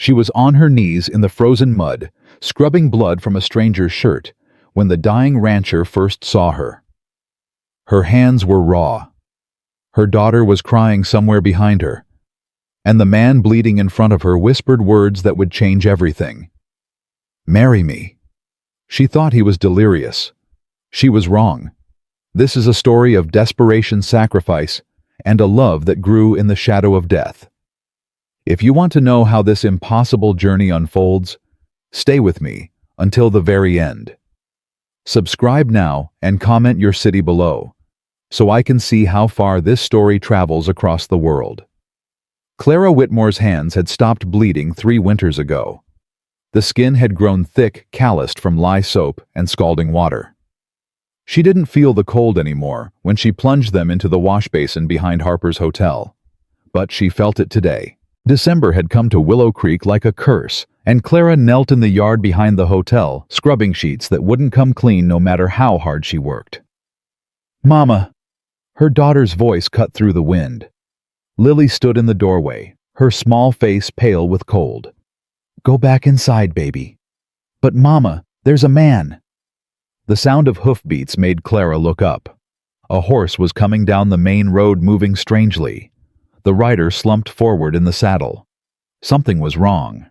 She was on her knees in the frozen mud, scrubbing blood from a stranger's shirt, when the dying rancher first saw her. Her hands were raw. Her daughter was crying somewhere behind her, and the man bleeding in front of her whispered words that would change everything. "Marry me." She thought he was delirious. She was wrong. This is a story of desperation, sacrifice, and a love that grew in the shadow of death. If you want to know how this impossible journey unfolds, stay with me until the very end. Subscribe now and comment your city below, so I can see how far this story travels across the world. Clara Whitmore's hands had stopped bleeding 3 winters ago. The skin had grown thick, calloused from lye soap and scalding water. She didn't feel the cold anymore when she plunged them into the wash basin behind Harper's hotel, but she felt it today. December had come to Willow Creek like a curse, and Clara knelt in the yard behind the hotel, scrubbing sheets that wouldn't come clean no matter how hard she worked. "Mama!" Her daughter's voice cut through the wind. Lily stood in the doorway, her small face pale with cold. "Go back inside, baby." "But Mama, there's a man." The sound of hoofbeats made Clara look up. A horse was coming down the main road, moving strangely. The rider slumped forward in the saddle. Something was wrong.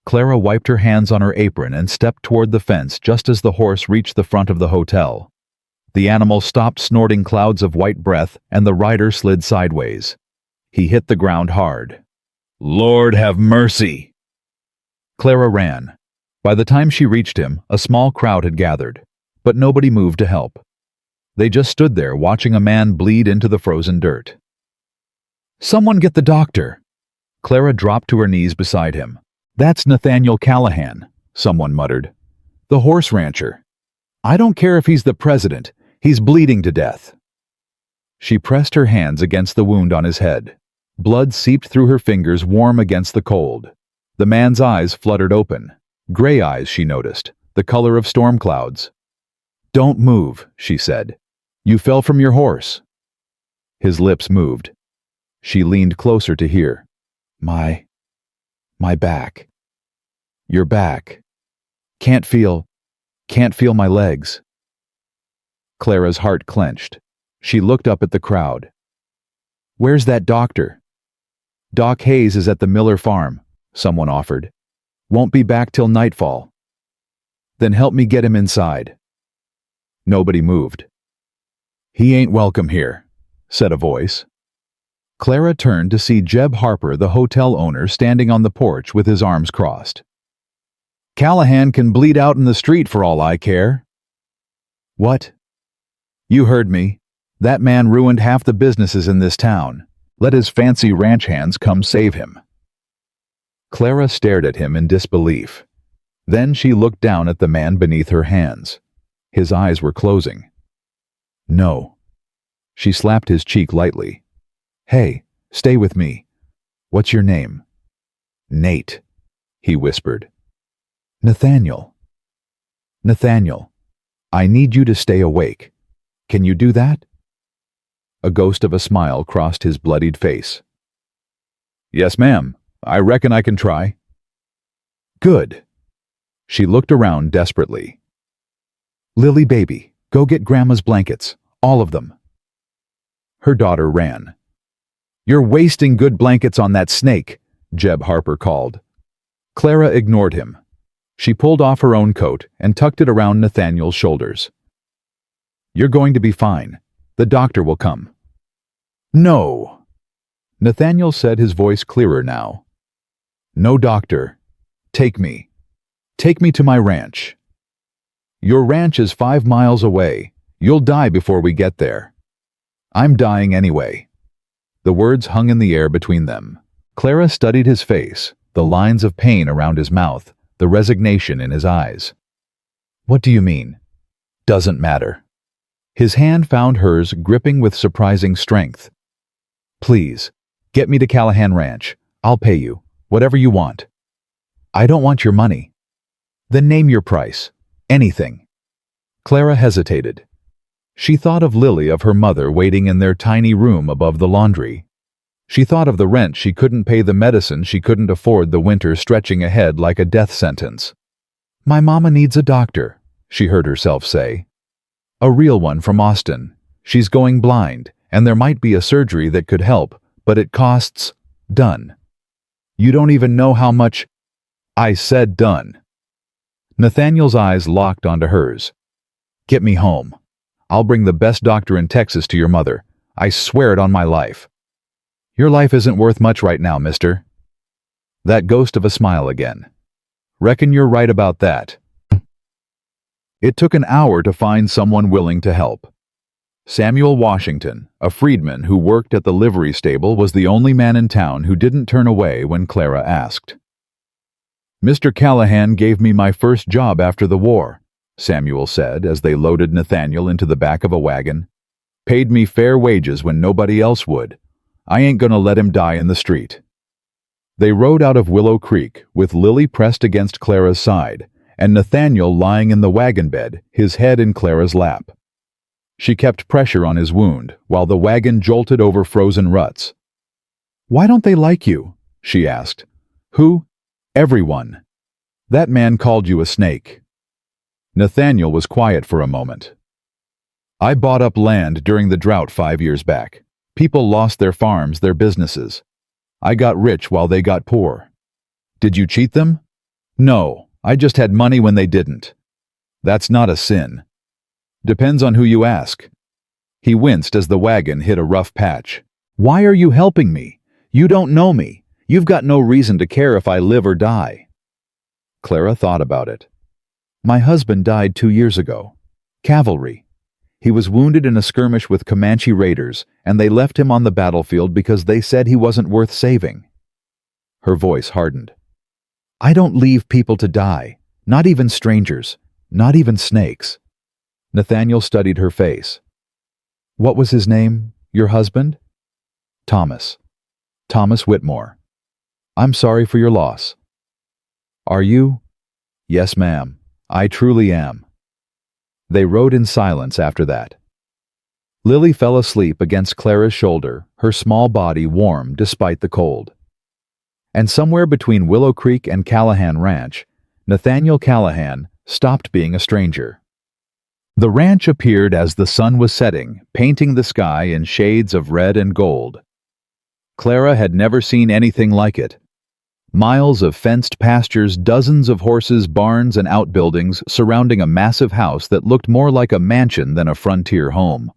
Clara wiped her hands on her apron and stepped toward the fence just as the horse reached the front of the hotel. The animal stopped, snorting clouds of white breath, and the rider slid sideways. He hit the ground hard. "Lord have mercy!" Clara ran. By the time she reached him, a small crowd had gathered, but nobody moved to help. They just stood there watching a man bleed into the frozen dirt. "Someone get the doctor!" Clara dropped to her knees beside him. "That's Nathaniel Callahan," someone muttered. "The horse rancher. I don't care if he's the president, he's bleeding to death." She pressed her hands against the wound on his head. Blood seeped through her fingers, warm against the cold. The man's eyes fluttered open. Gray eyes, she noticed, the color of storm clouds. "Don't move," she said. "You fell from your horse." His lips moved. She leaned closer to hear. My back. Your back. Can't feel my legs." Clara's heart clenched. She looked up at the crowd. "Where's that doctor?" "Doc Hayes is at the Miller farm," someone offered. "Won't be back till nightfall." "Then help me get him inside." Nobody moved. "He ain't welcome here," said a voice. Clara turned to see Jeb Harper, the hotel owner, standing on the porch with his arms crossed. "Callahan can bleed out in the street for all I care." "What?" "You heard me. That man ruined half the businesses in this town. Let his fancy ranch hands come save him." Clara stared at him in disbelief. Then she looked down at the man beneath her hands. His eyes were closing. "No." She slapped his cheek lightly. "Hey, stay with me. What's your name?" "Nate," he whispered. "Nathaniel." "Nathaniel, I need you to stay awake. Can you do that?" A ghost of a smile crossed his bloodied face. "Yes, ma'am. I reckon I can try." "Good." She looked around desperately. "Lily, baby, go get Grandma's blankets. All of them." Her daughter ran. "You're wasting good blankets on that snake," Jeb Harper called. Clara ignored him. She pulled off her own coat and tucked it around Nathaniel's shoulders. "You're going to be fine. The doctor will come." "No," Nathaniel said, his voice clearer now. "No doctor. Take me. Take me to my ranch." "Your ranch is 5 miles away. You'll die before we get there." "I'm dying anyway." The words hung in the air between them. Clara studied his face, the lines of pain around his mouth, the resignation in his eyes. "What do you mean?" "Doesn't matter." His hand found hers, gripping with surprising strength. "Please, get me to Callahan Ranch. I'll pay you, whatever you want." "I don't want your money." "Then name your price. Anything." Clara hesitated. She thought of Lily, of her mother, waiting in their tiny room above the laundry. She thought of the rent she couldn't pay, the medicine she couldn't afford, the winter stretching ahead like a death sentence. "My mama needs a doctor," she heard herself say. "A real one from Austin. She's going blind, and there might be a surgery that could help, but it costs..." Done. "You don't even know how much..." "I said done." Nathaniel's eyes locked onto hers. "Get me home. I'll bring the best doctor in Texas to your mother. I swear it on my life." "Your life isn't worth much right now, mister." That ghost of a smile again. "Reckon you're right about that." It took an hour to find someone willing to help. Samuel Washington, a freedman who worked at the livery stable, was the only man in town who didn't turn away when Clara asked. "Mr. Callahan gave me my first job after the war," Samuel said as they loaded Nathaniel into the back of a wagon. "Paid me fair wages when nobody else would. I ain't gonna let him die in the street." They rode out of Willow Creek with Lily pressed against Clara's side and Nathaniel lying in the wagon bed, his head in Clara's lap. She kept pressure on his wound while the wagon jolted over frozen ruts. "Why don't they like you?" she asked. "Who?" "Everyone. That man called you a snake." Nathaniel was quiet for a moment. "I bought up land during the drought 5 years back. People lost their farms, their businesses. I got rich while they got poor." "Did you cheat them?" "No, I just had money when they didn't." "That's not a sin." "Depends on who you ask." He winced as the wagon hit a rough patch. "Why are you helping me? You don't know me. You've got no reason to care if I live or die." Clara thought about it. "My husband died 2 years ago. Cavalry. He was wounded in a skirmish with Comanche raiders, and they left him on the battlefield because they said he wasn't worth saving." Her voice hardened. "I don't leave people to die, not even strangers, not even snakes." Nathaniel studied her face. "What was his name, your husband?" "Thomas. Thomas Whitmore. I'm sorry for your loss." "Are you?" "Yes, ma'am. I truly am." They rode in silence after that. Lily fell asleep against Clara's shoulder, her small body warm despite the cold. And somewhere between Willow Creek and Callahan Ranch, Nathaniel Callahan stopped being a stranger. The ranch appeared as the sun was setting, painting the sky in shades of red and gold. Clara had never seen anything like it. Miles of fenced pastures, dozens of horses, barns, and outbuildings surrounding a massive house that looked more like a mansion than a frontier home.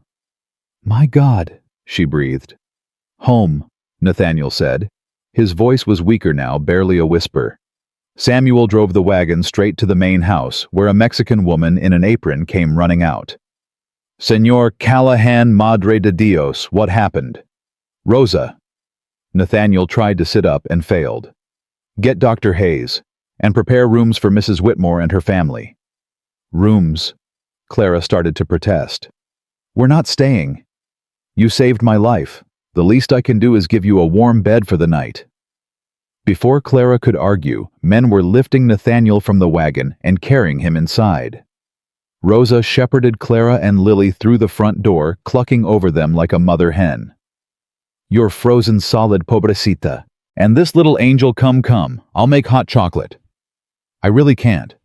"My God," she breathed. "Home," Nathaniel said. His voice was weaker now, barely a whisper. Samuel drove the wagon straight to the main house, where a Mexican woman in an apron came running out. "Señor Callahan, Madre de Dios, what happened?" "Rosa." Nathaniel tried to sit up and failed. "Get Dr. Hayes, and prepare rooms for Mrs. Whitmore and her family." "Rooms?" Clara started to protest. "We're not staying. You saved my life. The least I can do is give you a warm bed for the night." Before Clara could argue, men were lifting Nathaniel from the wagon and carrying him inside. Rosa shepherded Clara and Lily through the front door, clucking over them like a mother hen. "You're frozen solid, pobrecita. And this little angel, come, I'll make hot chocolate." "I really can't."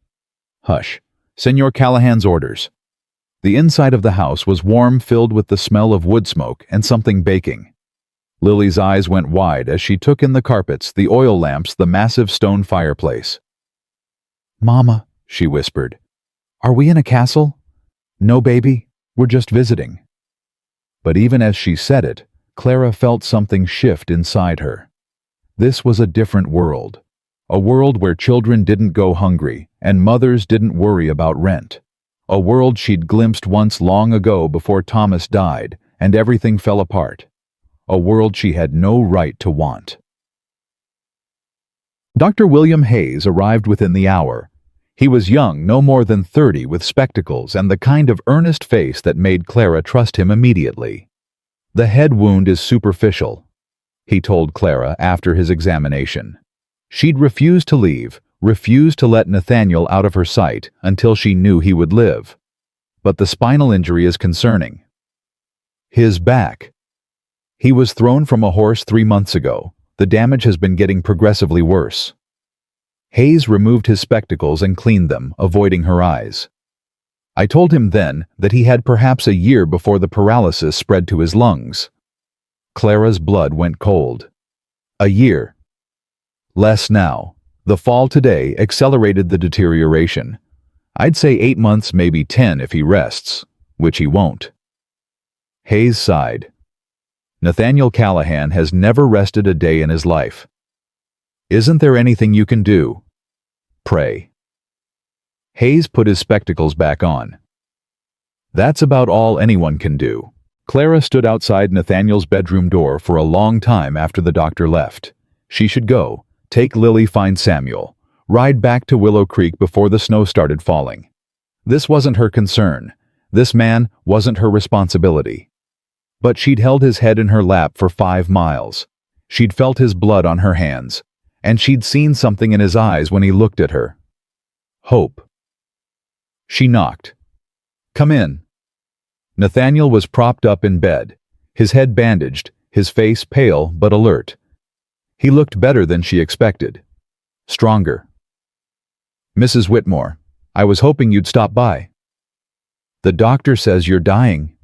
"Hush. Señor Callahan's orders." The inside of the house was warm, filled with the smell of wood smoke and something baking. Lily's eyes went wide as she took in the carpets, the oil lamps, the massive stone fireplace. "Mama," she whispered, "are we in a castle?" "No, baby. We're just visiting." But even as she said it, Clara felt something shift inside her. This was a different world. A world where children didn't go hungry and mothers didn't worry about rent. A world she'd glimpsed once long ago before Thomas died and everything fell apart. A world she had no right to want. Dr. William Hayes arrived within the hour. He was young, no more than 30, with spectacles and the kind of earnest face that made Clara trust him immediately. "The head wound is superficial," he told Clara after his examination. She'd refused to leave, refused to let Nathaniel out of her sight until she knew he would live. But the spinal injury is concerning. "His back." He was thrown from a horse 3 months ago. The damage has been getting progressively worse. Hayes removed his spectacles and cleaned them, avoiding her eyes. I told him then that he had perhaps a year before the paralysis spread to his lungs. Clara's blood went cold. A year. Less now. The fall today accelerated the deterioration. I'd say 8 months, maybe 10 if he rests, which he won't. Hayes sighed. Nathaniel Callahan has never rested a day in his life. Isn't there anything you can do? Pray. Hayes put his spectacles back on. That's about all anyone can do. Clara stood outside Nathaniel's bedroom door for a long time after the doctor left. She should go, take Lily, find Samuel, ride back to Willow Creek before the snow started falling. This wasn't her concern. This man wasn't her responsibility. But she'd held his head in her lap for 5 miles. She'd felt his blood on her hands, and she'd seen something in his eyes when he looked at her. Hope. She knocked. Come in. Nathaniel was propped up in bed, his head bandaged, his face pale but alert. He looked better than she expected. Stronger. Mrs. Whitmore, I was hoping you'd stop by. The doctor says you're dying.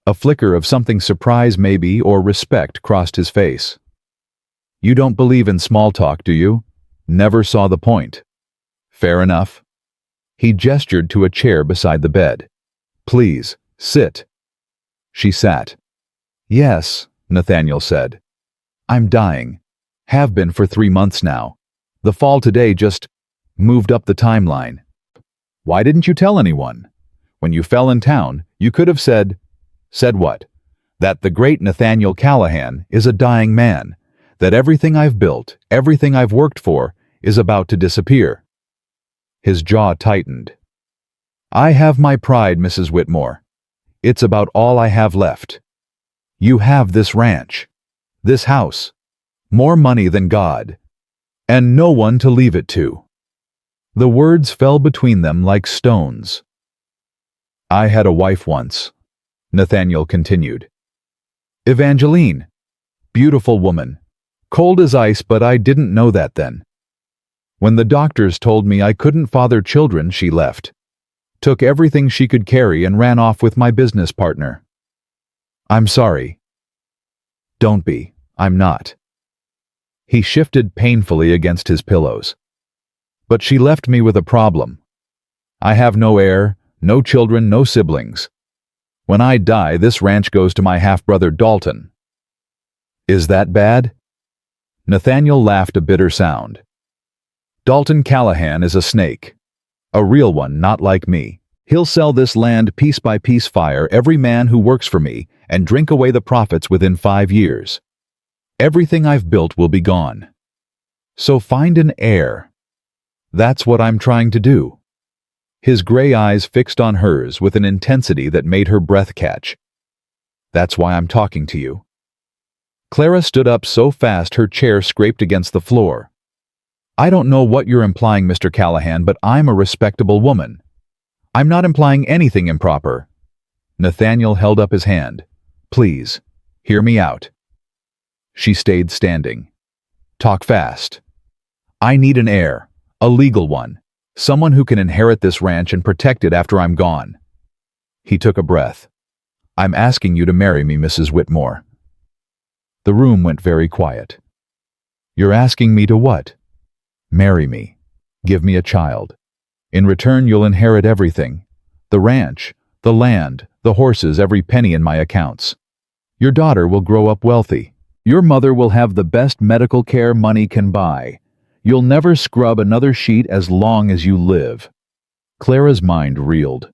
A flicker of something surprise maybe or respect crossed his face. You don't believe in small talk, do you? Never saw the point. Fair enough. He gestured to a chair beside the bed. Please, sit. She sat. Yes, Nathaniel said. I'm dying. Have been for 3 months now. The fall today just moved up the timeline. Why didn't you tell anyone? When you fell in town, you could have said... Said what? That the great Nathaniel Callahan is a dying man. That everything I've built, everything I've worked for, is about to disappear. His jaw tightened. I have my pride, Mrs. Whitmore. It's about all I have left. You have this ranch, this house, more money than God, and no one to leave it to. The words fell between them like stones. I had a wife once, Nathaniel continued. Evangeline. Beautiful woman. Cold as ice, but I didn't know that then. When the doctors told me I couldn't father children, she left. Took everything she could carry and ran off with my business partner. I'm sorry. Don't be. I'm not. He shifted painfully against his pillows. But she left me with a problem. I have no heir, no children, no siblings. When I die, this ranch goes to my half-brother Dalton. Is that bad? Nathaniel laughed a bitter sound. Dalton Callahan is a snake. A real one, not like me. He'll sell this land piece by piece, fire every man who works for me, and drink away the profits within 5 years. Everything I've built will be gone. So find an heir. That's what I'm trying to do. His gray eyes fixed on hers with an intensity that made her breath catch. That's why I'm talking to you. Clara stood up so fast her chair scraped against the floor. I don't know what you're implying, Mr. Callahan, but I'm a respectable woman. I'm not implying anything improper. Nathaniel held up his hand. Please, hear me out. She stayed standing. Talk fast. I need an heir, a legal one, someone who can inherit this ranch and protect it after I'm gone. He took a breath. I'm asking you to marry me, Mrs. Whitmore. The room went very quiet. You're asking me to what? Marry me. Give me a child. In return, you'll inherit everything. The ranch, the land, the horses, every penny in my accounts. Your daughter will grow up wealthy. Your mother will have the best medical care money can buy. You'll never scrub another sheet as long as you live. Clara's mind reeled.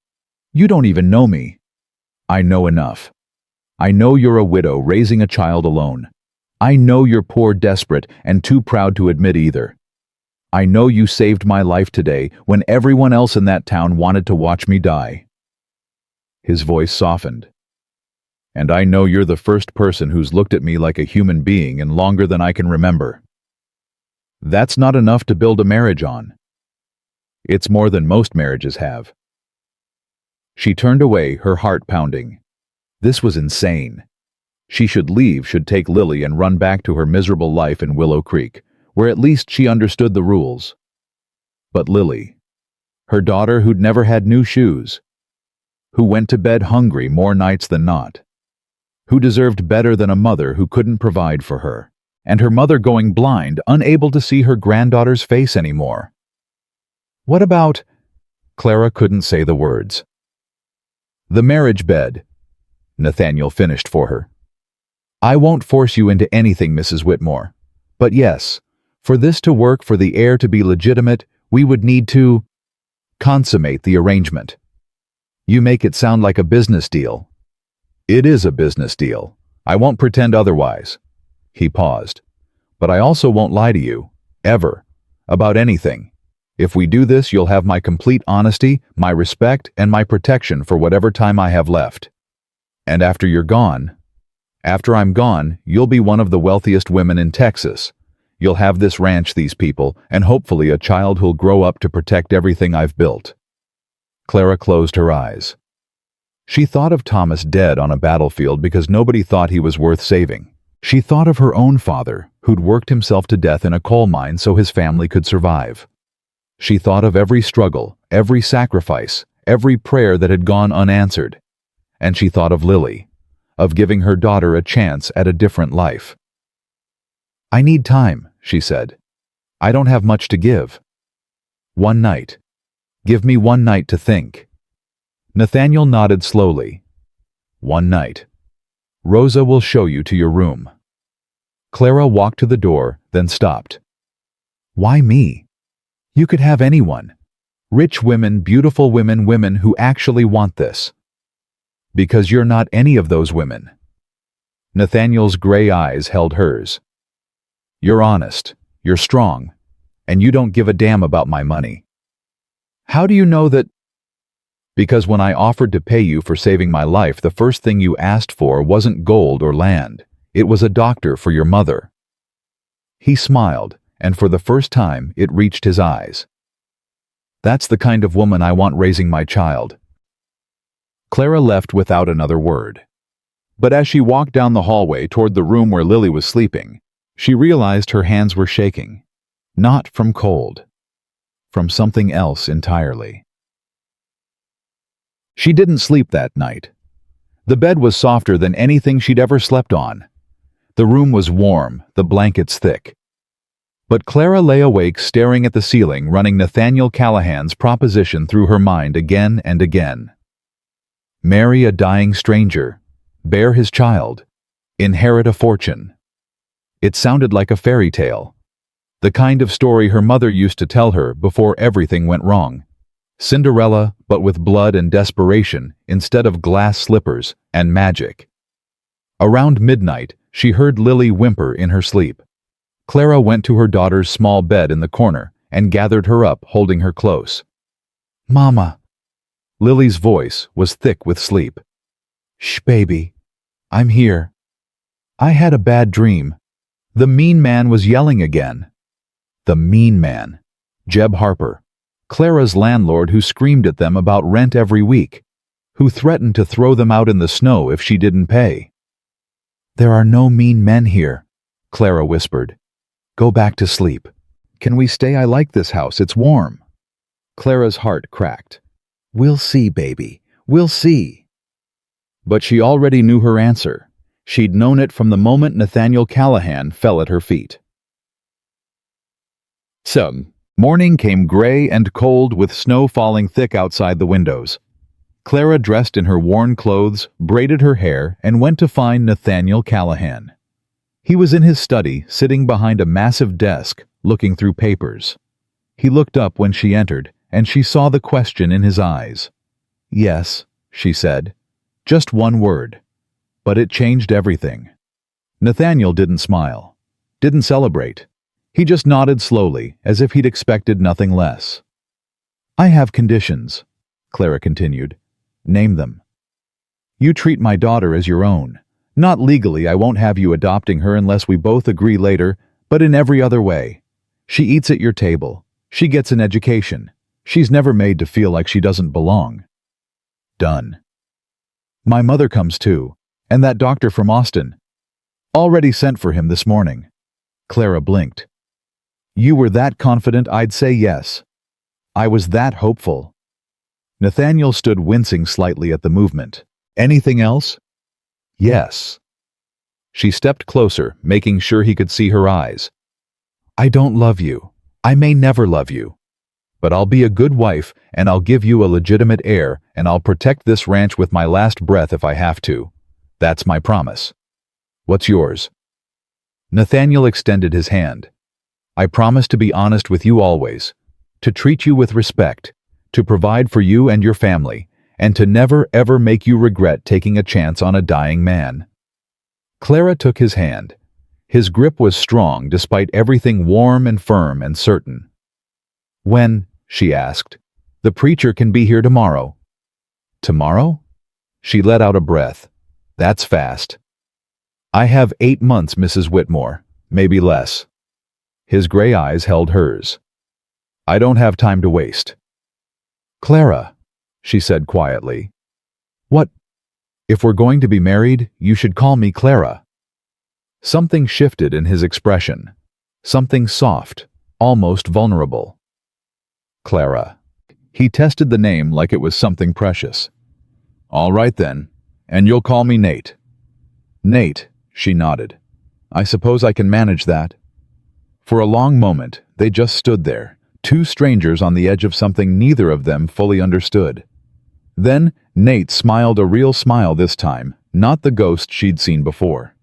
You don't even know me. I know enough. I know you're a widow raising a child alone. I know you're poor, desperate, and too proud to admit either. I know you saved my life today when everyone else in that town wanted to watch me die. His voice softened. And I know you're the first person who's looked at me like a human being in longer than I can remember. That's not enough to build a marriage on. It's more than most marriages have. She turned away, her heart pounding. This was insane. She should leave, should take Lily and run back to her miserable life in Willow Creek, where at least she understood the rules. But Lily, her daughter who'd never had new shoes, who went to bed hungry more nights than not, who deserved better than a mother who couldn't provide for her, and her mother going blind, unable to see her granddaughter's face anymore. What about... Clara couldn't say the words. The marriage bed, Nathaniel finished for her. I won't force you into anything, Mrs. Whitmore. But yes, for this to work, for the heir to be legitimate, we would need to consummate the arrangement. You make it sound like a business deal. It is a business deal. I won't pretend otherwise. He paused. But I also won't lie to you, ever, about anything. If we do this, you'll have my complete honesty, my respect, and my protection for whatever time I have left. And after you're gone, after I'm gone, you'll be one of the wealthiest women in Texas. You'll have this ranch, these people, and hopefully a child who'll grow up to protect everything I've built. Clara closed her eyes. She thought of Thomas dead on a battlefield because nobody thought he was worth saving. She thought of her own father, who'd worked himself to death in a coal mine so his family could survive. She thought of every struggle, every sacrifice, every prayer that had gone unanswered. And she thought of Lily, of giving her daughter a chance at a different life. I need time, she said. I don't have much to give. One night. Give me one night to think. Nathaniel nodded slowly. One night. Rosa will show you to your room. Clara walked to the door, then stopped. Why me? You could have anyone. Rich women, beautiful women, women who actually want this. Because you're not any of those women. Nathaniel's gray eyes held hers. You're honest, you're strong, and you don't give a damn about my money. How do you know that? Because when I offered to pay you for saving my life, the first thing you asked for wasn't gold or land. It was a doctor for your mother. He smiled, and for the first time it reached his eyes. That's the kind of woman I want raising my child. Clara left without another word. But as she walked down the hallway toward the room where Lily was sleeping, she realized her hands were shaking. Not from cold. From something else entirely. She didn't sleep that night. The bed was softer than anything she'd ever slept on. The room was warm, the blankets thick. But Clara lay awake staring at the ceiling, running Nathaniel Callahan's proposition through her mind again and again. Marry a dying stranger, bear his child, inherit a fortune. It sounded like a fairy tale. The kind of story her mother used to tell her before everything went wrong. Cinderella, but with blood and desperation instead of glass slippers and magic. Around midnight, she heard Lily whimper in her sleep. Clara went to her daughter's small bed in the corner and gathered her up, holding her close. Mama. Lily's voice was thick with sleep. Shh, baby. I'm here. I had a bad dream. The mean man was yelling again. The mean man. Jeb Harper. Clara's landlord, who screamed at them about rent every week, who threatened to throw them out in the snow if she didn't pay. There are no mean men here, Clara whispered. Go back to sleep. Can we stay? I like this house. It's warm. Clara's heart cracked. We'll see, baby. We'll see. But she already knew her answer. She'd known it from the moment Nathaniel Callahan fell at her feet. So, morning came gray and cold with snow falling thick outside the windows. Clara dressed in her worn clothes, braided her hair, and went to find Nathaniel Callahan. He was in his study, sitting behind a massive desk, looking through papers. He looked up when she entered, and she saw the question in his eyes. Yes, she said. Just one word. But it changed everything. Nathaniel didn't smile. Didn't celebrate. He just nodded slowly, as if he'd expected nothing less. I have conditions, Clara continued. Name them. You treat my daughter as your own. Not legally, I won't have you adopting her unless we both agree later, but in every other way. She eats at your table. She gets an education. She's never made to feel like she doesn't belong. Done. My mother comes too, and that doctor from Austin. Already sent for him this morning. Clara blinked. You were that confident I'd say yes. I was that hopeful. Nathaniel stood wincing slightly at the movement. Anything else? Yes. She stepped closer, making sure he could see her eyes. I don't love you. I may never love you. But I'll be a good wife, and I'll give you a legitimate heir, and I'll protect this ranch with my last breath if I have to. That's my promise. What's yours? Nathaniel extended his hand. I promise to be honest with you always, to treat you with respect, to provide for you and your family, and to never ever make you regret taking a chance on a dying man. Clara took his hand. His grip was strong despite everything warm and firm and certain. When, she asked, the preacher can be here tomorrow. Tomorrow? She let out a breath. That's fast. I have 8 months, Mrs. Whitmore, maybe less. His gray eyes held hers. I don't have time to waste. Clara, she said quietly. What? If we're going to be married, you should call me Clara. Something shifted in his expression. Something soft, almost vulnerable. Clara. He tested the name like it was something precious. All right then, and you'll call me Nate. Nate, she nodded. I suppose I can manage that. For a long moment, they just stood there, two strangers on the edge of something neither of them fully understood. Then, Nate smiled a real smile this time, not the ghost she'd seen before.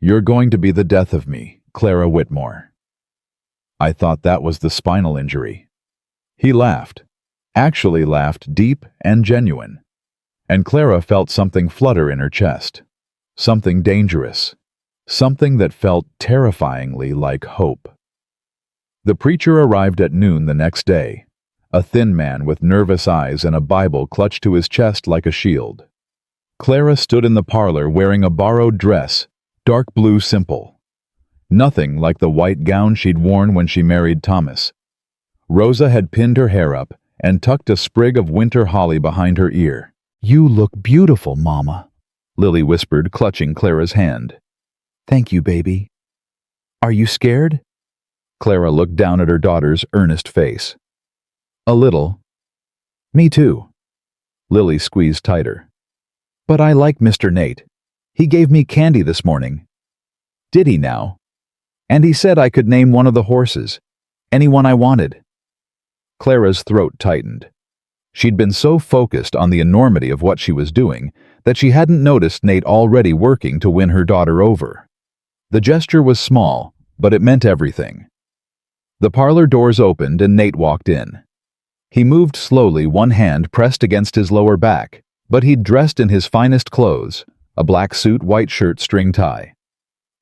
You're going to be the death of me, Clara Whitmore. I thought that was the spinal injury. He laughed, actually laughed deep and genuine. And Clara felt something flutter in her chest. Something dangerous. Something that felt terrifyingly like hope. The preacher arrived at noon the next day, a thin man with nervous eyes and a Bible clutched to his chest like a shield. Clara stood in the parlor wearing a borrowed dress, dark blue simple. Nothing like the white gown she'd worn when she married Thomas. Rosa had pinned her hair up and tucked a sprig of winter holly behind her ear. You look beautiful, Mama, Lily whispered, clutching Clara's hand. Thank you, baby. Are you scared? Clara looked down at her daughter's earnest face. A little. Me too. Lily squeezed tighter. But I like Mr. Nate. He gave me candy this morning. Did he now? And he said I could name one of the horses. Anyone I wanted. Clara's throat tightened. She'd been so focused on the enormity of what she was doing that she hadn't noticed Nate already working to win her daughter over. The gesture was small, but it meant everything. The parlor doors opened and Nate walked in. He moved slowly, one hand pressed against his lower back, but he'd dressed in his finest clothes, a black suit, white shirt, string tie.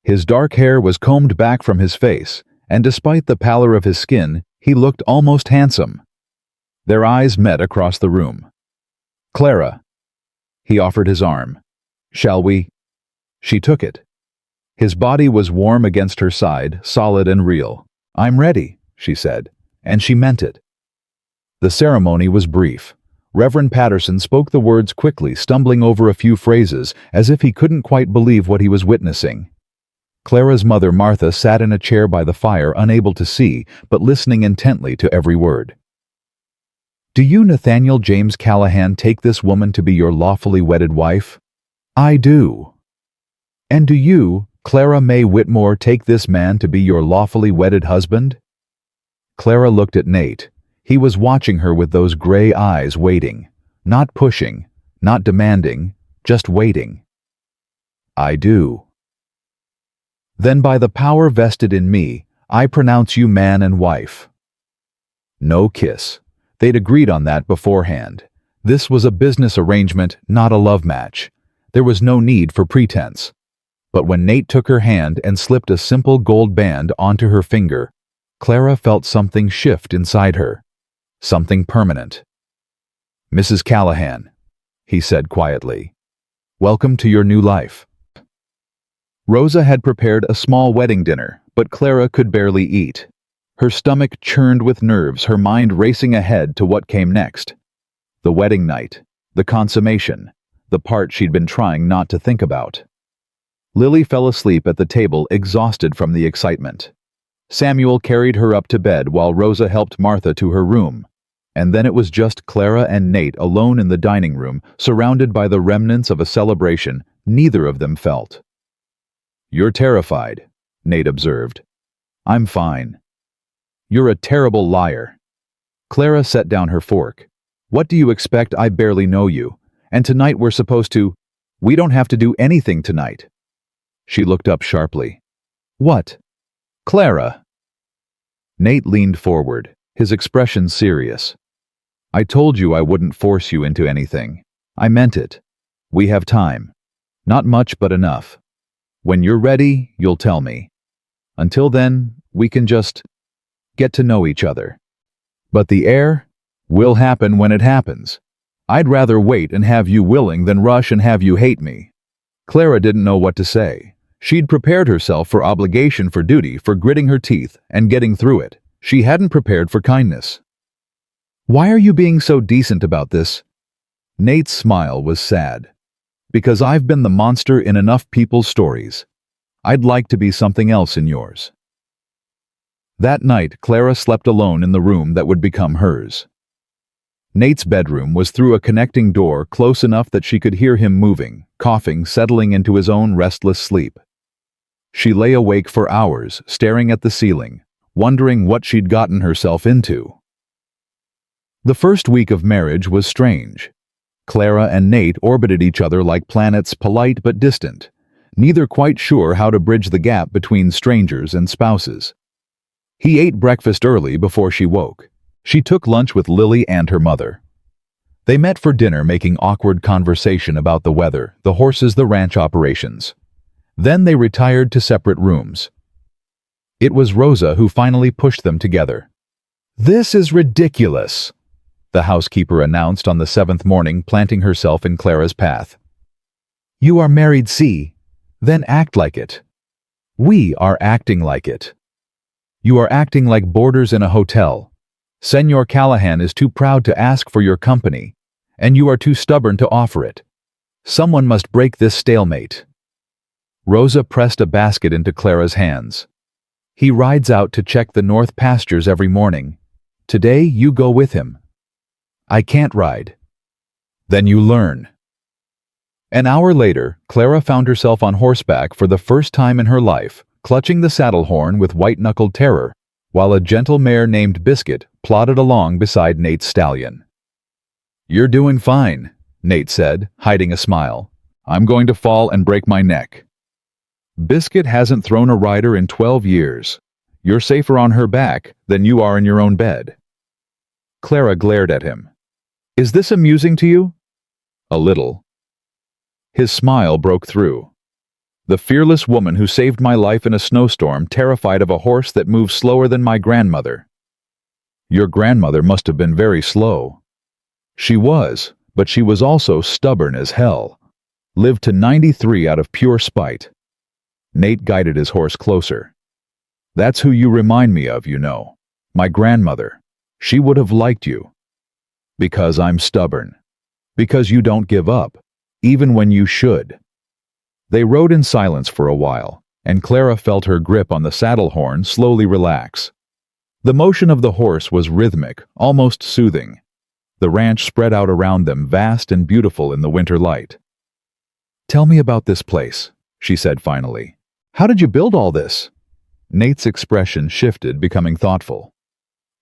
His dark hair was combed back from his face, and despite the pallor of his skin, he looked almost handsome. Their eyes met across the room. Clara. He offered his arm. Shall we? She took it. His body was warm against her side, solid and real. I'm ready, she said, and she meant it. The ceremony was brief. Reverend Patterson spoke the words quickly, stumbling over a few phrases, as if he couldn't quite believe what he was witnessing. Clara's mother, Martha, sat in a chair by the fire, unable to see, but listening intently to every word. Do you, Nathaniel James Callahan, take this woman to be your lawfully wedded wife? I do. And do you, Clara May Whitmore, take this man to be your lawfully wedded husband? Clara looked at Nate. He was watching her with those gray eyes, waiting. Not pushing, not demanding, just waiting. I do. Then by the power vested in me, I pronounce you man and wife. No kiss. They'd agreed on that beforehand. This was a business arrangement, not a love match. There was no need for pretense. But when Nate took her hand and slipped a simple gold band onto her finger, Clara felt something shift inside her. Something permanent. Mrs. Callahan, he said quietly, welcome to your new life. Rosa had prepared a small wedding dinner, but Clara could barely eat. Her stomach churned with nerves, her mind racing ahead to what came next. The wedding night, the consummation, the part she'd been trying not to think about. Lily fell asleep at the table, exhausted from the excitement. Samuel carried her up to bed while Rosa helped Martha to her room. And then it was just Clara and Nate alone in the dining room, surrounded by the remnants of a celebration neither of them felt. "You're terrified," Nate observed. "I'm fine." "You're a terrible liar." Clara set down her fork. "What do you expect? I barely know you. And tonight we're supposed to— We don't have to do anything tonight." She looked up sharply. "What?" "Clara." Nate leaned forward, his expression serious. "I told you I wouldn't force you into anything. I meant it. We have time. Not much, but enough. When you're ready, you'll tell me. Until then, we can just get to know each other. But the heir will happen when it happens. I'd rather wait and have you willing than rush and have you hate me." Clara didn't know what to say. She'd prepared herself for obligation, for duty, for gritting her teeth and getting through it. She hadn't prepared for kindness. "Why are you being so decent about this?" Nate's smile was sad. "Because I've been the monster in enough people's stories. I'd like to be something else in yours." That night, Clara slept alone in the room that would become hers. Nate's bedroom was through a connecting door close enough that she could hear him moving, coughing, settling into his own restless sleep. She lay awake for hours, staring at the ceiling, wondering what she'd gotten herself into. The first week of marriage was strange. Clara and Nate orbited each other like planets, polite but distant, neither quite sure how to bridge the gap between strangers and spouses. He ate breakfast early before she woke. She took lunch with Lily and her mother. They met for dinner, making awkward conversation about the weather, the horses, the ranch operations. Then they retired to separate rooms. It was Rosa who finally pushed them together. "This is ridiculous," the housekeeper announced on the 7th morning, planting herself in Clara's path. "You are married, see? Then act like it." "We are acting like it." "You are acting like boarders in a hotel. Senor Callahan is too proud to ask for your company, and you are too stubborn to offer it. Someone must break this stalemate." Rosa pressed a basket into Clara's hands. "He rides out to check the north pastures every morning. Today you go with him." "I can't ride." "Then you learn." An hour later, Clara found herself on horseback for the first time in her life, clutching the saddle horn with white-knuckled terror, while a gentle mare named Biscuit plodded along beside Nate's stallion. "You're doing fine," Nate said, hiding a smile. "I'm going to fall and break my neck." "Biscuit hasn't thrown a rider in 12 years. You're safer on her back than you are in your own bed." Clara glared at him. "Is this amusing to you?" "A little." His smile broke through. "The fearless woman who saved my life in a snowstorm, terrified of a horse that moves slower than my grandmother." "Your grandmother must have been very slow." "She was, but she was also stubborn as hell. Lived to 93 out of pure spite." Nate guided his horse closer. "That's who you remind me of, you know. My grandmother. She would have liked you. Because I'm stubborn. Because you don't give up, even when you should." They rode in silence for a while, and Clara felt her grip on the saddle horn slowly relax. The motion of the horse was rhythmic, almost soothing. The ranch spread out around them, vast and beautiful in the winter light. "Tell me about this place," she said finally. "How did you build all this?" Nate's expression shifted, becoming thoughtful.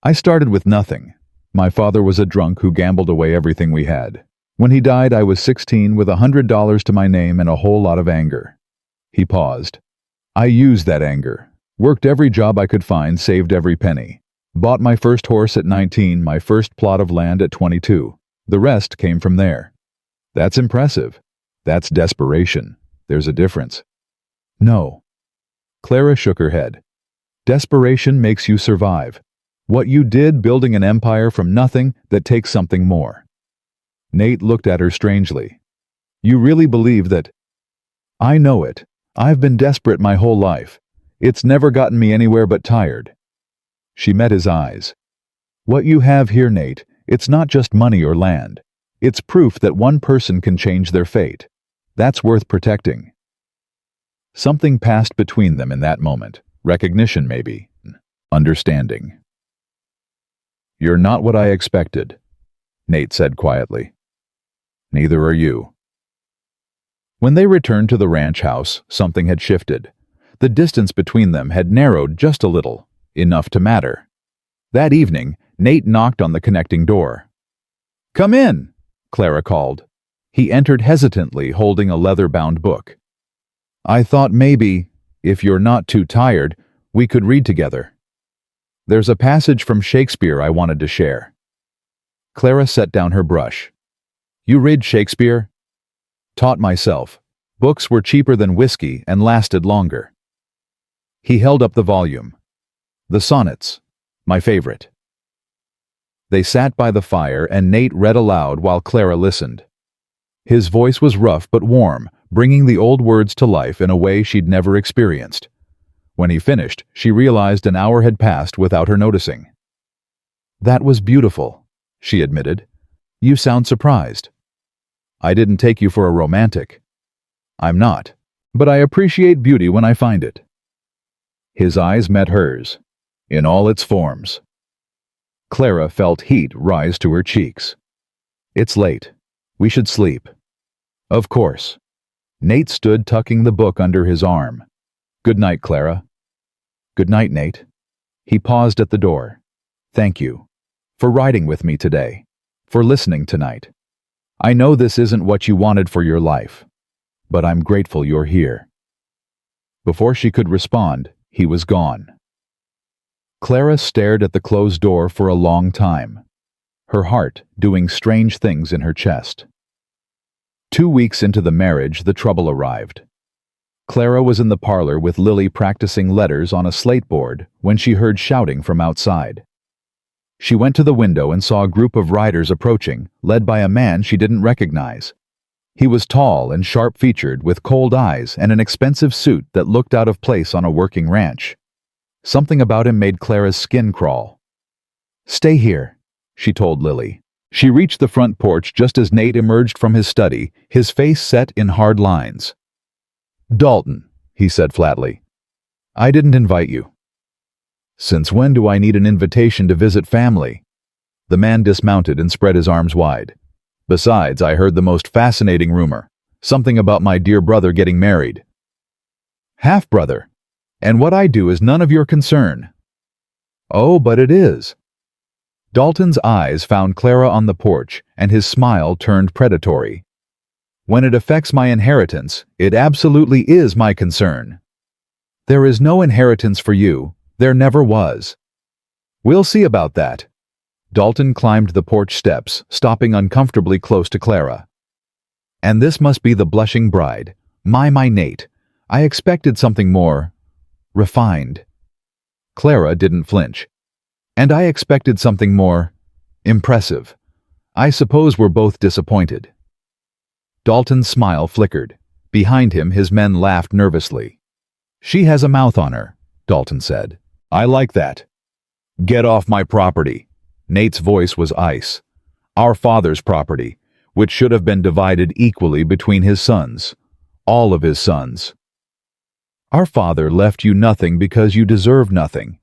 "I started with nothing. My father was a drunk who gambled away everything we had. When he died, I was 16 with $100 to my name and a whole lot of anger." He paused. "I used that anger. Worked every job I could find, saved every penny. Bought my first horse at 19, my first plot of land at 22. The rest came from there." "That's impressive." "That's desperation. There's a difference." "No." Clara shook her head. "Desperation makes you survive. What you did, building an empire from nothing, that takes something more." Nate looked at her strangely. "You really believe that—" "I know it. I've been desperate my whole life. It's never gotten me anywhere but tired." She met his eyes. "What you have here, Nate, it's not just money or land. It's proof that one person can change their fate. That's worth protecting." Something passed between them in that moment. Recognition, maybe. Understanding. "You're not what I expected," Nate said quietly. "Neither are you." When they returned to the ranch house, something had shifted. The distance between them had narrowed just a little, enough to matter. That evening, Nate knocked on the connecting door. "Come in," Clara called. He entered hesitantly, holding a leather-bound book. "I thought maybe, if you're not too tired, we could read together. There's a passage from Shakespeare I wanted to share." Clara set down her brush. "You read Shakespeare?" "Taught myself. Books were cheaper than whiskey and lasted longer." He held up the volume. "The Sonnets, my favorite." They sat by the fire and Nate read aloud while Clara listened. His voice was rough but warm, bringing the old words to life in a way she'd never experienced. When he finished, she realized an hour had passed without her noticing. "That was beautiful," she admitted. "You sound surprised." "I didn't take you for a romantic." "I'm not, but I appreciate beauty when I find it." His eyes met hers, in all its forms. Clara felt heat rise to her cheeks. "It's late. We should sleep." "Of course." Nate stood tucking the book under his arm. "Good night, Clara." "Good night, Nate." He paused at the door. "Thank you. For riding with me today. For listening tonight. I know this isn't what you wanted for your life, but I'm grateful you're here." Before she could respond, he was gone. Clara stared at the closed door for a long time, her heart doing strange things in her chest. 2 weeks into the marriage, the trouble arrived. Clara was in the parlor with Lily practicing letters on a slate board when she heard shouting from outside. She went to the window and saw a group of riders approaching, led by a man she didn't recognize. He was tall and sharp-featured, with cold eyes and an expensive suit that looked out of place on a working ranch. Something about him made Clara's skin crawl. "Stay here," she told Lily. She reached the front porch just as Nate emerged from his study, his face set in hard lines. "Dalton," he said flatly. "I didn't invite you." "Since when do I need an invitation to visit family?" The man dismounted and spread his arms wide. "Besides, I heard the most fascinating rumor. Something about my dear brother getting married." "Half-brother? And what I do is none of your concern." "Oh, but it is." Dalton's eyes found Clara on the porch, and his smile turned predatory. "When it affects my inheritance, it absolutely is my concern." "There is no inheritance for you. There never was." "We'll see about that." Dalton climbed the porch steps, stopping uncomfortably close to Clara. "And this must be the blushing bride. My Nate. I expected something more refined." Clara didn't flinch. "And I expected something more impressive. I suppose we're both disappointed." Dalton's smile flickered. Behind him, his men laughed nervously. "She has a mouth on her," Dalton said. "I like that." "Get off my property." Nate's voice was ice. "Our father's property, which should have been divided equally between his sons. All of his sons." "Our father left you nothing because you deserve nothing.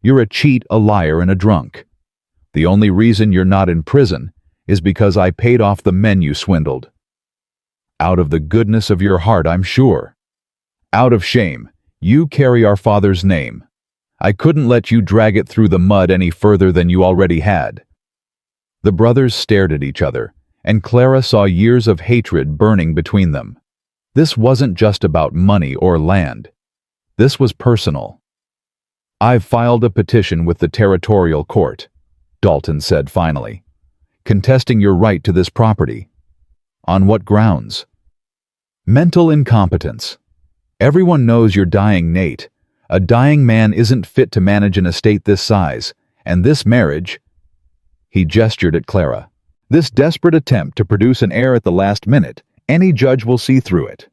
You're a cheat, a liar, and a drunk. The only reason you're not in prison is because I paid off the men you swindled. Out of the goodness of your heart, I'm sure. Out of shame, you carry our father's name. I couldn't let you drag it through the mud any further than you already had." The brothers stared at each other, and Clara saw years of hatred burning between them. This wasn't just about money or land. This was personal. "I've filed a petition with the territorial court," Dalton said finally, "contesting your right to this property." "On what grounds?" "Mental incompetence. Everyone knows you're dying, Nate. A dying man isn't fit to manage an estate this size, and this marriage—" He gestured at Clara. "This desperate attempt to produce an heir at the last minute, any judge will see through it."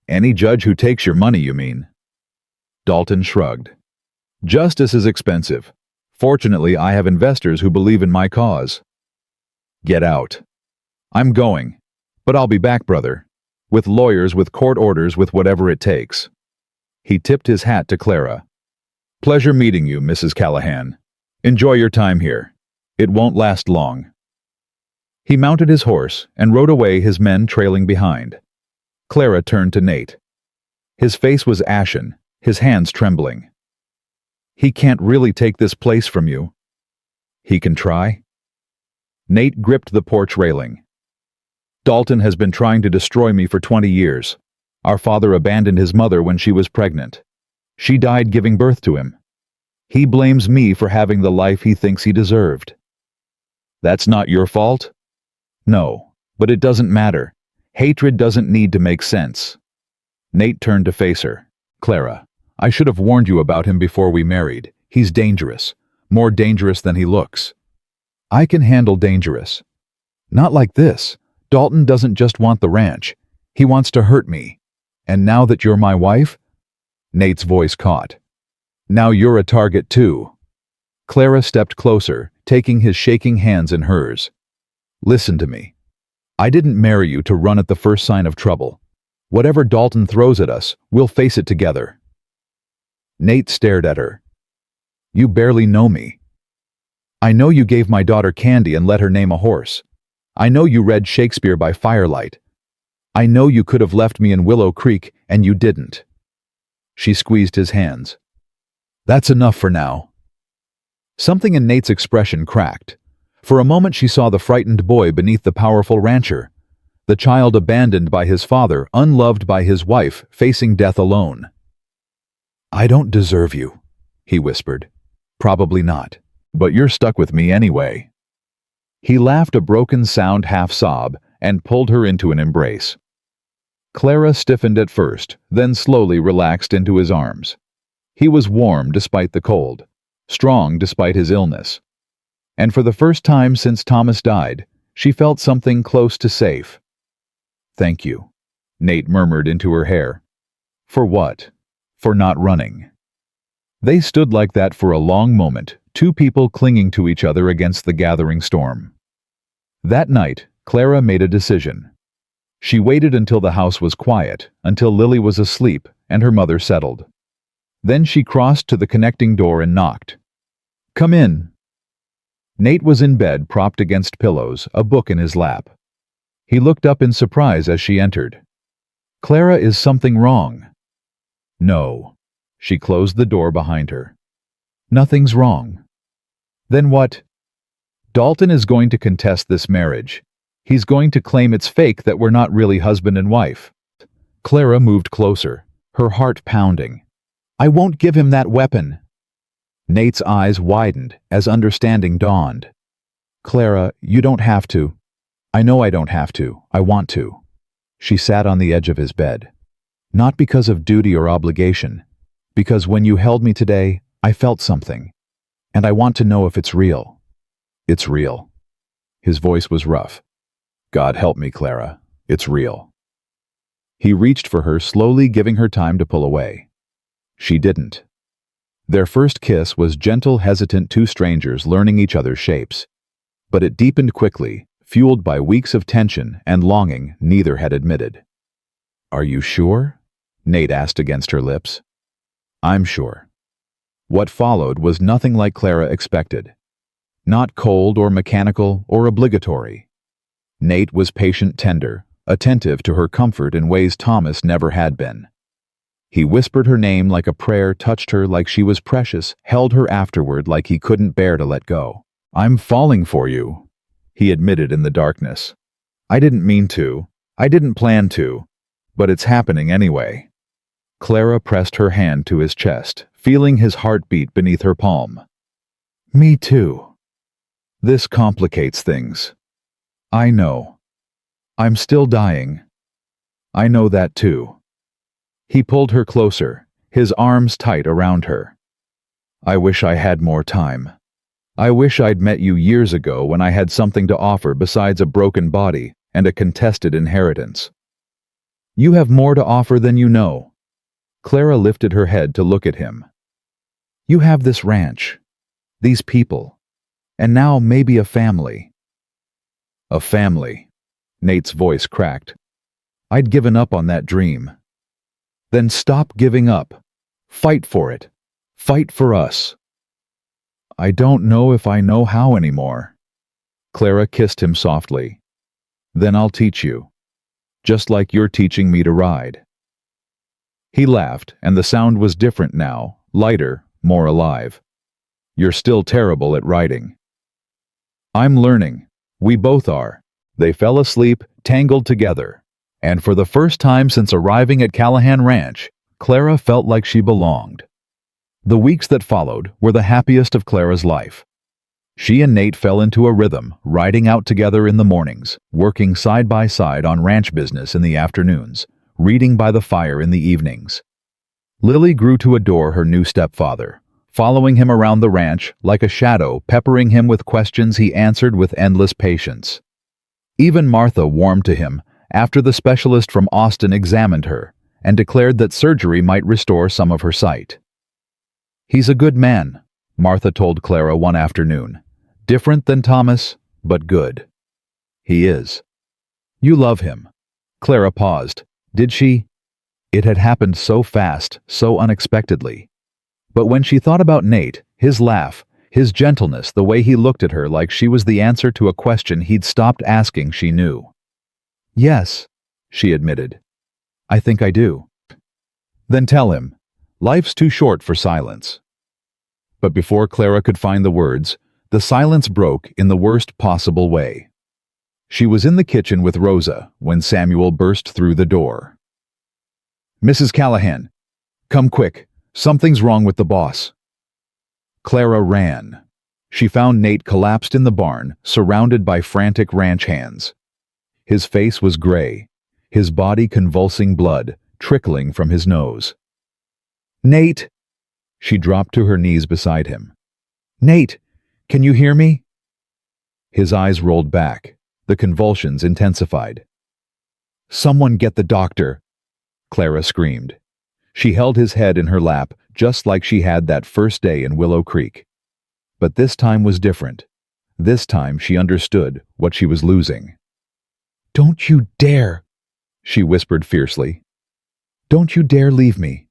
"Any judge who takes your money, you mean?" Dalton shrugged. "Justice is expensive. Fortunately, I have investors who believe in my cause." "Get out." "I'm going. But I'll be back, brother. With lawyers, with court orders, with whatever it takes. He tipped his hat to Clara. Pleasure meeting you, Mrs. Callahan. Enjoy your time here. It won't last long. He mounted his horse and rode away, his men trailing behind. Clara turned to Nate. His face was ashen, his hands trembling. He can't really take this place from you. He can try. Nate gripped the porch railing. Dalton has been trying to destroy me for 20 years. Our father abandoned his mother when she was pregnant. She died giving birth to him. He blames me for having the life he thinks he deserved. That's not your fault? No, but it doesn't matter. Hatred doesn't need to make sense. Nate turned to face her. Clara, I should have warned you about him before we married. He's dangerous. More dangerous than he looks. I can handle dangerous. Not like this. Dalton doesn't just want the ranch. He wants to hurt me. And now that you're my wife? Nate's voice caught. Now you're a target too. Clara stepped closer, taking his shaking hands in hers. Listen to me. I didn't marry you to run at the first sign of trouble. Whatever Dalton throws at us, we'll face it together. Nate stared at her. You barely know me. I know you gave my daughter candy and let her name a horse. I know you read Shakespeare by firelight. I know you could have left me in Willow Creek, and you didn't. She squeezed his hands. That's enough for now. Something in Nate's expression cracked. For a moment she saw the frightened boy beneath the powerful rancher, the child abandoned by his father, unloved by his wife, facing death alone. I don't deserve you, he whispered. Probably not, but you're stuck with me anyway. He laughed, a broken sound half-sob, and pulled her into an embrace. Clara stiffened at first, then slowly relaxed into his arms. He was warm despite the cold, strong despite his illness. And for the first time since Thomas died, she felt something close to safe. Thank you, Nate murmured into her hair. For what? For not running. They stood like that for a long moment, two people clinging to each other against the gathering storm. That night, Clara made a decision. She waited until the house was quiet, until Lily was asleep and her mother settled. Then she crossed to the connecting door and knocked. Come in. Nate was in bed, propped against pillows, a book in his lap. He looked up in surprise as she entered. Clara, is something wrong? No. She closed the door behind her. Nothing's wrong. Then what? Dalton is going to contest this marriage. He's going to claim it's fake, that we're not really husband and wife. Clara moved closer, her heart pounding. I won't give him that weapon. Nate's eyes widened as understanding dawned. Clara, you don't have to. I know I don't have to. I want to. She sat on the edge of his bed. Not because of duty or obligation, because when you held me today, I felt something. And I want to know if it's real. It's real. His voice was rough. God help me, Clara. It's real. He reached for her, slowly giving her time to pull away. She didn't. Their first kiss was gentle, hesitant, two strangers learning each other's shapes. But it deepened quickly, fueled by weeks of tension and longing neither had admitted. Are you sure? Nate asked against her lips. I'm sure. What followed was nothing like Clara expected. Not cold or mechanical or obligatory. Nate was patient, tender, attentive to her comfort in ways Thomas never had been. He whispered her name like a prayer, touched her like she was precious, held her afterward like he couldn't bear to let go. I'm falling for you, he admitted in the darkness. I didn't mean to. I didn't plan to. But it's happening anyway. Clara pressed her hand to his chest, feeling his heartbeat beneath her palm. Me too. This complicates things. I know. I'm still dying. I know that too. He pulled her closer, his arms tight around her. I wish I had more time. I wish I'd met you years ago when I had something to offer besides a broken body and a contested inheritance. You have more to offer than you know. Clara lifted her head to look at him. You have this ranch, these people, and now maybe a family. A family. Nate's voice cracked. I'd given up on that dream. Then stop giving up. Fight for it. Fight for us. I don't know if I know how anymore. Clara kissed him softly. Then I'll teach you. Just like you're teaching me to ride. He laughed, and the sound was different now, lighter, more alive. You're still terrible at riding. I'm learning. We both are. They fell asleep, tangled together. And for the first time since arriving at Callahan Ranch, Clara felt like she belonged. The weeks that followed were the happiest of Clara's life. She and Nate fell into a rhythm, riding out together in the mornings, working side by side on ranch business in the afternoons, reading by the fire in the evenings. Lily grew to adore her new stepfather, following him around the ranch like a shadow, peppering him with questions he answered with endless patience. Even Martha warmed to him after the specialist from Austin examined her and declared that surgery might restore some of her sight. He's a good man, Martha told Clara one afternoon. Different than Thomas, but good. He is. You love him. Clara paused. Did she? It had happened so fast, so unexpectedly. But when she thought about Nate, his laugh, his gentleness, the way he looked at her like she was the answer to a question he'd stopped asking, she knew. Yes, she admitted. I think I do. Then tell him. Life's too short for silence. But before Clara could find the words, the silence broke in the worst possible way. She was in the kitchen with Rosa when Samuel burst through the door. Mrs. Callahan, come quick. Something's wrong with the boss. Clara ran. She found Nate collapsed in the barn, surrounded by frantic ranch hands. His face was gray, his body convulsing blood, trickling from his nose. Nate! She dropped to her knees beside him. Nate, can you hear me? His eyes rolled back. The convulsions intensified. Someone get the doctor, Clara screamed. She held his head in her lap, just like she had that first day in Willow Creek. But this time was different. This time she understood what she was losing. Don't you dare, she whispered fiercely. Don't you dare leave me.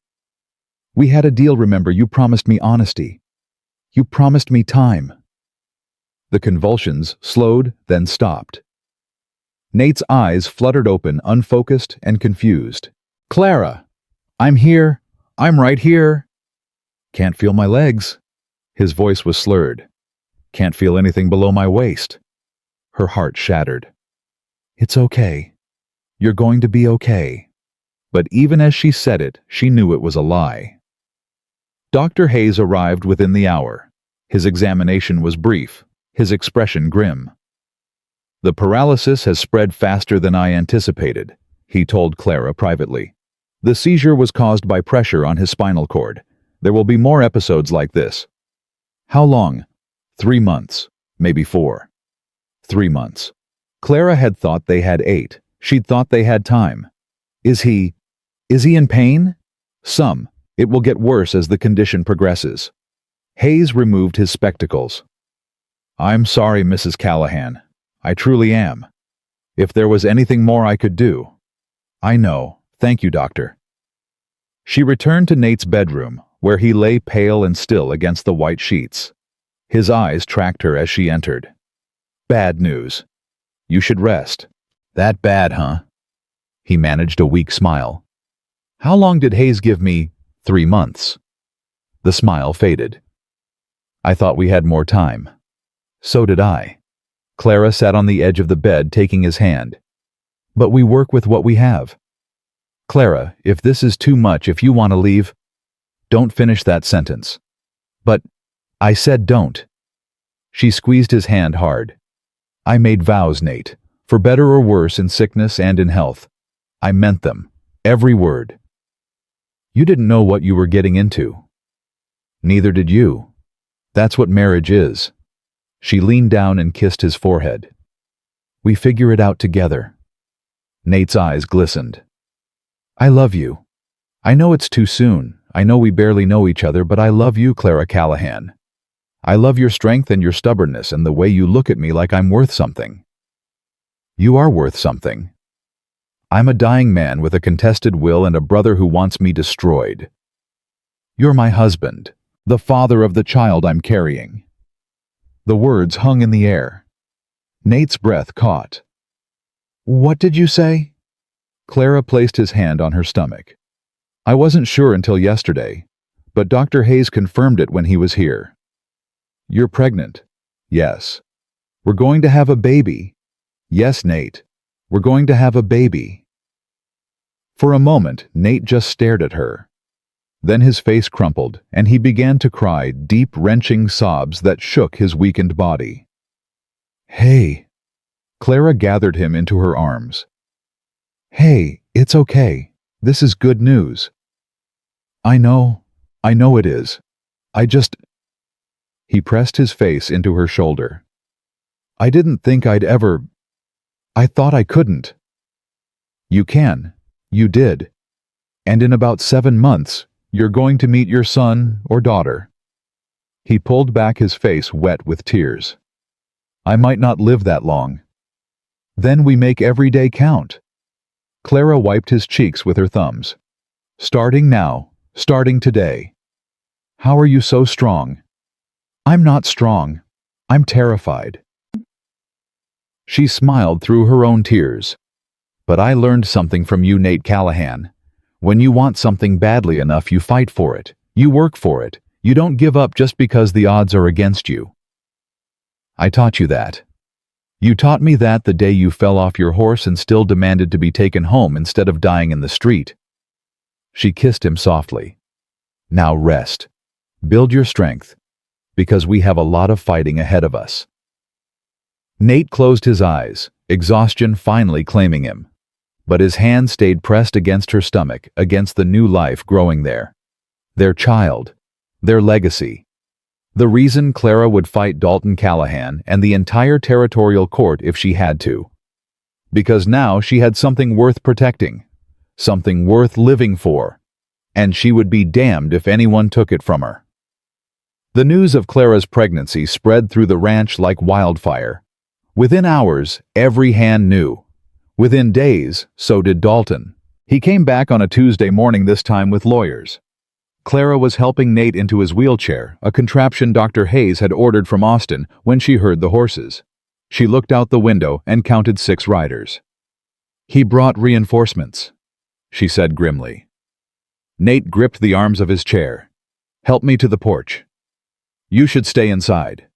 We had a deal, remember? You promised me honesty. You promised me time. The convulsions slowed, then stopped. Nate's eyes fluttered open, unfocused and confused. Clara! I'm here. I'm right here. Can't feel my legs. His voice was slurred. Can't feel anything below my waist. Her heart shattered. It's okay. You're going to be okay. But even as she said it, she knew it was a lie. Dr. Hayes arrived within the hour. His examination was brief, his expression grim. The paralysis has spread faster than I anticipated, he told Clara privately. The seizure was caused by pressure on his spinal cord. There will be more episodes like this. How long? 3 months, maybe 4. 3 months. Clara had thought they had 8. She'd thought they had time. Is he in pain? Some. It will get worse as the condition progresses. Hayes removed his spectacles. I'm sorry, Mrs. Callahan. I truly am. If there was anything more I could do. I know. Thank you, doctor. She returned to Nate's bedroom, where he lay pale and still against the white sheets. His eyes tracked her as she entered. Bad news. You should rest. That bad, huh? He managed a weak smile. How long did Hayes give me? 3 months. The smile faded. I thought we had more time. So did I. Clara sat on the edge of the bed, taking his hand. But we work with what we have. Clara, if this is too much, if you want to leave, don't finish that sentence. But I said don't. She squeezed his hand hard. I made vows, Nate, for better or worse, in sickness and in health. I meant them, every word. You didn't know what you were getting into. Neither did you. That's what marriage is. She leaned down and kissed his forehead. We figure it out together. Nate's eyes glistened. I love you. I know it's too soon. I know we barely know each other, but I love you, Clara Callahan. I love your strength and your stubbornness and the way you look at me like I'm worth something. You are worth something. I'm a dying man with a contested will and a brother who wants me destroyed. You're my husband, the father of the child I'm carrying." The words hung in the air. Nate's breath caught. "What did you say?" Clara placed his hand on her stomach. "I wasn't sure until yesterday, but Dr. Hayes confirmed it when he was here." "You're pregnant." "Yes." "We're going to have a baby." "Yes, Nate. We're going to have a baby." For a moment, Nate just stared at her. Then his face crumpled, and he began to cry deep, wrenching sobs that shook his weakened body. "Hey." Clara gathered him into her arms. "Hey, it's okay. This is good news." I know it is. I just—" He pressed his face into her shoulder. "I didn't think I'd ever— I thought I couldn't." "You can. You did. And in about 7 months, you're going to meet your son or daughter." He pulled back, his face wet with tears. "I might not live that long." "Then we make every day count." Clara wiped his cheeks with her thumbs. "Starting now, starting today." "How are you so strong?" "I'm not strong. I'm terrified." She smiled through her own tears. "But I learned something from you, Nate Callahan. When you want something badly enough, you fight for it. You work for it. You don't give up just because the odds are against you." "I taught you that. You taught me that the day you fell off your horse and still demanded to be taken home instead of dying in the street." She kissed him softly. "Now rest. Build your strength, because we have a lot of fighting ahead of us." Nate closed his eyes, exhaustion finally claiming him. But his hand stayed pressed against her stomach, against the new life growing there. Their child. Their legacy. The reason Clara would fight Dalton Callahan and the entire territorial court if she had to. Because now she had something worth protecting. Something worth living for. And she would be damned if anyone took it from her. The news of Clara's pregnancy spread through the ranch like wildfire. Within hours, every hand knew. Within days, so did Dalton. He came back on a Tuesday morning, this time with lawyers. Clara was helping Nate into his wheelchair, a contraption Dr. Hayes had ordered from Austin, when she heard the horses. She looked out the window and counted 6 riders. "He brought reinforcements," she said grimly. Nate gripped the arms of his chair. "Help me to the porch." "You should stay inside."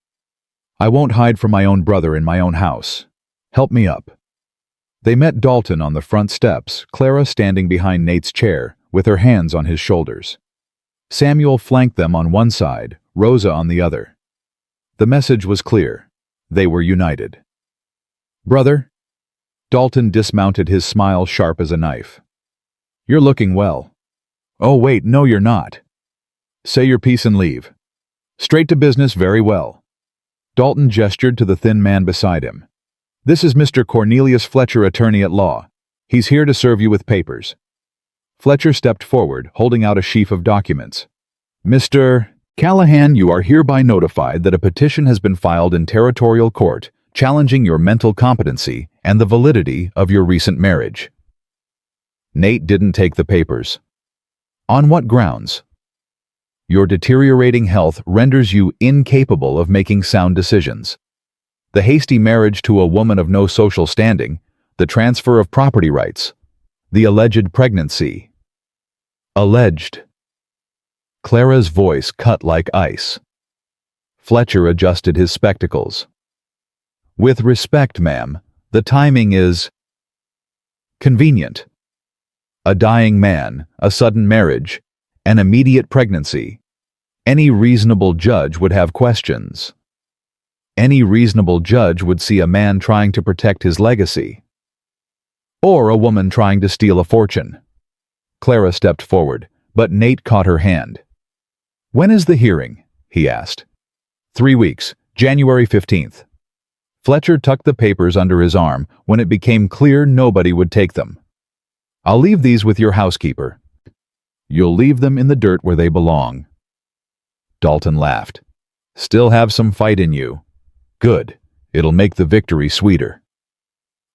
"I won't hide from my own brother in my own house. Help me up." They met Dalton on the front steps, Clara standing behind Nate's chair, with her hands on his shoulders. Samuel flanked them on one side, Rosa on the other. The message was clear. They were united. "Brother?" Dalton dismounted, his smile sharp as a knife. "You're looking well." "Oh wait, no you're not." "Say your piece and leave." "Straight to business, very well." Dalton gestured to the thin man beside him. "This is Mr. Cornelius Fletcher, attorney at law. He's here to serve you with papers." Fletcher stepped forward, holding out a sheaf of documents. "Mr. Callahan, you are hereby notified that a petition has been filed in territorial court challenging your mental competency and the validity of your recent marriage." Nate didn't take the papers. "On what grounds?" "Your deteriorating health renders you incapable of making sound decisions. The hasty marriage to a woman of no social standing, the transfer of property rights, the alleged pregnancy." "Alleged." Clara's voice cut like ice. Fletcher adjusted his spectacles. "With respect, ma'am, the timing is convenient. A dying man, a sudden marriage, an immediate pregnancy. Any reasonable judge would have questions. Any reasonable judge would see a man trying to protect his legacy. Or a woman trying to steal a fortune." Clara stepped forward, but Nate caught her hand. "When is the hearing?" he asked. 3 weeks, January 15th. Fletcher tucked the papers under his arm when it became clear nobody would take them. "I'll leave these with your housekeeper." "You'll leave them in the dirt where they belong." Dalton laughed. "Still have some fight in you. Good. It'll make the victory sweeter."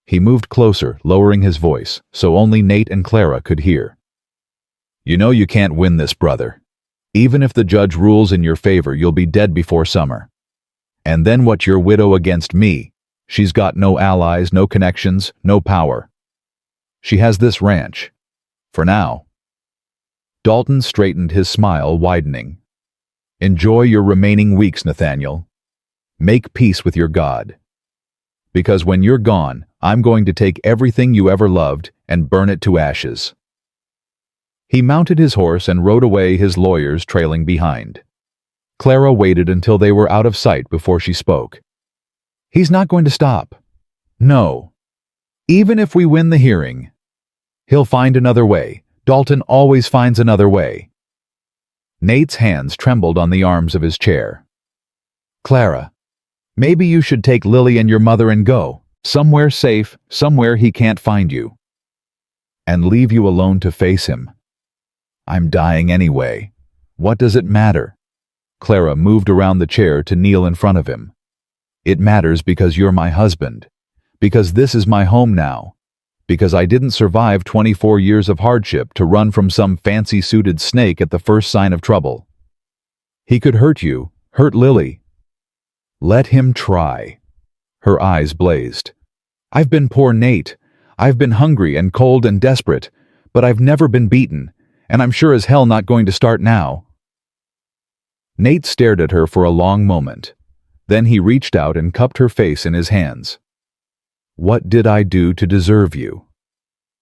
He moved closer, lowering his voice, so only Nate and Clara could hear. You know you can't win this, brother. Even if the judge rules in your favor, you'll be dead before summer. And then what, your widow against me? She's got no allies, no connections, no power. She has this ranch. For now. Dalton straightened, his smile widening. Enjoy your remaining weeks, Nathaniel. Make peace with your God. Because when you're gone, I'm going to take everything you ever loved and burn it to ashes. He mounted his horse and rode away, his lawyers trailing behind. Clara waited until they were out of sight before she spoke. He's not going to stop. No. Even if we win the hearing, he'll find another way. Dalton always finds another way. Nate's hands trembled on the arms of his chair. Clara, maybe you should take Lily and your mother and go. Somewhere safe, somewhere he can't find you. And leave you alone to face him. I'm dying anyway. What does it matter? Clara moved around the chair to kneel in front of him. It matters because you're my husband. Because this is my home now. Because I didn't survive 24 years of hardship to run from some fancy-suited snake at the first sign of trouble. He could hurt you, hurt Lily. Let him try. Her eyes blazed. I've been poor Nate. I've been hungry and cold and desperate, but I've never been beaten, and I'm sure as hell not going to start now. Nate stared at her for a long moment. Then he reached out and cupped her face in his hands. What did I do to deserve you?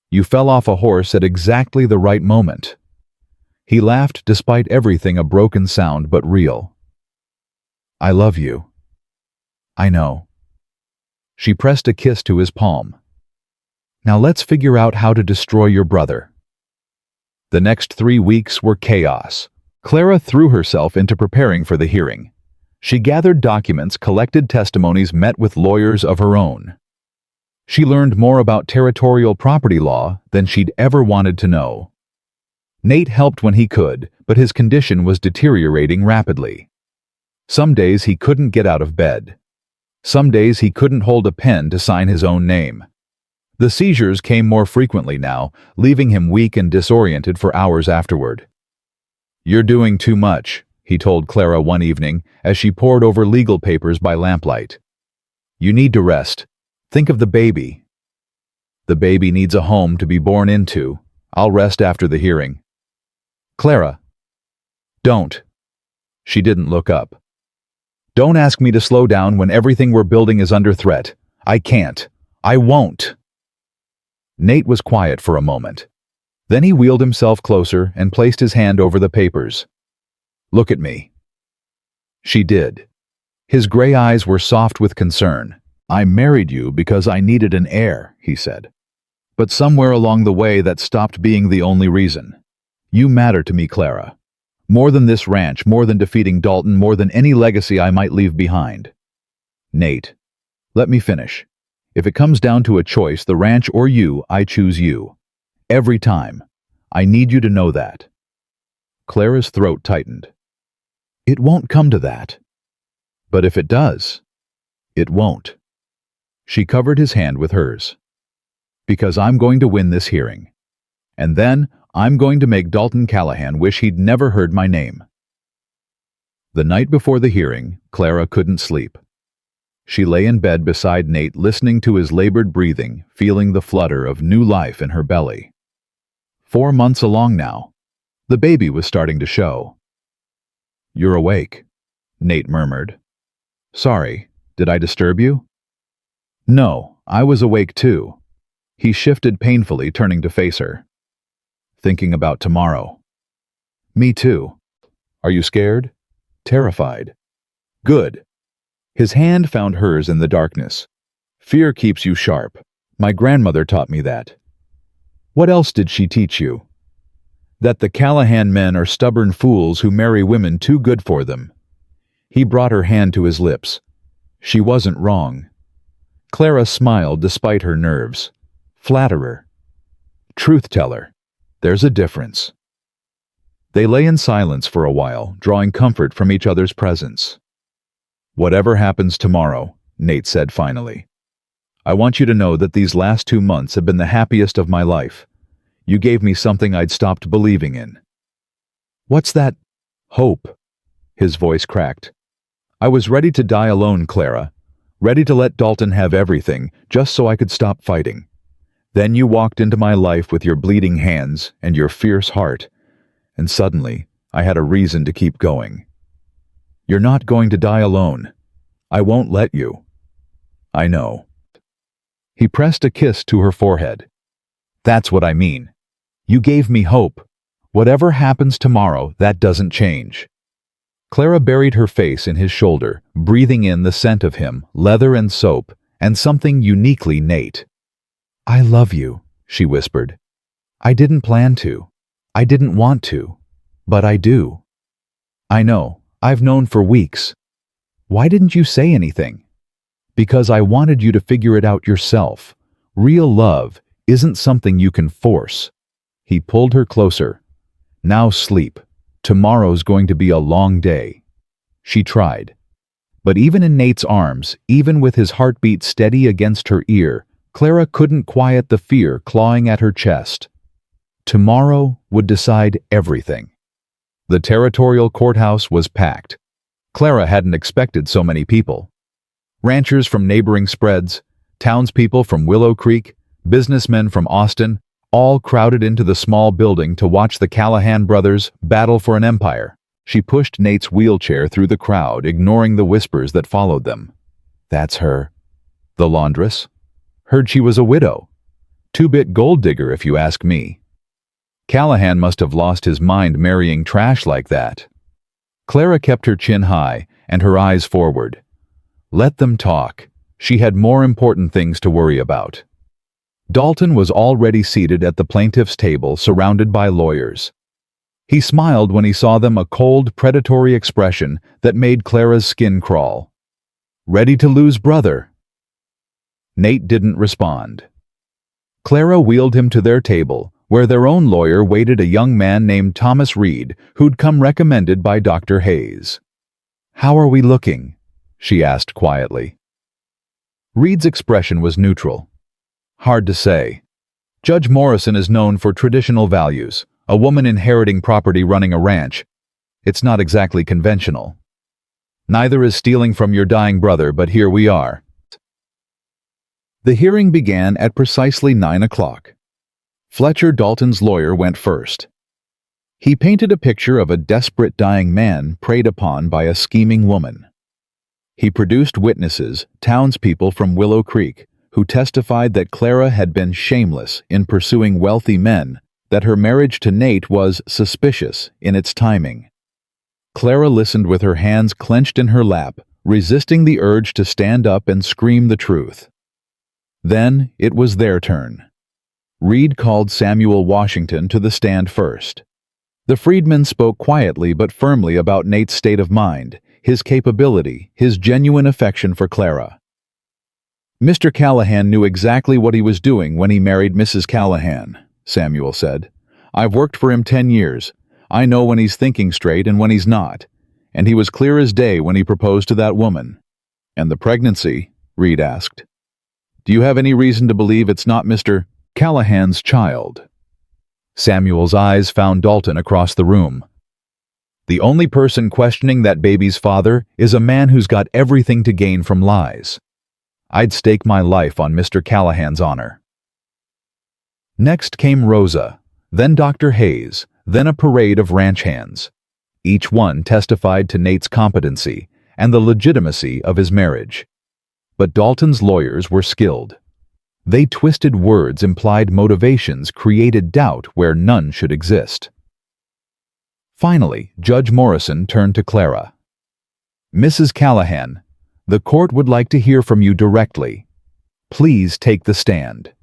You fell off a horse at exactly the right moment. He laughed, despite everything a broken sound but real. I love you. I know. She pressed a kiss to his palm. Now let's figure out how to destroy your brother. The next 3 weeks were chaos. Clara threw herself into preparing for the hearing. She gathered documents, collected testimonies, met with lawyers of her own. She learned more about territorial property law than she'd ever wanted to know. Nate helped when he could, but his condition was deteriorating rapidly. Some days he couldn't get out of bed. Some days he couldn't hold a pen to sign his own name. The seizures came more frequently now, leaving him weak and disoriented for hours afterward. You're doing too much, he told Clara one evening as she pored over legal papers by lamplight. You need to rest. Think of the baby. The baby needs a home to be born into. I'll rest after the hearing. Clara. Don't. She didn't look up. Don't ask me to slow down when everything we're building is under threat. I can't. I won't. Nate was quiet for a moment. Then he wheeled himself closer and placed his hand over the papers. Look at me. She did. His gray eyes were soft with concern. I married you because I needed an heir, he said. But somewhere along the way that stopped being the only reason. You matter to me, Clara. More than this ranch, more than defeating Dalton, more than any legacy I might leave behind. Nate, let me finish. If it comes down to a choice, the ranch or you, I choose you. Every time. I need you to know that. Clara's throat tightened. It won't come to that. But if it does, it won't. She covered his hand with hers. Because I'm going to win this hearing. And then I'm going to make Dalton Callahan wish he'd never heard my name. The night before the hearing, Clara couldn't sleep. She lay in bed beside Nate, listening to his labored breathing, feeling the flutter of new life in her belly. 4 months along now. The baby was starting to show. You're awake, Nate murmured. Sorry, did I disturb you? No, I was awake too. He shifted painfully, turning to face her. Thinking about tomorrow. Me too. Are you scared? Terrified. Good. His hand found hers in the darkness. Fear keeps you sharp. My grandmother taught me that. What else did she teach you? That the Callahan men are stubborn fools who marry women too good for them. He brought her hand to his lips. She wasn't wrong. Clara smiled despite her nerves. Flatterer. Truth-teller. There's a difference. They lay in silence for a while, drawing comfort from each other's presence. Whatever happens tomorrow, Nate said finally, I want you to know that these last 2 months have been the happiest of my life. You gave me something I'd stopped believing in." "What's that?" "Hope." His voice cracked. "I was ready to die alone, Clara. Ready to let Dalton have everything, just so I could stop fighting. Then you walked into my life with your bleeding hands and your fierce heart, and suddenly I had a reason to keep going. You're not going to die alone. I won't let you. I know." He pressed a kiss to her forehead. "That's what I mean. You gave me hope. Whatever happens tomorrow, that doesn't change." Clara buried her face in his shoulder, breathing in the scent of him, leather and soap, and something uniquely Nate. "I love you," she whispered. "I didn't plan to. I didn't want to. But I do." "I know. I've known for weeks." "Why didn't you say anything?" "Because I wanted you to figure it out yourself. Real love isn't something you can force." He pulled her closer. "Now sleep. Tomorrow's going to be a long day." She tried. But even in Nate's arms, even with his heartbeat steady against her ear, Clara couldn't quiet the fear clawing at her chest. Tomorrow would decide everything. The territorial courthouse was packed. Clara hadn't expected so many people. Ranchers from neighboring spreads, townspeople from Willow Creek, businessmen from Austin, all crowded into the small building to watch the Callahan brothers battle for an empire. She pushed Nate's wheelchair through the crowd, ignoring the whispers that followed them. "That's her." "The laundress?" "Heard she was a widow. Two-bit gold digger, if you ask me." Callahan must have lost his mind marrying trash like that. Clara kept her chin high and her eyes forward. Let them talk. She had more important things to worry about. Dalton was already seated at the plaintiff's table, surrounded by lawyers. He smiled when he saw them, a cold, predatory expression that made Clara's skin crawl. "Ready to lose, brother?" Nate didn't respond. Clara wheeled him to their table, where their own lawyer waited, a young man named Thomas Reed, who'd come recommended by Dr. Hayes. "How are we looking?" she asked quietly. Reed's expression was neutral. "Hard to say. Judge Morrison is known for traditional values, a woman inheriting property, running a ranch. It's not exactly conventional. Neither is stealing from your dying brother, but here we are." The hearing began at precisely 9 o'clock. Fletcher, Dalton's lawyer, went first. He painted a picture of a desperate dying man preyed upon by a scheming woman. He produced witnesses, townspeople from Willow Creek, who testified that Clara had been shameless in pursuing wealthy men, that her marriage to Nate was suspicious in its timing. Clara listened with her hands clenched in her lap, resisting the urge to stand up and scream the truth. Then it was their turn. Reed called Samuel Washington to the stand first. The freedman spoke quietly but firmly about Nate's state of mind, his capability, his genuine affection for Clara. "Mr. Callahan knew exactly what he was doing when he married Mrs. Callahan," Samuel said. "I've worked for him 10 years. I know when he's thinking straight and when he's not. And he was clear as day when he proposed to that woman." "And the pregnancy?" Reed asked. "Do you have any reason to believe it's not Mr. Callahan's child?" Samuel's eyes found Dalton across the room. "The only person questioning that baby's father is a man who's got everything to gain from lies. I'd stake my life on Mr. Callahan's honor." Next came Rosa, then Dr. Hayes, then a parade of ranch hands. Each one testified to Nate's competency and the legitimacy of his marriage. But Dalton's lawyers were skilled. They twisted words, implied motivations, created doubt where none should exist. Finally, Judge Morrison turned to Clara. "Mrs. Callahan, the court would like to hear from you directly. Please take the stand."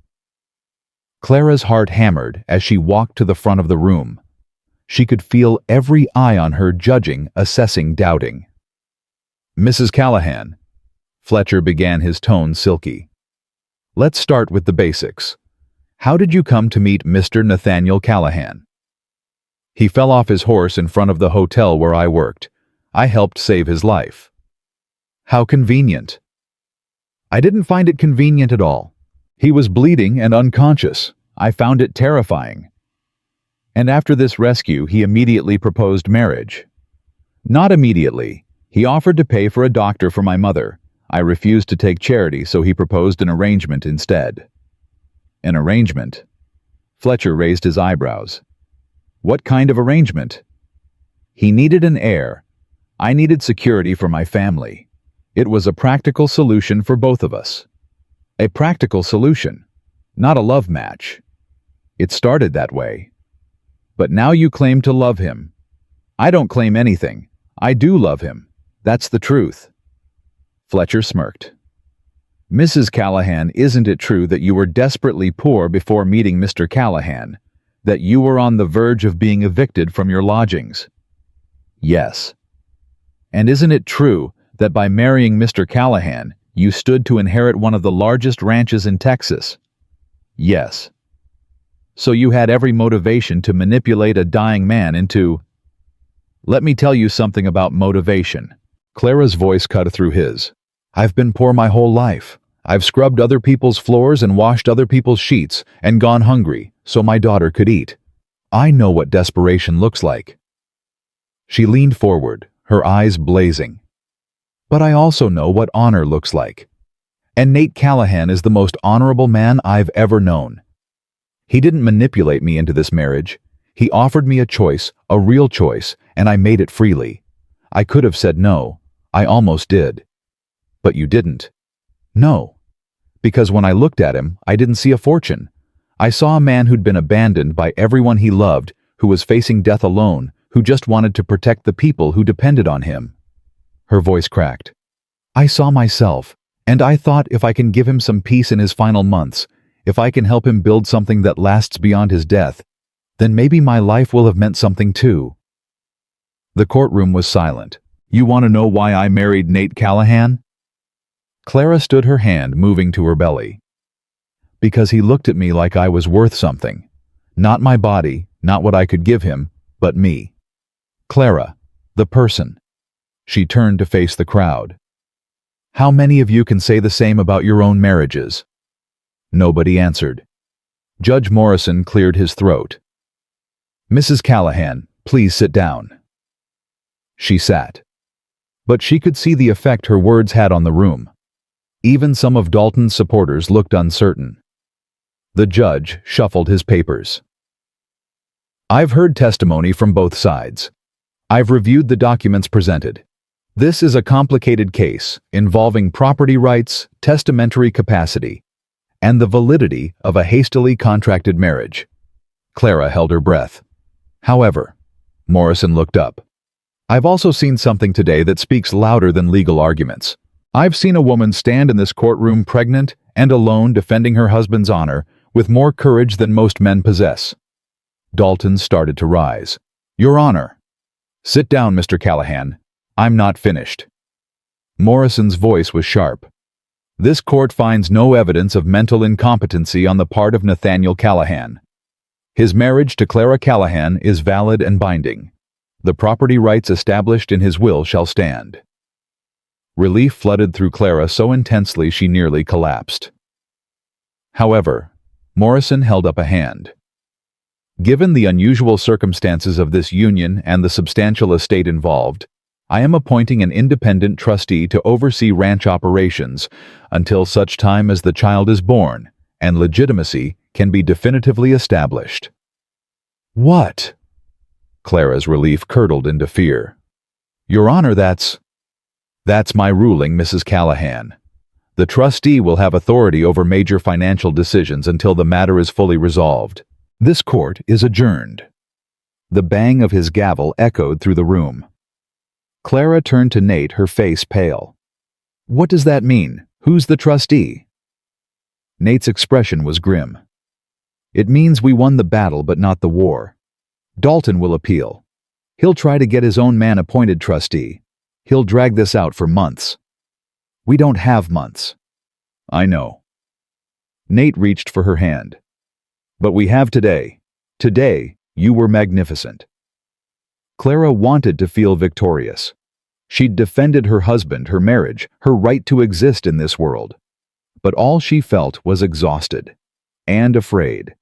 Clara's heart hammered as she walked to the front of the room. She could feel every eye on her, judging, assessing, doubting. "Mrs. Callahan," Fletcher began, his tone silky. "Let's start with the basics. How did you come to meet Mr. Nathaniel Callahan?" "He fell off his horse in front of the hotel where I worked. I helped save his life." "How convenient." I didn't find it convenient at all. He was bleeding and unconscious. I found it terrifying. And after this rescue, he immediately proposed marriage. Not immediately. He offered to pay for a doctor for my mother. I refused to take charity, so he proposed an arrangement instead. An arrangement? Fletcher raised his eyebrows. What kind of arrangement? He needed an heir. I needed security for my family. It was a practical solution for both of us. A practical solution, not a love match. It started that way. But now you claim to love him. I don't claim anything. I do love him. That's the truth. Fletcher smirked. Mrs. Callahan, isn't it true that you were desperately poor before meeting Mr. Callahan? That you were on the verge of being evicted from your lodgings? Yes. And isn't it true that by marrying Mr. Callahan, you stood to inherit one of the largest ranches in Texas? Yes. So you had every motivation to manipulate a dying man into... Let me tell you something about motivation. Clara's voice cut through his. I've been poor my whole life. I've scrubbed other people's floors and washed other people's sheets and gone hungry so my daughter could eat. I know what desperation looks like. She leaned forward, her eyes blazing. But I also know what honor looks like. And Nate Callahan is the most honorable man I've ever known. He didn't manipulate me into this marriage. He offered me a choice, a real choice, and I made it freely. I could have said no. I almost did. But you didn't. No. Because when I looked at him, I didn't see a fortune. I saw a man who'd been abandoned by everyone he loved, who was facing death alone, who just wanted to protect the people who depended on him. Her voice cracked. I saw myself, and I thought if I can give him some peace in his final months, if I can help him build something that lasts beyond his death, then maybe my life will have meant something too. The courtroom was silent. You want to know why I married Nate Callahan? Clara stood her hand moving to her belly. Because he looked at me like I was worth something. Not my body, not what I could give him, but me. Clara, the person. She turned to face the crowd. How many of you can say the same about your own marriages? Nobody answered. Judge Morrison cleared his throat. Mrs. Callahan, please sit down. She sat. But she could see the effect her words had on the room. Even some of Dalton's supporters looked uncertain. The judge shuffled his papers. I've heard testimony from both sides. I've reviewed the documents presented. This is a complicated case involving property rights, testamentary capacity, and the validity of a hastily contracted marriage. Clara held her breath. However, Morrison looked up. I've also seen something today that speaks louder than legal arguments. I've seen a woman stand in this courtroom pregnant and alone defending her husband's honor with more courage than most men possess. Dalton started to rise. Your Honor. Sit down, Mr. Callahan. I'm not finished. Morrison's voice was sharp. This court finds no evidence of mental incompetency on the part of Nathaniel Callahan. His marriage to Clara Callahan is valid and binding. The property rights established in his will shall stand. Relief flooded through Clara so intensely she nearly collapsed. However, Morrison held up a hand. Given the unusual circumstances of this union and the substantial estate involved, I am appointing an independent trustee to oversee ranch operations until such time as the child is born and legitimacy can be definitively established. What? Clara's relief curdled into fear. Your Honor, that's my ruling, Mrs. Callahan. The trustee will have authority over major financial decisions until the matter is fully resolved. This court is adjourned. The bang of his gavel echoed through the room. Clara turned to Nate, her face pale. What does that mean? Who's the trustee? Nate's expression was grim. It means we won the battle but not the war. Dalton will appeal. He'll try to get his own man appointed trustee. He'll drag this out for months. We don't have months. I know. Nate reached for her hand. But we have today. Today, you were magnificent. Clara wanted to feel victorious. She'd defended her husband, her marriage, her right to exist in this world. But all she felt was exhausted and afraid,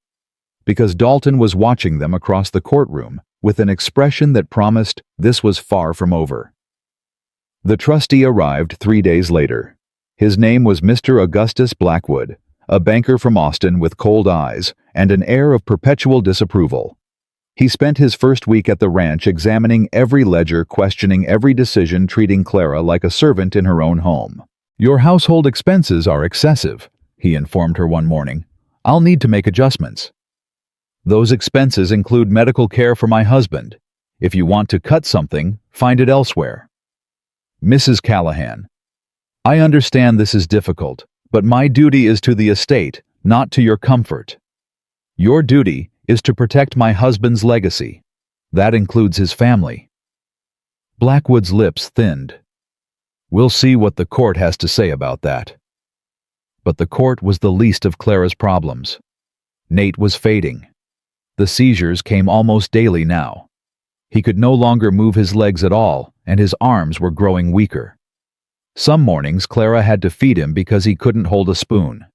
because Dalton was watching them across the courtroom with an expression that promised this was far from over. The trustee arrived 3 days later. His name was Mr. Augustus Blackwood, a banker from Austin with cold eyes and an air of perpetual disapproval. He spent his first week at the ranch examining every ledger, questioning every decision, treating Clara like a servant in her own home. "Your household expenses are excessive," he informed her one morning. "I'll need to make adjustments. Those expenses include medical care for my husband. If you want to cut something, find it elsewhere." "Mrs. Callahan, I understand this is difficult, but my duty is to the estate, not to your comfort. Your duty is to protect my husband's legacy. That includes his family." Blackwood's lips thinned. "We'll see what the court has to say about that." But the court was the least of Clara's problems. Nate was fading. The seizures came almost daily now. He could no longer move his legs at all, and his arms were growing weaker. Some mornings Clara had to feed him because he couldn't hold a spoon.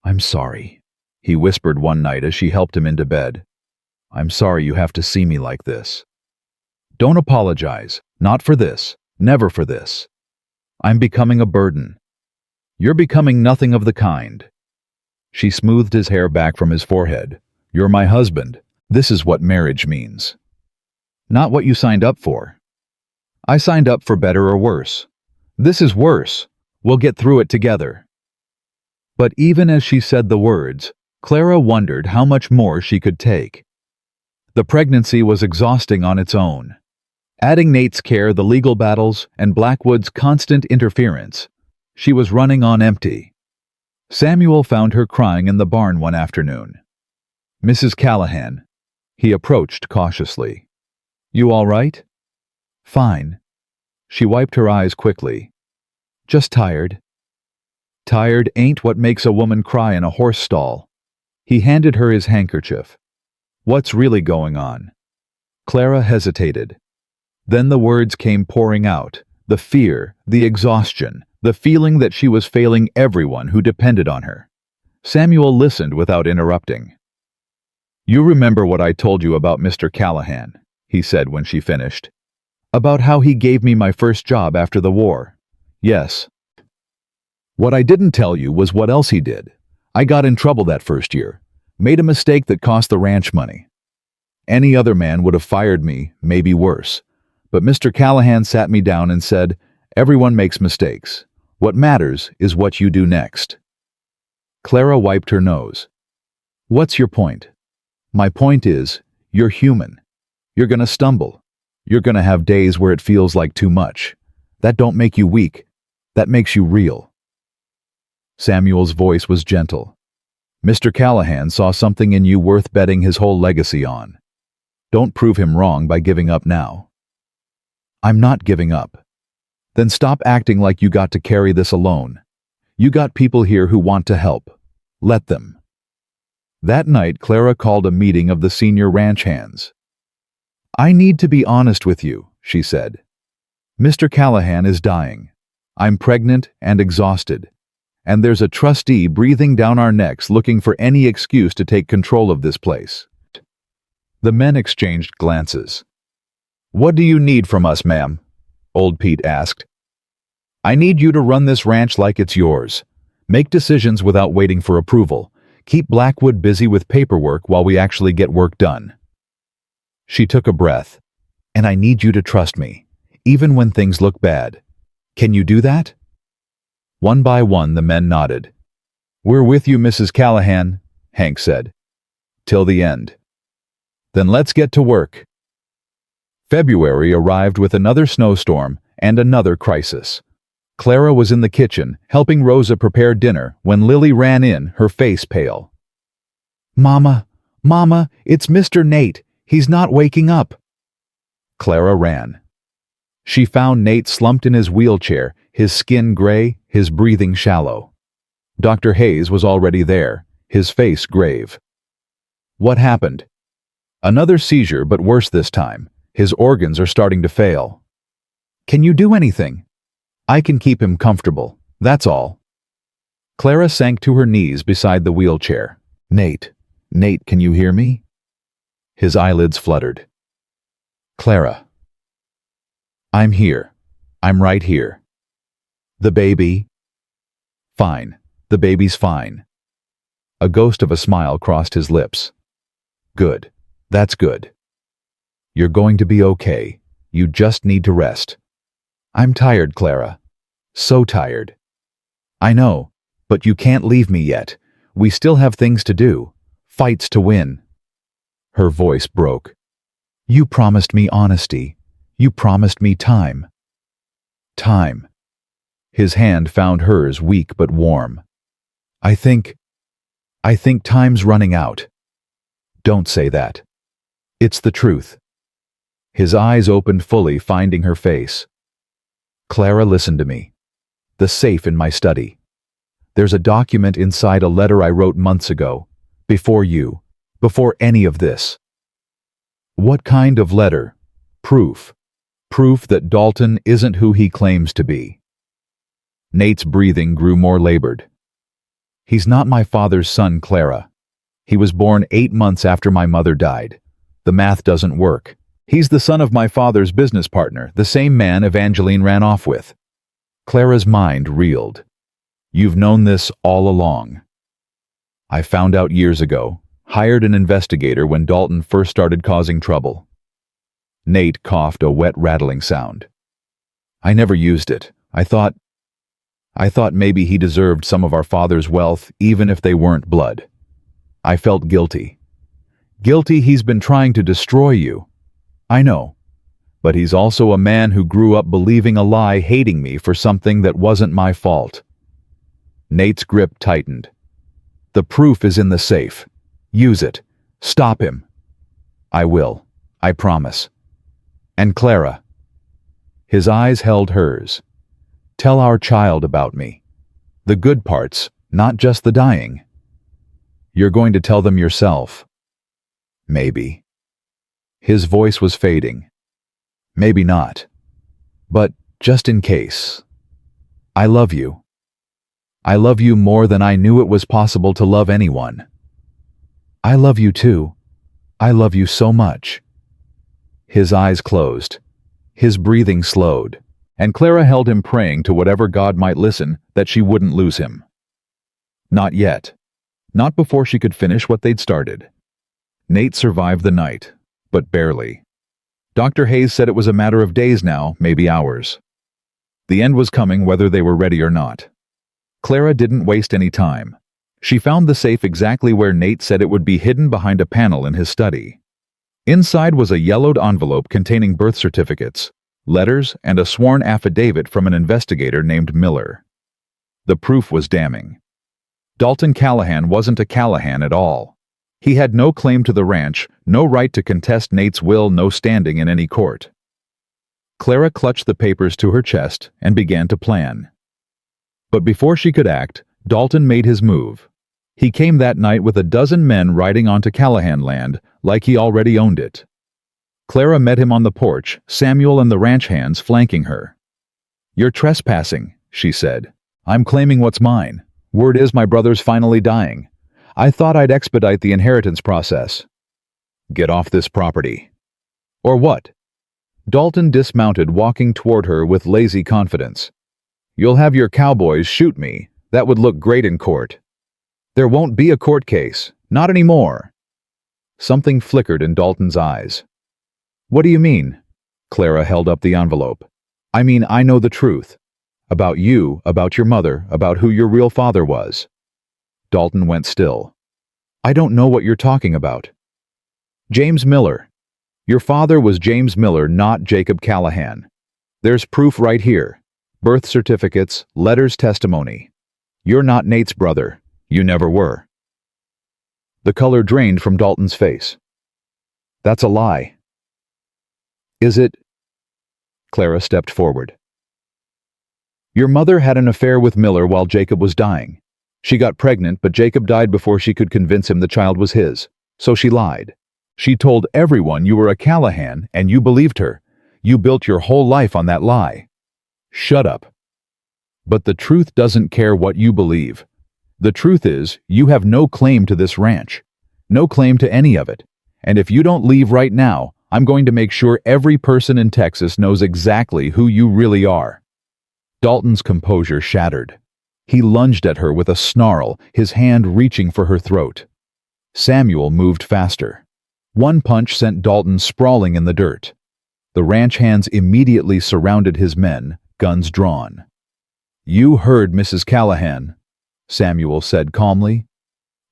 "I'm sorry," he whispered one night as she helped him into bed. "I'm sorry you have to see me like this." "Don't apologize. Not for this. Never for this. I'm becoming a burden." "You're becoming nothing of the kind." She smoothed his hair back from his forehead. "You're my husband. This is what marriage means. Not what you signed up for." "I signed up for better or worse. This is worse. We'll get through it together." But even as she said the words, Clara wondered how much more she could take. The pregnancy was exhausting on its own. Adding Nate's care, the legal battles, and Blackwood's constant interference, she was running on empty. Samuel found her crying in the barn one afternoon. "Mrs. Callahan," he approached cautiously. "You all right?" "Fine." She wiped her eyes quickly. "Just tired." "Tired ain't what makes a woman cry in a horse stall." He handed her his handkerchief. "What's really going on?" Clara hesitated. Then the words came pouring out, the fear, the exhaustion, the feeling that she was failing everyone who depended on her. Samuel listened without interrupting. "You remember what I told you about Mr. Callahan," he said when she finished. "About how he gave me my first job after the war." "Yes." "What I didn't tell you was what else he did. I got in trouble that first year. Made a mistake that cost the ranch money. Any other man would have fired me, maybe worse. But Mr. Callahan sat me down and said, 'Everyone makes mistakes. What matters is what you do next.'" Clara wiped her nose. "What's your point?" "My point is, you're human. You're gonna stumble. You're gonna have days where it feels like too much. That don't make you weak. That makes you real." Samuel's voice was gentle. "Mr. Callahan saw something in you worth betting his whole legacy on. Don't prove him wrong by giving up now." "I'm not giving up." "Then stop acting like you got to carry this alone. You got people here who want to help. Let them." That night, Clara called a meeting of the senior ranch hands. "I need to be honest with you," she said. "Mr. Callahan is dying. I'm pregnant and exhausted. And there's a trustee breathing down our necks looking for any excuse to take control of this place." The men exchanged glances. "What do you need from us, ma'am?" Old Pete asked. "I need you to run this ranch like it's yours. Make decisions without waiting for approval. Keep Blackwood busy with paperwork while we actually get work done." She took a breath. "And I need you to trust me, even when things look bad. Can you do that?" One by one, the men nodded. "We're with you, Mrs. Callahan," Hank said. "Till the end." "Then let's get to work." February arrived with another snowstorm and another crisis. Clara was in the kitchen, helping Rosa prepare dinner, when Lily ran in, her face pale. "Mama, Mama, it's Mr. Nate. He's not waking up." Clara ran. She found Nate slumped in his wheelchair, his skin gray, his breathing shallow. Dr. Hayes was already there, his face grave. "What happened?" "Another seizure, but worse this time. His organs are starting to fail." "Can you do anything?" "I can keep him comfortable, that's all." Clara sank to her knees beside the wheelchair. Nate, can you hear me? His eyelids fluttered. Clara. I'm here. I'm right here. The baby? Fine. The baby's fine. A ghost of a smile crossed his lips. Good. That's good. You're going to be okay. You just need to rest. I'm tired, Clara. So tired. I know, but you can't leave me yet. We still have things to do. Fights to win. Her voice broke. You promised me honesty. You promised me time. Time. His hand found hers, weak but warm. I think time's running out. Don't say that. It's the truth. His eyes opened fully, finding her face. Clara, listen to me. The safe in my study. There's a document inside a letter I wrote months ago. Before any of this. What kind of letter? Proof. Proof that Dalton isn't who he claims to be. Nate's breathing grew more labored. He's not my father's son, Clara. He was born 8 months after my mother died. The math doesn't work. He's the son of my father's business partner, the same man Evangeline ran off with. Clara's mind reeled. You've known this all along. I found out years ago, hired an investigator when Dalton first started causing trouble. Nate coughed a wet rattling sound. I never used it. I thought maybe he deserved some of our father's wealth, even if they weren't blood. I felt guilty. Guilty he's been trying to destroy you. I know. But he's also a man who grew up believing a lie, hating me for something that wasn't my fault. Nate's grip tightened. The proof is in the safe. Use it. Stop him. I will. I promise. And Clara. His eyes held hers. Tell our child about me. The good parts, not just the dying. You're going to tell them yourself. Maybe. His voice was fading. Maybe not. But just in case. I love you. I love you more than I knew it was possible to love anyone. I love you too. I love you so much. His eyes closed. His breathing slowed. And Clara held him, praying to whatever God might listen that she wouldn't lose him. Not yet. Not before she could finish what they'd started. Nate survived the night, but barely. Dr. Hayes said it was a matter of days now, maybe hours. The end was coming whether they were ready or not. Clara didn't waste any time. She found the safe exactly where Nate said it would be, hidden behind a panel in his study. Inside was a yellowed envelope containing birth certificates, letters, and a sworn affidavit from an investigator named Miller. The proof was damning. Dalton Callahan wasn't a Callahan at all. He had no claim to the ranch, no right to contest Nate's will, no standing in any court. Clara clutched the papers to her chest and began to plan. But before she could act, Dalton made his move. He came that night with a dozen men riding onto Callahan land like he already owned it. Clara met him on the porch, Samuel and the ranch hands flanking her. You're trespassing, she said. I'm claiming what's mine. Word is my brother's finally dying. I thought I'd expedite the inheritance process. Get off this property. Or what? Dalton dismounted, walking toward her with lazy confidence. You'll have your cowboys shoot me. That would look great in court. There won't be a court case. Not anymore. Something flickered in Dalton's eyes. What do you mean? Clara held up the envelope. I mean, I know the truth. About you, about your mother, about who your real father was. Dalton went still. I don't know what you're talking about. James Miller. Your father was James Miller, not Jacob Callahan. There's proof right here. Birth certificates, letters, testimony. You're not Nate's brother. You never were. The color drained from Dalton's face. That's a lie. Is it? Clara stepped forward. Your mother had an affair with Miller while Jacob was dying. She got pregnant, but Jacob died before she could convince him the child was his, so she lied. She told everyone you were a Callahan, and you believed her. You built your whole life on that lie. Shut up. But the truth doesn't care what you believe. The truth is, you have no claim to this ranch. No claim to any of it. And if you don't leave right now, I'm going to make sure every person in Texas knows exactly who you really are." Dalton's composure shattered. He lunged at her with a snarl, his hand reaching for her throat. Samuel moved faster. One punch sent Dalton sprawling in the dirt. The ranch hands immediately surrounded his men, guns drawn. "You heard Mrs. Callahan," Samuel said calmly.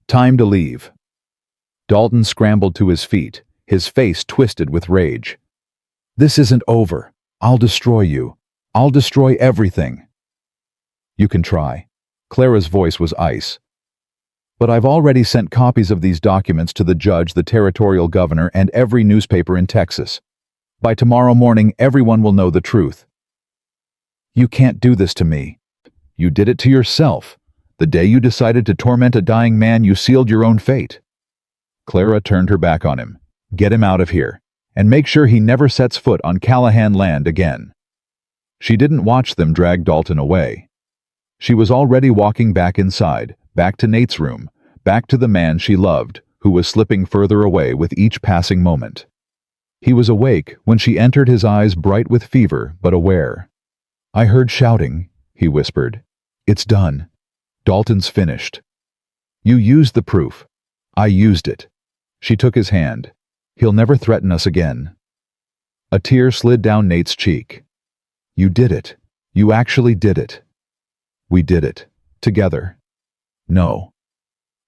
"Time to leave." Dalton scrambled to his feet, his face twisted with rage. "This isn't over. I'll destroy you. I'll destroy everything." "You can try." Clara's voice was ice. "But I've already sent copies of these documents to the judge, the territorial governor, and every newspaper in Texas. By tomorrow morning, everyone will know the truth." "You can't do this to me. You did it to yourself. The day you decided to torment a dying man, you sealed your own fate." Clara turned her back on him. "Get him out of here, and make sure he never sets foot on Callahan land again." She didn't watch them drag Dalton away. She was already walking back inside, back to Nate's room, back to the man she loved, who was slipping further away with each passing moment. He was awake when she entered, his eyes bright with fever but aware. "I heard shouting," he whispered. "It's done. Dalton's finished. You used the proof. I used it." She took his hand. "He'll never threaten us again." A tear slid down Nate's cheek. "You did it. You actually did it." "We did it. Together." "No."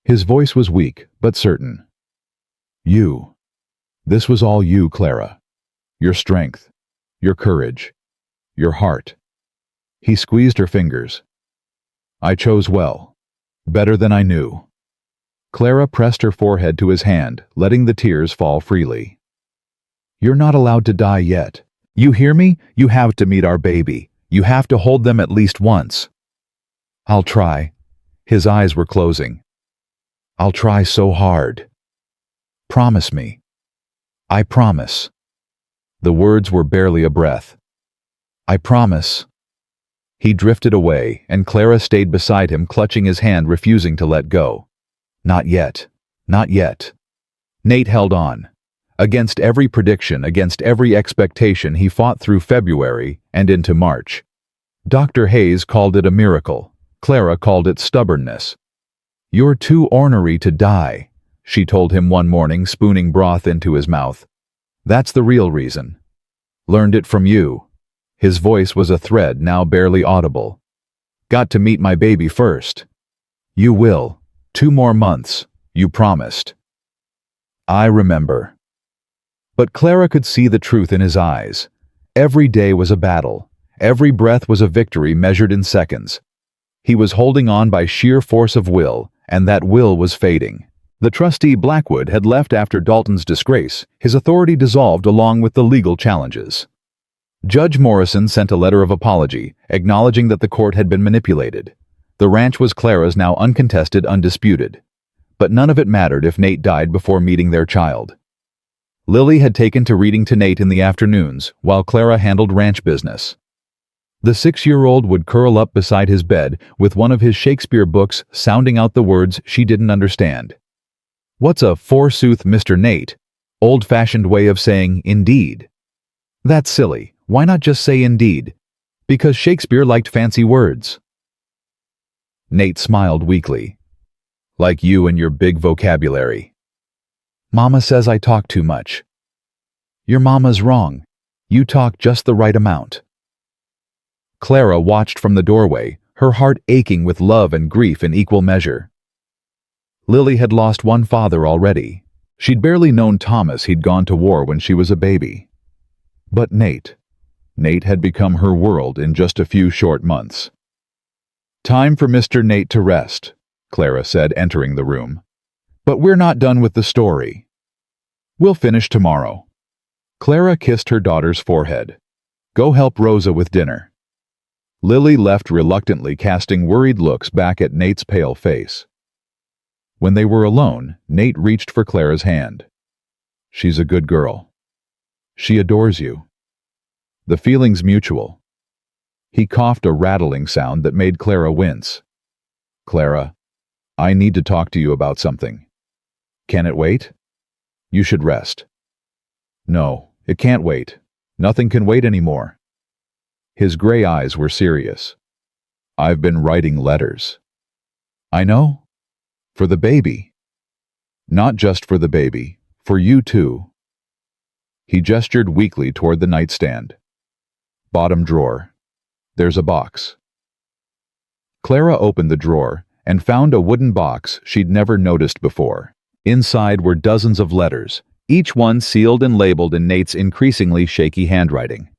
His voice was weak, but certain. "You. This was all you, Clara. Your strength. Your courage. Your heart." He squeezed her fingers. "I chose well. Better than I knew." Clara pressed her forehead to his hand, letting the tears fall freely. "You're not allowed to die yet. You hear me? You have to meet our baby. You have to hold them at least once." "I'll try." His eyes were closing. "I'll try so hard. Promise me." "I promise." The words were barely a breath. "I promise." He drifted away, and Clara stayed beside him, clutching his hand, refusing to let go. "Not yet. Not yet." Nate held on. Against every prediction, against every expectation, he fought through February and into March. Dr. Hayes called it a miracle. Clara called it stubbornness. "You're too ornery to die," she told him one morning, spooning broth into his mouth. "That's the real reason. Learned it from you." His voice was a thread, now barely audible. "Got to meet my baby first." "You will. 2 more months. You promised." "I remember." But Clara could see the truth in his eyes. Every day was a battle. Every breath was a victory measured in seconds. He was holding on by sheer force of will, and that will was fading. The trustee Blackwood had left after Dalton's disgrace, his authority dissolved along with the legal challenges. Judge Morrison sent a letter of apology, acknowledging that the court had been manipulated. The ranch was Clara's, now uncontested, undisputed. But none of it mattered if Nate died before meeting their child. Lily had taken to reading to Nate in the afternoons, while Clara handled ranch business. The 6-year-old would curl up beside his bed with one of his Shakespeare books, sounding out the words she didn't understand. "What's a forsooth, Mr. Nate?" Old-fashioned way of saying indeed. "That's silly. Why not just say indeed?" "Because Shakespeare liked fancy words." Nate smiled weakly. "Like you and your big vocabulary." "Mama says I talk too much." "Your mama's wrong. You talk just the right amount." Clara watched from the doorway, her heart aching with love and grief in equal measure. Lily had lost one father already. She'd barely known Thomas. He'd gone to war when she was a baby. But Nate had become her world in just a few short months. "Time for Mr. Nate to rest," Clara said, entering the room. "But we're not done with the story. We'll finish tomorrow." Clara kissed her daughter's forehead. "Go help Rosa with dinner." Lily left reluctantly, casting worried looks back at Nate's pale face. When they were alone, Nate reached for Clara's hand. "She's a good girl. She adores you. The feeling's mutual." He coughed a rattling sound that made Clara wince. "Clara, I need to talk to you about something. Can it wait? You should rest. No, it can't wait. Nothing can wait anymore. His gray eyes were serious. I've been writing letters. I know. For the baby. Not just for the baby, for you too. He gestured weakly toward the nightstand. Bottom drawer. There's a box. Clara opened the drawer and found a wooden box she'd never noticed before. Inside were dozens of letters, each one sealed and labeled in Nate's increasingly shaky handwriting.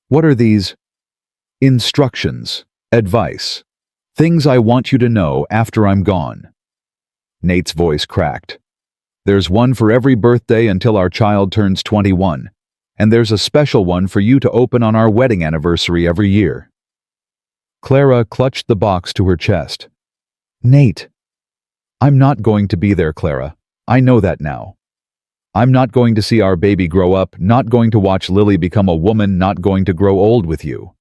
What are these? Instructions, advice, things I want you to know after I'm gone. Nate's voice cracked. There's one for every birthday until our child turns 21, and there's a special one for you to open on our wedding anniversary every year. Clara clutched the box to her chest. Nate. I'm not going to be there, Clara. I know that now. I'm not going to see our baby grow up, not going to watch Lily become a woman, not going to grow old with you.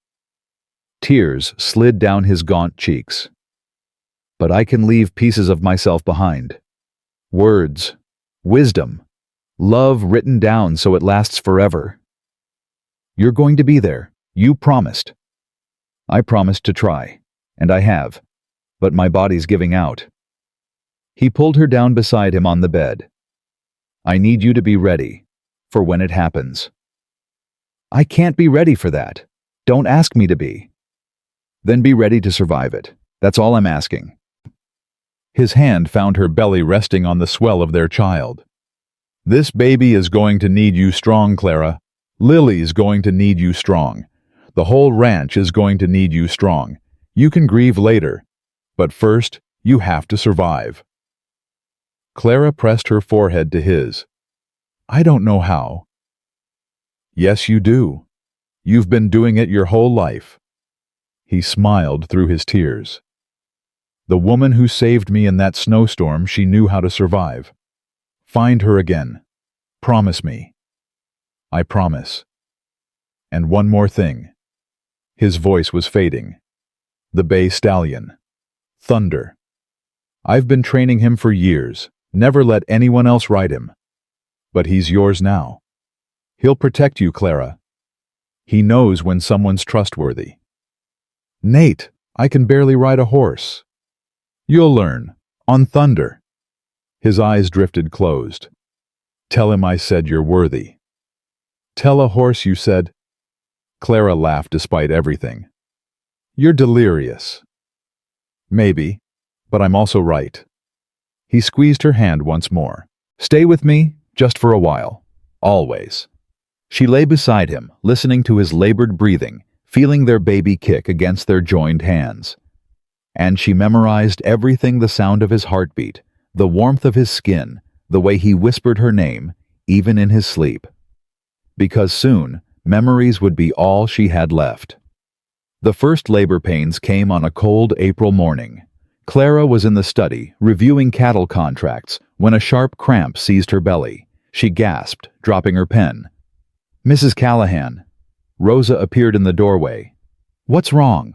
Tears slid down his gaunt cheeks. But I can leave pieces of myself behind. Words, wisdom, love written down so it lasts forever. You're going to be there. You promised. I promised to try, and I have, but my body's giving out. He pulled her down beside him on the bed. I need you to be ready for when it happens. I can't be ready for that. Don't ask me to be. Then be ready to survive it. That's all I'm asking. His hand found her belly resting on the swell of their child. This baby is going to need you strong, Clara. Lily's going to need you strong. The whole ranch is going to need you strong. You can grieve later, but first, you have to survive. Clara pressed her forehead to his. I don't know how. Yes, you do. You've been doing it your whole life. He smiled through his tears. The woman who saved me in that snowstorm, she knew how to survive. Find her again. Promise me. I promise. And one more thing. His voice was fading. The bay stallion. Thunder. I've been training him for years. Never let anyone else ride him. But he's yours now. He'll protect you, Clara. He knows when someone's trustworthy. Nate, I can barely ride a horse. You'll learn. On Thunder. His eyes drifted closed. Tell him I said you're worthy. Tell a horse you said. Clara laughed despite everything. You're delirious. Maybe, but I'm also right. He squeezed her hand once more. Stay with me, just for a while. Always. She lay beside him, listening to his labored breathing, feeling their baby kick against their joined hands. And she memorized everything: the sound of his heartbeat, the warmth of his skin, the way he whispered her name, even in his sleep. Because soon, memories would be all she had left. The first labor pains came on a cold April morning. Clara was in the study, reviewing cattle contracts, when a sharp cramp seized her belly. She gasped, dropping her pen. Mrs. Callahan. Rosa appeared in the doorway. What's wrong?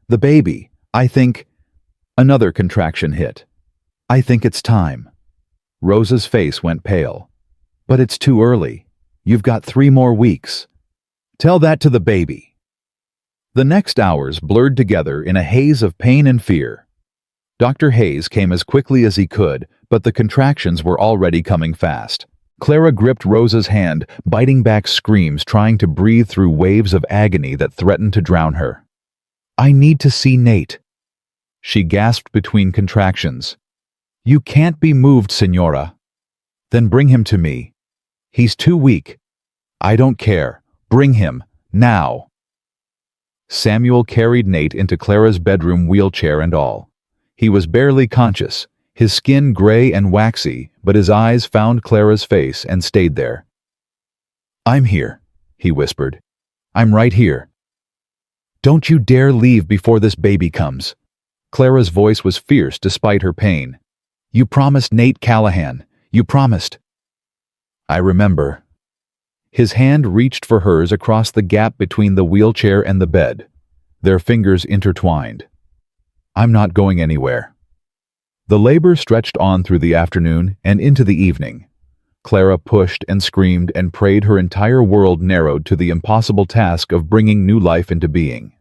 The baby. I think... Another contraction hit. I think it's time. Rosa's face went pale. But it's too early. You've got 3 more weeks. Tell that to the baby. The next hours blurred together in a haze of pain and fear. Dr. Hayes came as quickly as he could, but the contractions were already coming fast. Clara gripped Rosa's hand, biting back screams, trying to breathe through waves of agony that threatened to drown her. I need to see Nate. She gasped between contractions. You can't be moved, Senora. Then bring him to me. He's too weak. I don't care. Bring him, now. Samuel carried Nate into Clara's bedroom, wheelchair and all. He was barely conscious, his skin gray and waxy, but his eyes found Clara's face and stayed there. I'm here, he whispered. I'm right here. Don't you dare leave before this baby comes. Clara's voice was fierce despite her pain. You promised Nate Callahan. You promised. I remember. His hand reached for hers across the gap between the wheelchair and the bed. Their fingers intertwined. I'm not going anywhere. The labor stretched on through the afternoon and into the evening. Clara pushed and screamed and prayed, her entire world narrowed to the impossible task of bringing new life into being.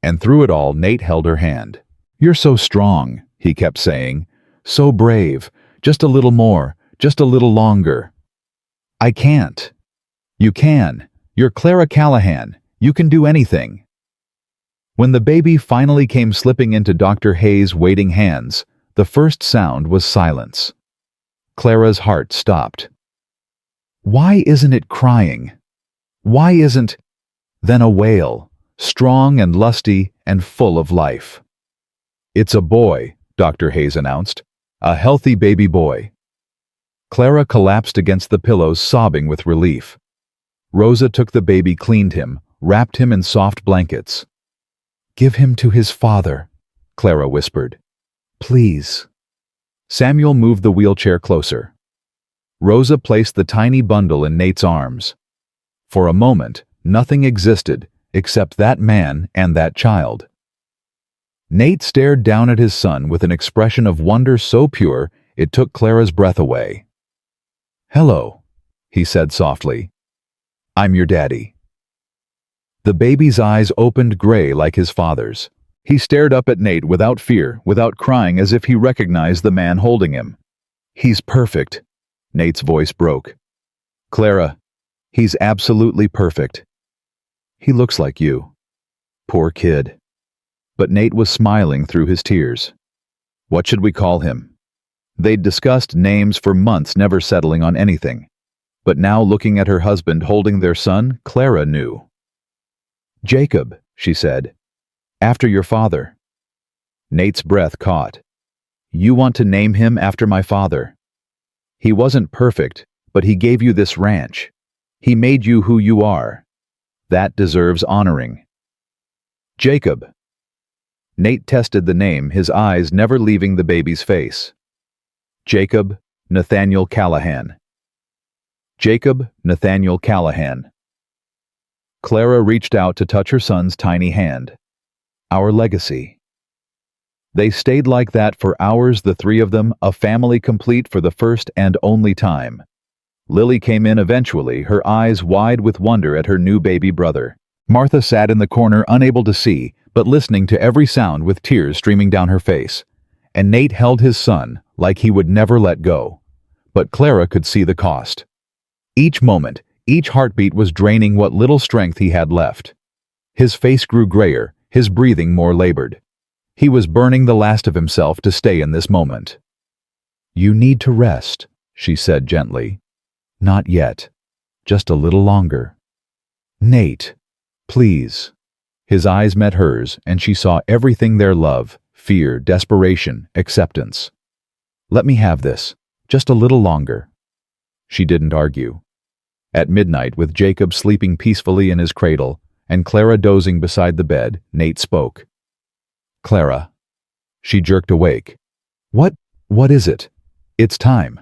And through it all, Nate held her hand. "You're so strong," he kept saying. "So brave. Just a little more. Just a little longer." "I can't." "You can. You're Clara Callahan. You can do anything." When the baby finally came slipping into Dr. Hayes' waiting hands, the first sound was silence. Clara's heart stopped. Why isn't it crying? Why isn't... Then a wail, strong and lusty and full of life. "It's a boy," Dr. Hayes announced. "A healthy baby boy." Clara collapsed against the pillows, sobbing with relief. Rosa took the baby, cleaned him, wrapped him in soft blankets. "Give him to his father," Clara whispered. "Please." Samuel moved the wheelchair closer. Rosa placed the tiny bundle in Nate's arms. For a moment, nothing existed except that man and that child. Nate stared down at his son with an expression of wonder so pure it took Clara's breath away. "Hello," he said softly. "I'm your daddy." The baby's eyes opened gray like his father's. He stared up at Nate without fear, without crying, as if he recognized the man holding him. "He's perfect," Nate's voice broke. "Clara, he's absolutely perfect. He looks like you. Poor kid." But Nate was smiling through his tears. "What should we call him?" They'd discussed names for months, never settling on anything. But now, looking at her husband holding their son, Clara knew. "Jacob," she said. "After your father." Nate's breath caught. "You want to name him after my father? He wasn't perfect, but he gave you this ranch. He made you who you are. That deserves honoring." "Jacob." Nate tested the name, his eyes never leaving the baby's face. "Jacob Nathaniel Callahan." Jacob Nathaniel Callahan. Clara reached out to touch her son's tiny hand. "Our legacy." They stayed like that for hours, the three of them, a family complete for the first and only time. Lily came in eventually, her eyes wide with wonder at her new baby brother. Martha sat in the corner, unable to see, but listening to every sound with tears streaming down her face. And Nate held his son like he would never let go. But Clara could see the cost. Each moment, each heartbeat was draining what little strength he had left. His face grew grayer, his breathing more labored. He was burning the last of himself to stay in this moment. "You need to rest," she said gently. "Not yet. Just a little longer." "Nate, please." His eyes met hers, and she saw everything there: love, fear, desperation, acceptance. "Let me have this. Just a little longer." She didn't argue. At midnight, with Jacob sleeping peacefully in his cradle and Clara dozing beside the bed, Nate spoke. "Clara." She jerked awake. What is it?" "It's time."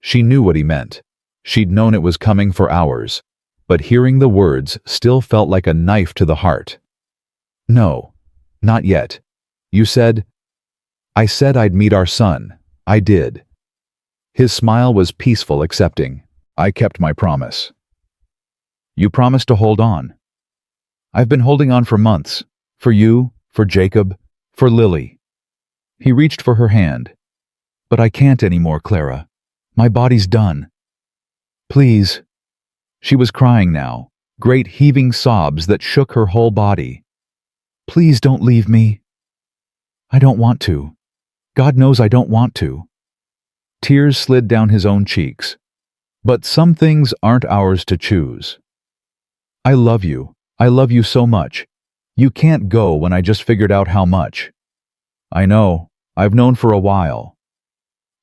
She knew what he meant. She'd known it was coming for hours, but hearing the words still felt like a knife to the heart. "No, not yet. You said..." "I said I'd meet our son. I did." His smile was peaceful, accepting. "I kept my promise." "You promised to hold on." "I've been holding on for months. For you, for Jacob, for Lily." He reached for her hand. "But I can't anymore, Clara. My body's done. Please." She was crying now, great heaving sobs that shook her whole body. "Please don't leave me." "I don't want to. God knows I don't want to." Tears slid down his own cheeks. "But some things aren't ours to choose." "I love you. I love you so much. You can't go when I just figured out how much." "I know. I've known for a while."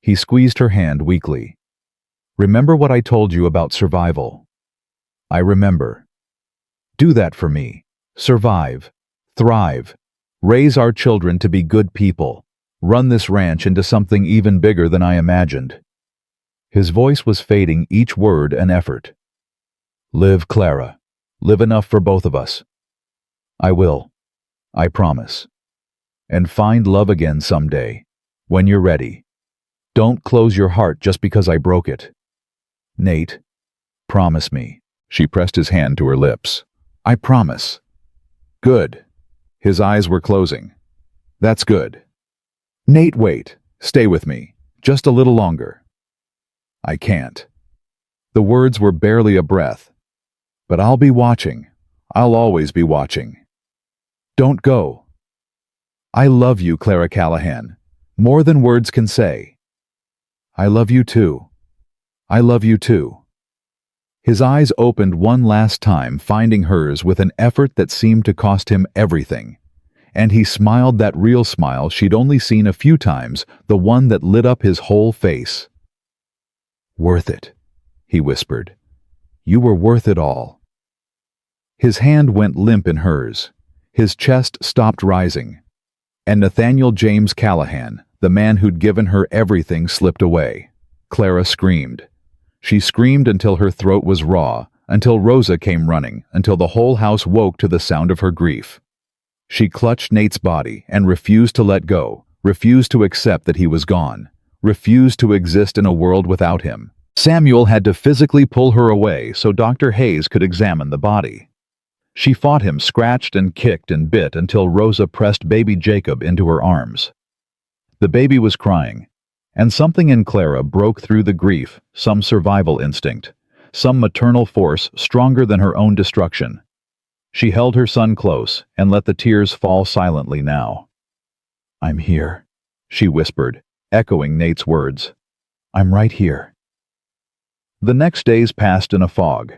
He squeezed her hand weakly. "Remember what I told you about survival?" "I remember." "Do that for me. Survive. Thrive. Raise our children to be good people. Run this ranch into something even bigger than I imagined." His voice was fading, each word an effort. "Live, Clara. Live enough for both of us." "I will. I promise." "And find love again someday. When you're ready. Don't close your heart just because I broke it. Nate, promise me. She pressed his hand to her lips. I promise. Good. His eyes were closing. That's good. Nate, wait. Stay with me. Just a little longer. I can't. The words were barely a breath. But I'll be watching. I'll always be watching. Don't go. I love you, Clara Callahan. More than words can say. I love you too. I love you too. His eyes opened one last time, finding hers with an effort that seemed to cost him everything. And he smiled that real smile she'd only seen a few times, the one that lit up his whole face. Worth it, he whispered. You were worth it all. His hand went limp in hers. His chest stopped rising. And Nathaniel James Callahan, the man who'd given her everything, slipped away. Clara screamed. She screamed until her throat was raw, until Rosa came running, until the whole house woke to the sound of her grief. She clutched Nate's body and refused to let go, refused to accept that he was gone, refused to exist in a world without him. Samuel had to physically pull her away so Dr. Hayes could examine the body. She fought him, scratched and kicked and bit until Rosa pressed baby Jacob into her arms. The baby was crying, and something in Clara broke through the grief, some survival instinct, some maternal force stronger than her own destruction. She held her son close and let the tears fall silently now. I'm here, she whispered, echoing Nate's words. I'm right here. The next days passed in a fog.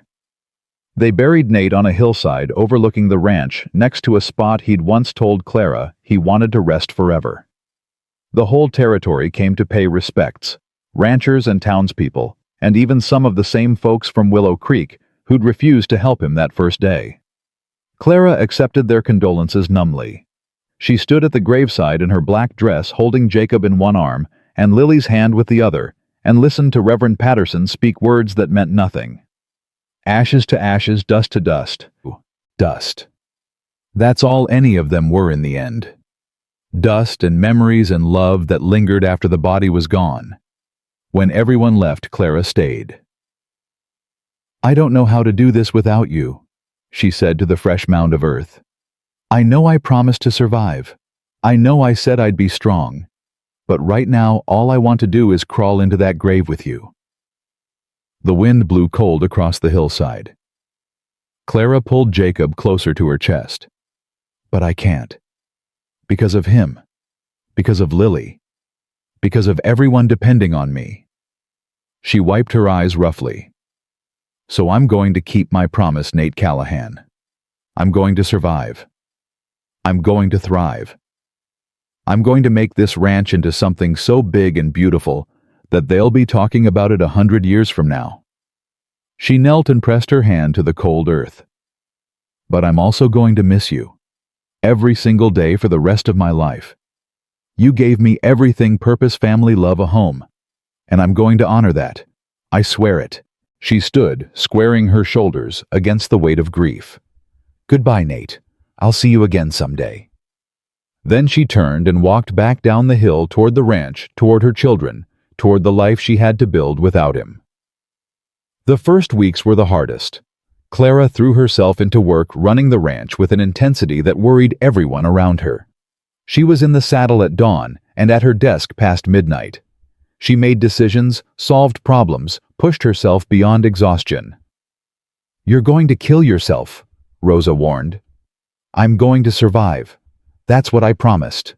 They buried Nate on a hillside overlooking the ranch next to a spot he'd once told Clara he wanted to rest forever. The whole territory came to pay respects, ranchers and townspeople, and even some of the same folks from Willow Creek who'd refused to help him that first day. Clara accepted their condolences numbly. She stood at the graveside in her black dress holding Jacob in one arm and Lily's hand with the other, and listened to Reverend Patterson speak words that meant nothing. Ashes to ashes, dust to dust. Dust. That's all any of them were in the end. Dust and memories and love that lingered after the body was gone. When everyone left, Clara stayed. I don't know how to do this without you, she said to the fresh mound of earth. I know I promised to survive. I know I said I'd be strong. But right now, all I want to do is crawl into that grave with you. The wind blew cold across the hillside. Clara pulled Jacob closer to her chest. But I can't. Because of him. Because of Lily. Because of everyone depending on me. She wiped her eyes roughly. So I'm going to keep my promise, Nate Callahan. I'm going to survive. I'm going to thrive. I'm going to make this ranch into something so big and beautiful that they'll be talking about it 100 years from now. She knelt and pressed her hand to the cold earth. But I'm also going to miss you. Every single day for the rest of my life. You gave me everything: purpose, family, love, a home. And I'm going to honor that. I swear it. She stood, squaring her shoulders against the weight of grief. Goodbye, Nate. I'll see you again someday. Then she turned and walked back down the hill toward the ranch, toward her children, toward the life she had to build without him. The first weeks were the hardest. Clara threw herself into work running the ranch with an intensity that worried everyone around her. She was in the saddle at dawn and at her desk past midnight. She made decisions, solved problems, pushed herself beyond exhaustion. You're going to kill yourself, Rosa warned. I'm going to survive. That's what I promised.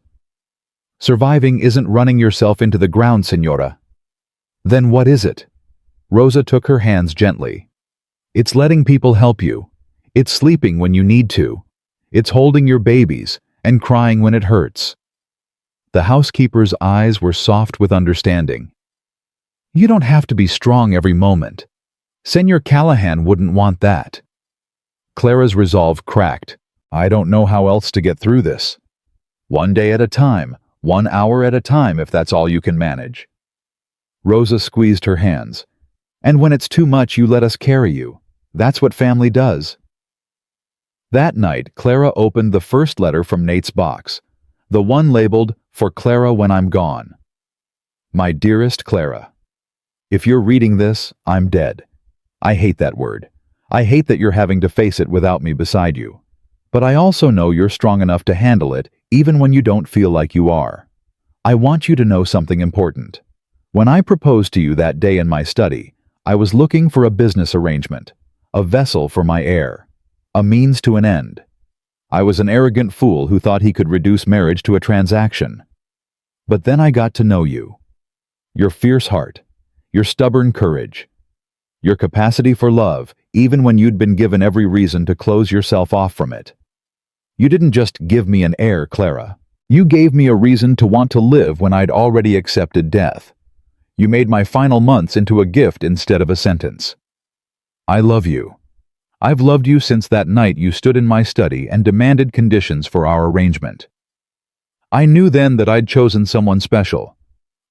Surviving isn't running yourself into the ground, Senora. Then what is it? Rosa took her hands gently. It's letting people help you. It's sleeping when you need to. It's holding your babies and crying when it hurts. The housekeeper's eyes were soft with understanding. You don't have to be strong every moment. Senor Callahan wouldn't want that. Clara's resolve cracked. I don't know how else to get through this. One day at a time, 1 hour at a time, if that's all you can manage. Rosa squeezed her hands. And when it's too much, you let us carry you. That's what family does. That night, Clara opened the first letter from Nate's box, the one labeled, "For Clara when I'm gone." My dearest Clara, if you're reading this, I'm dead. I hate that word. I hate that you're having to face it without me beside you. But I also know you're strong enough to handle it even when you don't feel like you are. I want you to know something important. When I proposed to you that day in my study, I was looking for a business arrangement, a vessel for my heir, a means to an end. I was an arrogant fool who thought he could reduce marriage to a transaction. But then I got to know you. Your fierce heart, your stubborn courage, your capacity for love, even when you'd been given every reason to close yourself off from it. You didn't just give me an heir, Clara. You gave me a reason to want to live when I'd already accepted death. You made my final months into a gift instead of a sentence. I love you. I've loved you since that night you stood in my study and demanded conditions for our arrangement. I knew then that I'd chosen someone special.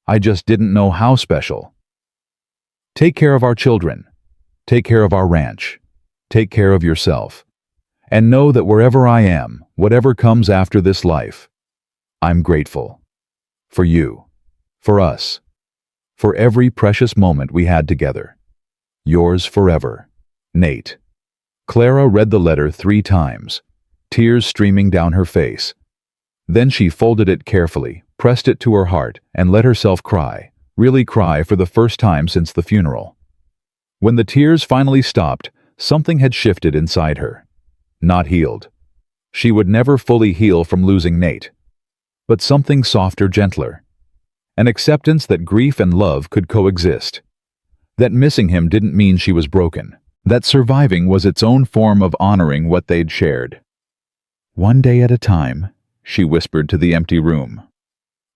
I just didn't know how special. Take care of our children. Take care of our ranch. Take care of yourself. And know that wherever I am, whatever comes after this life, I'm grateful. For you. For us. For every precious moment we had together. Yours forever, Nate. Clara read the letter 3 times, tears streaming down her face. Then she folded it carefully, pressed it to her heart, and let herself cry, really cry for the first time since the funeral. When the tears finally stopped, something had shifted inside her. Not healed. She would never fully heal from losing Nate. But something softer, gentler. An acceptance that grief and love could coexist. That missing him didn't mean she was broken. That surviving was its own form of honoring what they'd shared. One day at a time, she whispered to the empty room.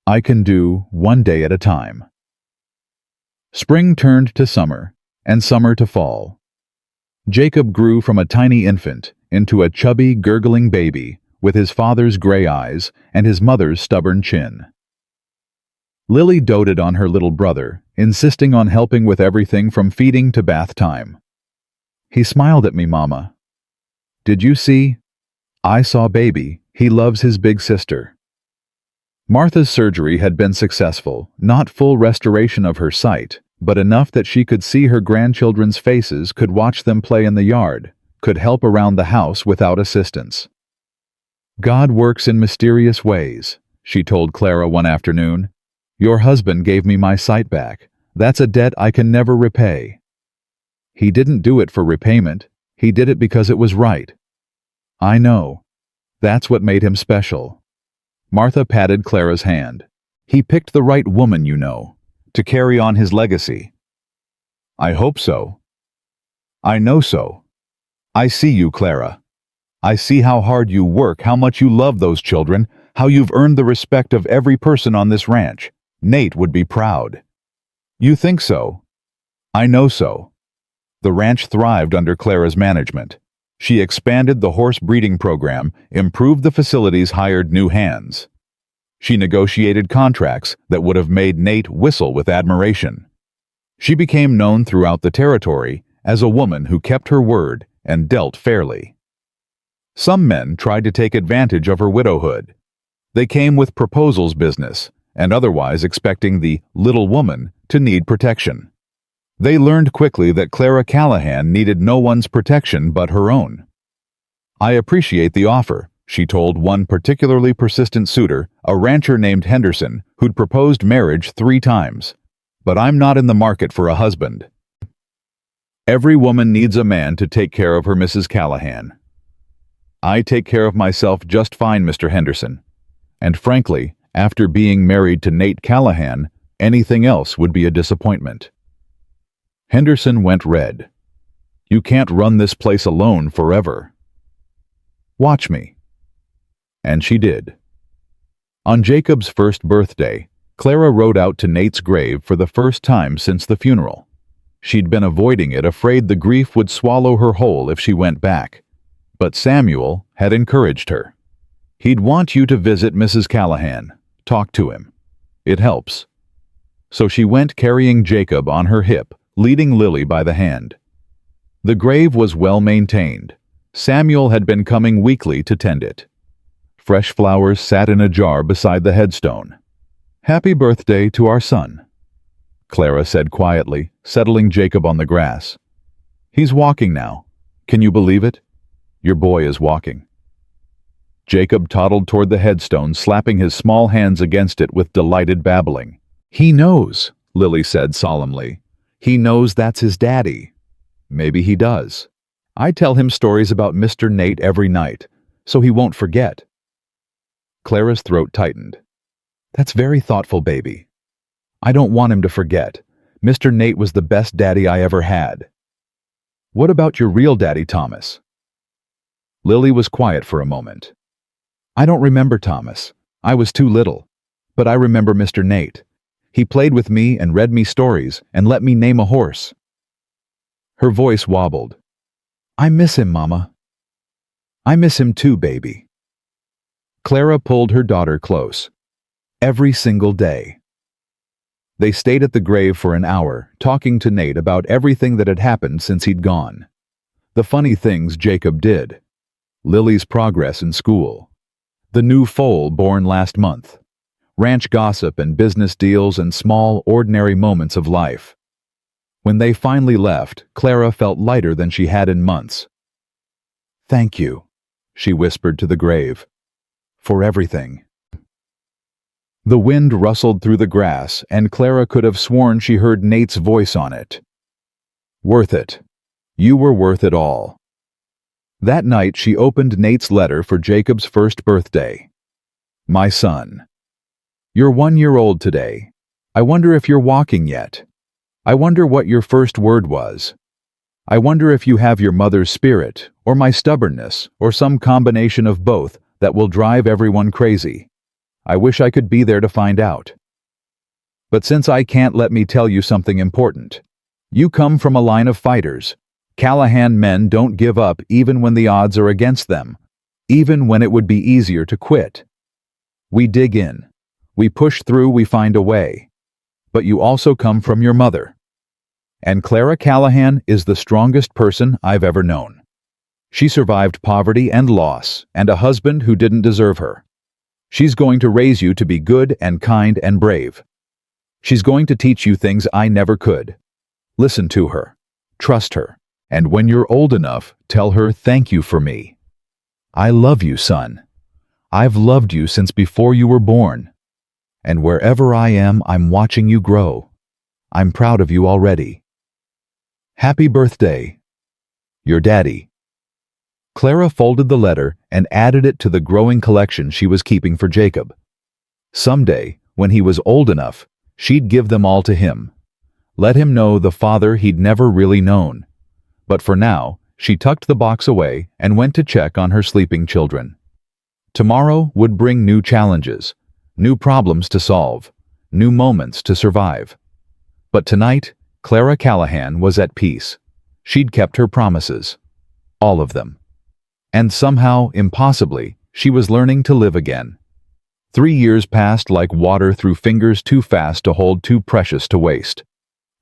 I can do one day at a time. Spring turned to summer, and summer to fall. Jacob grew from a tiny infant into a chubby, gurgling baby with his father's gray eyes and his mother's stubborn chin. Lily doted on her little brother, insisting on helping with everything from feeding to bath time. He smiled at me, Mama. Did you see? I saw baby. He loves his big sister. Martha's surgery had been successful, not full restoration of her sight, but enough that she could see her grandchildren's faces, could watch them play in the yard, could help around the house without assistance. God works in mysterious ways, she told Clara one afternoon. Your husband gave me my sight back. That's a debt I can never repay. He didn't do it for repayment. He did it because it was right. I know. That's what made him special. Martha patted Clara's hand. He picked the right woman, you know, to carry on his legacy. I hope so. I know so. I see you, Clara. I see how hard you work, how much you love those children, how you've earned the respect of every person on this ranch. Nate would be proud. You think so? I know so. The ranch thrived under Clara's management. She expanded the horse breeding program, improved the facilities, hired new hands. She negotiated contracts that would have made Nate whistle with admiration. She became known throughout the territory as a woman who kept her word and dealt fairly. Some men tried to take advantage of her widowhood. They came with proposals business, and otherwise expecting the little woman to need protection. They learned quickly that Clara Callahan needed no one's protection but her own. I appreciate the offer, she told one particularly persistent suitor, a rancher named Henderson, who'd proposed marriage 3 times. But I'm not in the market for a husband. Every woman needs a man to take care of her, Mrs. Callahan. I take care of myself just fine, Mr. Henderson. And frankly, after being married to Nate Callahan, anything else would be a disappointment. Henderson went red. You can't run this place alone forever. Watch me. And she did. On Jacob's first birthday, Clara rode out to Nate's grave for the first time since the funeral. She'd been avoiding it, afraid the grief would swallow her whole if she went back. But Samuel had encouraged her. He'd want you to visit Mrs. Callahan. Talk to him. It helps. So she went, carrying Jacob on her hip, leading Lily by the hand. The grave was well maintained. Samuel had been coming weekly to tend it. Fresh flowers sat in a jar beside the headstone. Happy birthday to our son, Clara said quietly, settling Jacob on the grass. He's walking now. Can you believe it? Your boy is walking. Jacob toddled toward the headstone, slapping his small hands against it with delighted babbling. He knows, Lily said solemnly. He knows that's his daddy. Maybe he does. I tell him stories about Mr. Nate every night, so he won't forget. Clara's throat tightened. That's very thoughtful, baby. I don't want him to forget. Mr. Nate was the best daddy I ever had. What about your real daddy, Thomas? Lily was quiet for a moment. I don't remember Thomas. I was too little. But I remember Mr. Nate. He played with me and read me stories and let me name a horse. Her voice wobbled. I miss him, Mama. I miss him too, baby. Clara pulled her daughter close. Every single day. They stayed at the grave for an hour, talking to Nate about everything that had happened since he'd gone. The funny things Jacob did. Lily's progress in school. The new foal born last month. Ranch gossip and business deals and small, ordinary moments of life. When they finally left, Clara felt lighter than she had in months. Thank you, she whispered to the grave. For everything. The wind rustled through the grass, and Clara could have sworn she heard Nate's voice on it. Worth it. You were worth it all. That night she opened Nate's letter for Jacob's first birthday. My son. You're 1 year old today. I wonder if you're walking yet. I wonder what your first word was. I wonder if you have your mother's spirit, or my stubbornness, or some combination of both that will drive everyone crazy. I wish I could be there to find out. But since I can't, let me tell you something important. You come from a line of fighters. Callahan men don't give up even when the odds are against them, even when it would be easier to quit. We dig in. We push through, we find a way. But you also come from your mother. And Clara Callahan is the strongest person I've ever known. She survived poverty and loss, and a husband who didn't deserve her. She's going to raise you to be good and kind and brave. She's going to teach you things I never could. Listen to her. Trust her. And when you're old enough, tell her thank you for me. I love you, son. I've loved you since before you were born. And wherever I am, I'm watching you grow. I'm proud of you already. Happy birthday. Your daddy. Clara folded the letter and added it to the growing collection she was keeping for Jacob. Someday, when he was old enough, she'd give them all to him. Let him know the father he'd never really known. But for now, she tucked the box away and went to check on her sleeping children. Tomorrow would bring new challenges, new problems to solve, new moments to survive. But tonight, Clara Callahan was at peace. She'd kept her promises. All of them. And somehow, impossibly, she was learning to live again. 3 years passed like water through fingers too fast to hold, too precious to waste.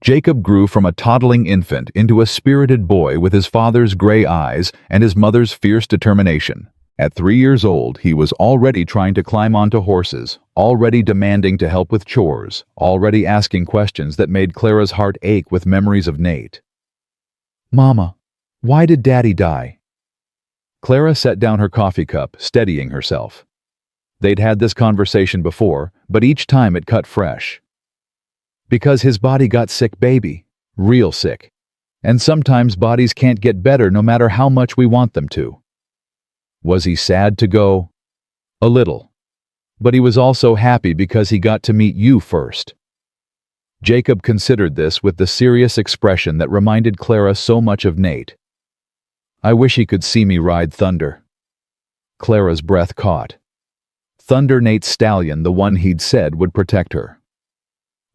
Jacob grew from a toddling infant into a spirited boy with his father's gray eyes and his mother's fierce determination. At 3 years old, he was already trying to climb onto horses, already demanding to help with chores, already asking questions that made Clara's heart ache with memories of Nate. Mama, why did Daddy die? Clara set down her coffee cup, steadying herself. They'd had this conversation before, but each time it cut fresh. Because his body got sick, baby. Real sick. And sometimes bodies can't get better no matter how much we want them to. Was he sad to go? A little. But he was also happy because he got to meet you first. Jacob considered this with the serious expression that reminded Clara so much of Nate. I wish he could see me ride Thunder. Clara's breath caught. Thunder, Nate's stallion, the one he'd said would protect her.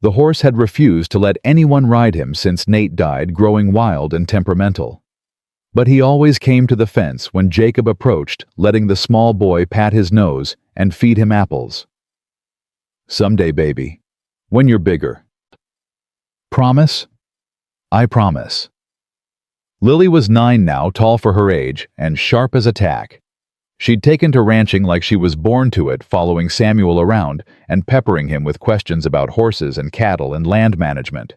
The horse had refused to let anyone ride him since Nate died, growing wild and temperamental. But he always came to the fence when Jacob approached, letting the small boy pat his nose and feed him apples. Someday, baby. When you're bigger. Promise? I promise. Lily was 9 now, tall for her age, and sharp as a tack. She'd taken to ranching like she was born to it, following Samuel around and peppering him with questions about horses and cattle and land management.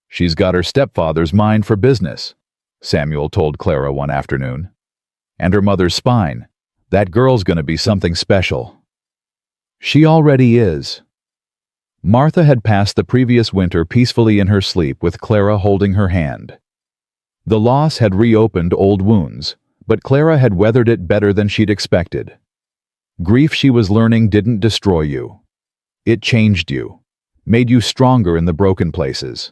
"She's got her stepfather's mind for business," Samuel told Clara one afternoon. "And her mother's spine. That girl's gonna be something special." "She already is." Martha had passed the previous winter peacefully in her sleep with Clara holding her hand. The loss had reopened old wounds, but Clara had weathered it better than she'd expected. Grief, she was learning, didn't destroy you. It changed you, made you stronger in the broken places.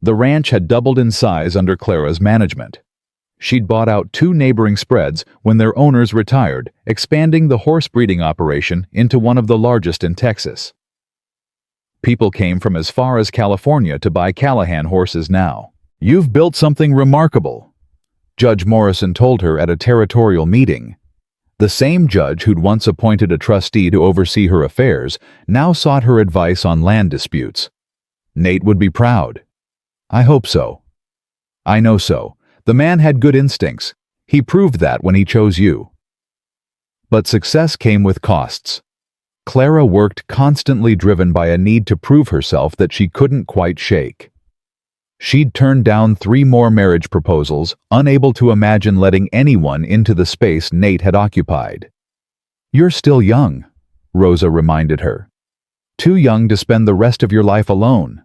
The ranch had doubled in size under Clara's management. She'd bought out 2 neighboring spreads when their owners retired, expanding the horse breeding operation into one of the largest in Texas. People came from as far as California to buy Callahan horses now. "You've built something remarkable," Judge Morrison told her at a territorial meeting. The same judge who'd once appointed a trustee to oversee her affairs now sought her advice on land disputes. Nate would be proud. "I hope so. I know so. The man had good instincts. He proved that when he chose you." But success came with costs. Clara worked constantly, driven by a need to prove herself that she couldn't quite shake. She'd turned down 3 more marriage proposals, unable to imagine letting anyone into the space Nate had occupied. "You're still young," Rosa reminded her. "Too young to spend the rest of your life alone."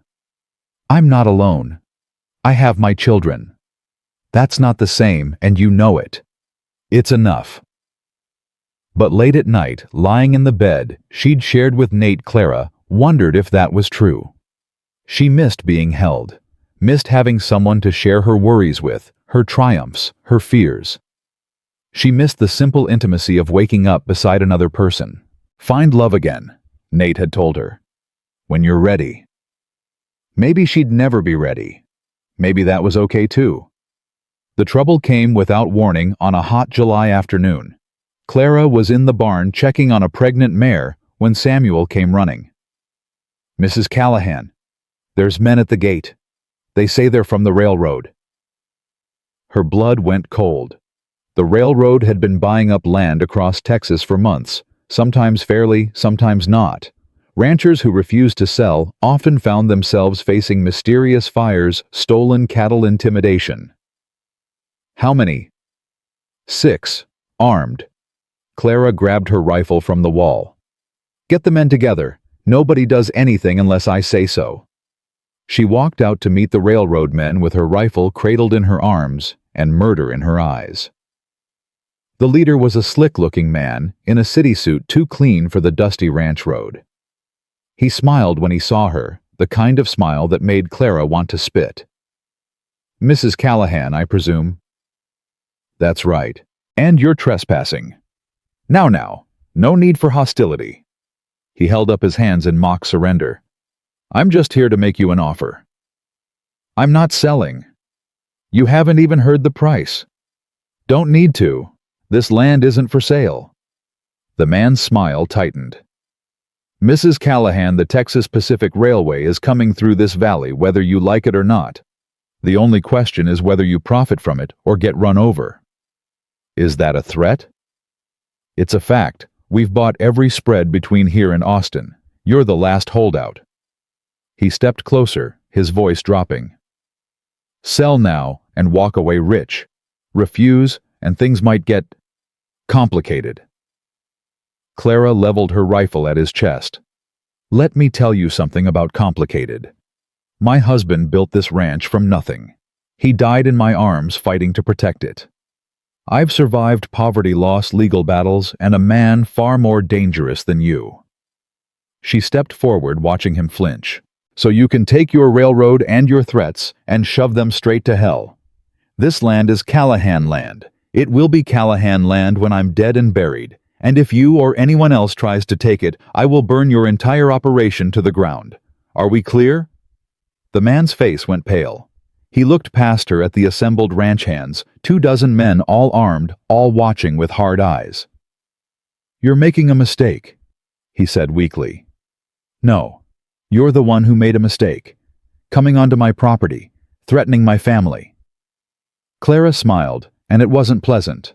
"I'm not alone. I have my children." "That's not the same, and you know it." "It's enough." But late at night, lying in the bed she'd shared with Nate, Clara wondered if that was true. She missed being held, missed having someone to share her worries with, her triumphs, her fears. She missed the simple intimacy of waking up beside another person. "Find love again," Nate had told her. "When you're ready." Maybe she'd never be ready. Maybe that was okay too. The trouble came without warning on a hot July afternoon. Clara was in the barn checking on a pregnant mare when Samuel came running. "Mrs. Callahan, there's men at the gate. They say they're from the railroad." Her blood went cold. The railroad had been buying up land across Texas for months, sometimes fairly, sometimes not. Ranchers who refused to sell often found themselves facing mysterious fires, stolen cattle, intimidation. "How many?" "6, armed." Clara grabbed her rifle from the wall. "Get the men together. Nobody does anything unless I say so." She walked out to meet the railroad men with her rifle cradled in her arms and murder in her eyes. The leader was a slick-looking man in a city suit too clean for the dusty ranch road. He smiled when he saw her, the kind of smile that made Clara want to spit. "Mrs. Callahan, I presume?" "That's right. And you're trespassing. Now, no need for hostility." He held up his hands in mock surrender. "I'm just here to make you an offer." "I'm not selling." "You haven't even heard the price." "Don't need to. This land isn't for sale." The man's smile tightened. "Mrs. Callahan, the Texas Pacific Railway is coming through this valley whether you like it or not. The only question is whether you profit from it or get run over." "Is that a threat?" "It's a fact. We've bought every spread between here and Austin. You're the last holdout." He stepped closer, his voice dropping. "Sell now and walk away rich. Refuse, and things might get complicated." Clara leveled her rifle at his chest. "Let me tell you something about complicated. My husband built this ranch from nothing. He died in my arms fighting to protect it. I've survived poverty, loss, legal battles, and a man far more dangerous than you." She stepped forward, watching him flinch. "So you can take your railroad and your threats and shove them straight to hell. This land is Callahan land. It will be Callahan land when I'm dead and buried. And if you or anyone else tries to take it, I will burn your entire operation to the ground. Are we clear?" The man's face went pale. He looked past her at the assembled ranch hands, 24 men all armed, all watching with hard eyes. "You're making a mistake," he said weakly. "No, you're the one who made a mistake. Coming onto my property, threatening my family." Clara smiled, and it wasn't pleasant.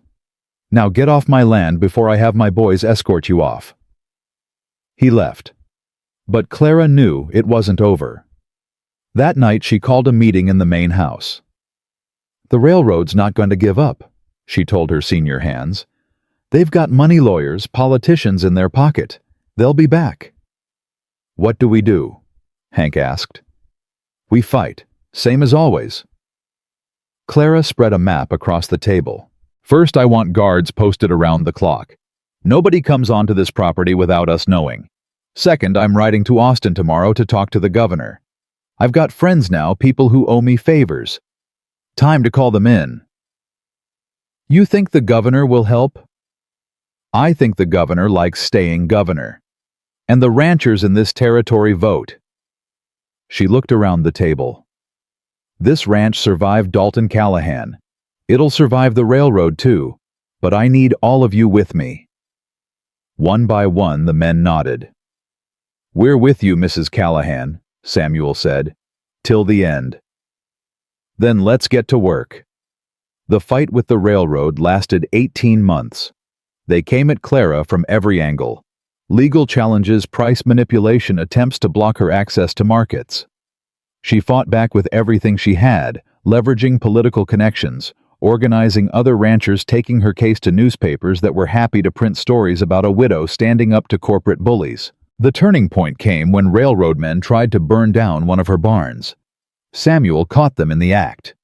Now get off my land before I have my boys escort you off." He left. But Clara knew it wasn't over. That night she called a meeting in the main house. "The railroad's not going to give up," she told her senior hands. "They've got money lawyers, politicians in their pocket. They'll be back." "What do we do?" Hank asked. "We fight, same as always." Clara spread a map across the table. "First, I want guards posted around the clock. Nobody comes onto this property without us knowing. Second, I'm riding to Austin tomorrow to talk to the governor. I've got friends now, people who owe me favors. Time to call them in." "You think the governor will help?" "I think the governor likes staying governor. And the ranchers in this territory vote." She looked around the table. "This ranch survived Dalton Callahan. It'll survive the railroad too, but I need all of you with me." One by one the men nodded. "We're with you, Mrs. Callahan," Samuel said, "till the end." "Then let's get to work." The fight with the railroad lasted 18 months. They came at Clara from every angle. Legal challenges, price manipulation, attempts to block her access to markets. She fought back with everything she had, leveraging political connections, organizing other ranchers, taking her case to newspapers that were happy to print stories about a widow standing up to corporate bullies. The turning point came when railroad men tried to burn down one of her barns. Samuel caught them in the act.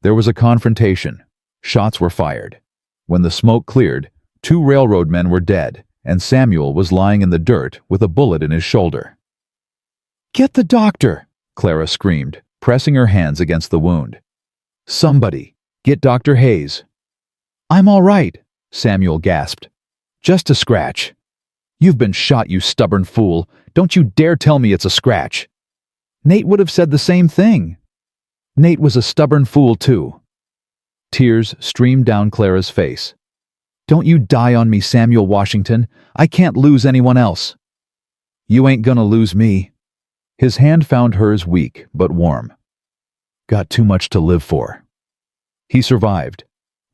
There was a confrontation. Shots were fired. When the smoke cleared, 2 railroad men were dead, and Samuel was lying in the dirt with a bullet in his shoulder. "Get the doctor!" Clara screamed, pressing her hands against the wound. "Somebody, get Dr. Hayes." "I'm all right," Samuel gasped. "Just a scratch." "You've been shot, you stubborn fool. Don't you dare tell me it's a scratch." "Nate would have said the same thing." "Nate was a stubborn fool too." Tears streamed down Clara's face. "Don't you die on me, Samuel Washington. I can't lose anyone else." "You ain't gonna lose me." His hand found hers, weak but warm. "Got too much to live for." He survived.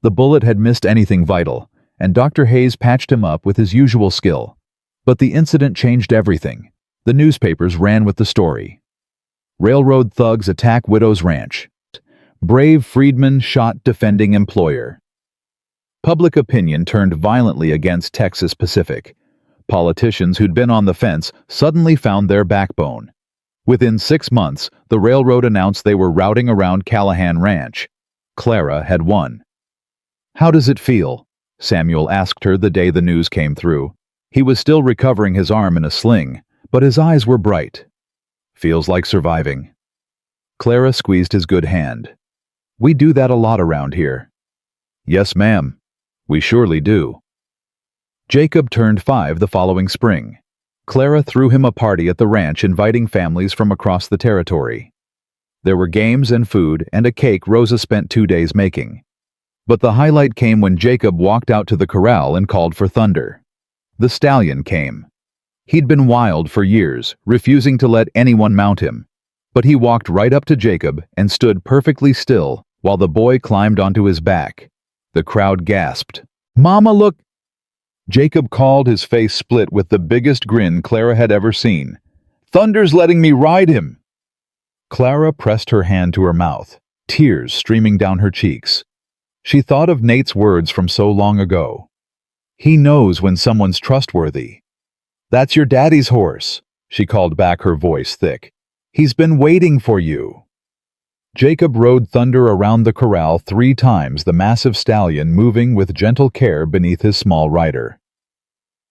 The bullet had missed anything vital, and Dr. Hayes patched him up with his usual skill. But the incident changed everything. The newspapers ran with the story. Railroad thugs attack widow's ranch. Brave freedman shot defending employer. Public opinion turned violently against Texas Pacific. Politicians who'd been on the fence suddenly found their backbone. Within 6 months, the railroad announced they were routing around Callahan Ranch. Clara had won. "How does it feel?" Samuel asked her the day the news came through. He was still recovering his arm in a sling, but his eyes were bright. "Feels like surviving." Clara squeezed his good hand. "We do that a lot around here." "Yes, ma'am. We surely do." Jacob turned 5 the following spring. Clara threw him a party at the ranch, inviting families from across the territory. There were games and food and a cake Rosa spent 2 days making. But the highlight came when Jacob walked out to the corral and called for Thunder. The stallion came. He'd been wild for years, refusing to let anyone mount him. But he walked right up to Jacob and stood perfectly still while the boy climbed onto his back. The crowd gasped. "Mama, look!" Jacob called, his face split with the biggest grin Clara had ever seen. "Thunder's letting me ride him!" Clara pressed her hand to her mouth, tears streaming down her cheeks. She thought of Nate's words from so long ago. "He knows when someone's trustworthy." "That's your daddy's horse," she called back, her voice thick. "He's been waiting for you." Jacob rode Thunder around the corral 3 times, the massive stallion moving with gentle care beneath his small rider.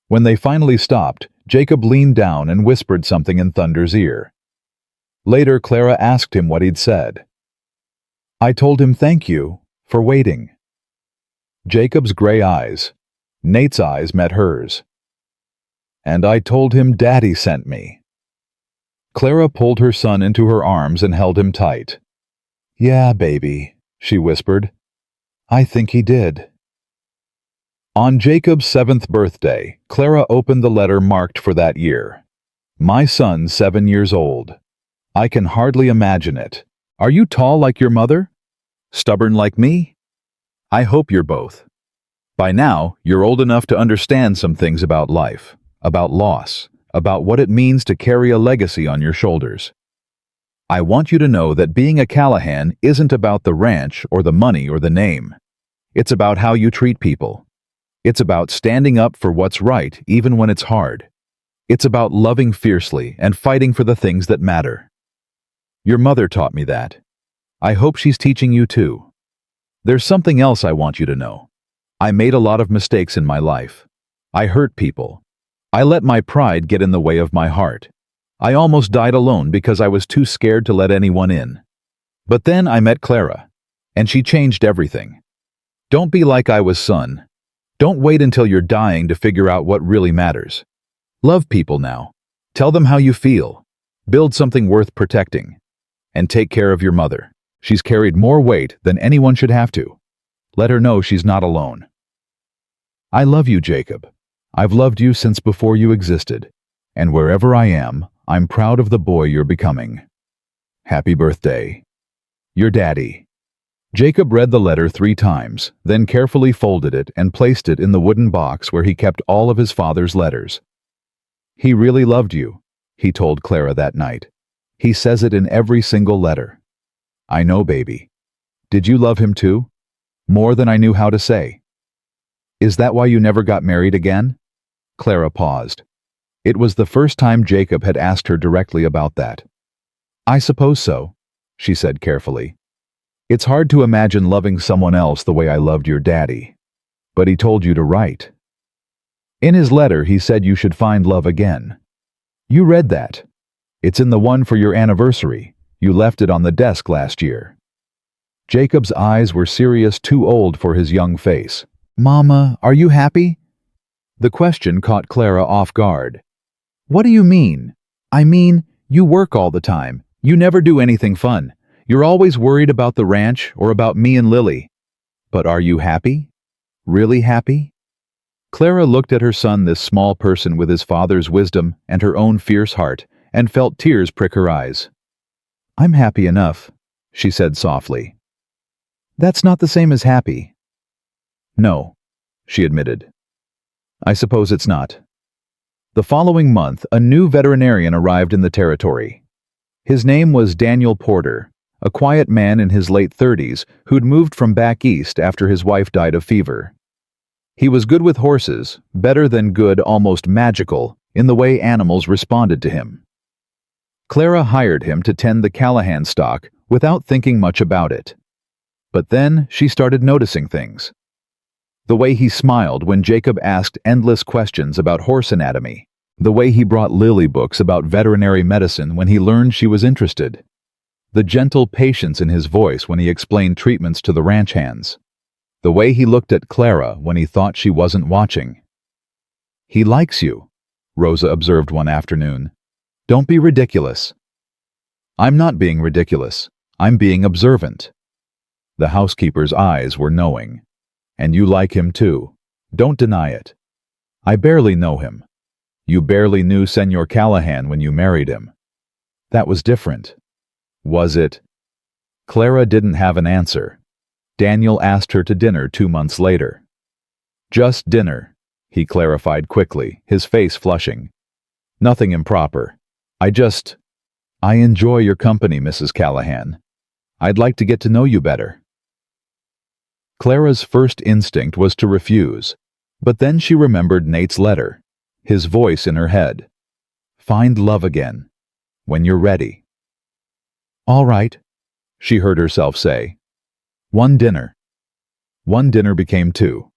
When they finally stopped, Jacob leaned down and whispered something in Thunder's ear. Later, Clara asked him what he'd said. "I told him thank you for waiting." Jacob's gray eyes, Nate's eyes, met hers. "And I told him Daddy sent me." Clara pulled her son into her arms and held him tight. "Yeah, baby," she whispered. "I think he did." On Jacob's 7th birthday, Clara opened the letter marked for that year. "My son, 7 years old. I can hardly imagine it. Are you tall like your mother? Stubborn like me? I hope you're both. By now, you're old enough to understand some things about life, about loss, about what it means to carry a legacy on your shoulders. I want you to know that being a Callahan isn't about the ranch or the money or the name. It's about how you treat people. It's about standing up for what's right even when it's hard. It's about loving fiercely and fighting for the things that matter. Your mother taught me that. I hope she's teaching you too. There's something else I want you to know. I made a lot of mistakes in my life. I hurt people. I let my pride get in the way of my heart. I almost died alone because I was too scared to let anyone in. But then I met Clara, and she changed everything. Don't be like I was, son. Don't wait until you're dying to figure out what really matters. Love people now. Tell them how you feel. Build something worth protecting. And take care of your mother. She's carried more weight than anyone should have to. Let her know she's not alone. I love you, Jacob. I've loved you since before you existed. And wherever I am, I'm proud of the boy you're becoming. Happy birthday. Your daddy. Jacob read the letter 3 times, then carefully folded it and placed it in the wooden box where he kept all of his father's letters. He really loved you, he told Clara that night. He says it in every single letter. I know, baby. Did you love him too? More than I knew how to say. Is that why you never got married again? Clara paused. It was the first time Jacob had asked her directly about that. I suppose so, she said carefully. It's hard to imagine loving someone else the way I loved your daddy. But he told you to write. In his letter, he said you should find love again. You read that. It's in the one for your anniversary. You left it on the desk last year. Jacob's eyes were serious, too old for his young face. Mama, are you happy? The question caught Clara off guard. What do you mean? I mean, you work all the time. You never do anything fun. You're always worried about the ranch or about me and Lily. But are you happy? Really happy? Clara looked at her son, this small person with his father's wisdom and her own fierce heart, and felt tears prick her eyes. I'm happy enough, she said softly. That's not the same as happy. No, she admitted. I suppose it's not. The following month, a new veterinarian arrived in the territory. His name was Nathaniel Porter, a quiet man in his late 30s who'd moved from back east after his wife died of fever. He was good with horses, better than good, almost magical, in the way animals responded to him. Clara hired him to tend the Callahan stock without thinking much about it. But then she started noticing things. The way he smiled when Jacob asked endless questions about horse anatomy. The way he brought Lily books about veterinary medicine when he learned she was interested. The gentle patience in his voice when he explained treatments to the ranch hands. The way he looked at Clara when he thought she wasn't watching. He likes you, Rosa observed one afternoon. Don't be ridiculous. I'm not being ridiculous. I'm being observant. The housekeeper's eyes were knowing. And you like him too. Don't deny it. I barely know him. You barely knew Senor Callahan when you married him. That was different. Was it? Clara didn't have an answer. Daniel asked her to dinner 2 months later. Just dinner, he clarified quickly, his face flushing. Nothing improper. I enjoy your company, Mrs. Callahan. I'd like to get to know you better. Clara's first instinct was to refuse, but then she remembered Nate's letter, his voice in her head. Find love again, when you're ready. All right, she heard herself say. One dinner. One dinner became 2.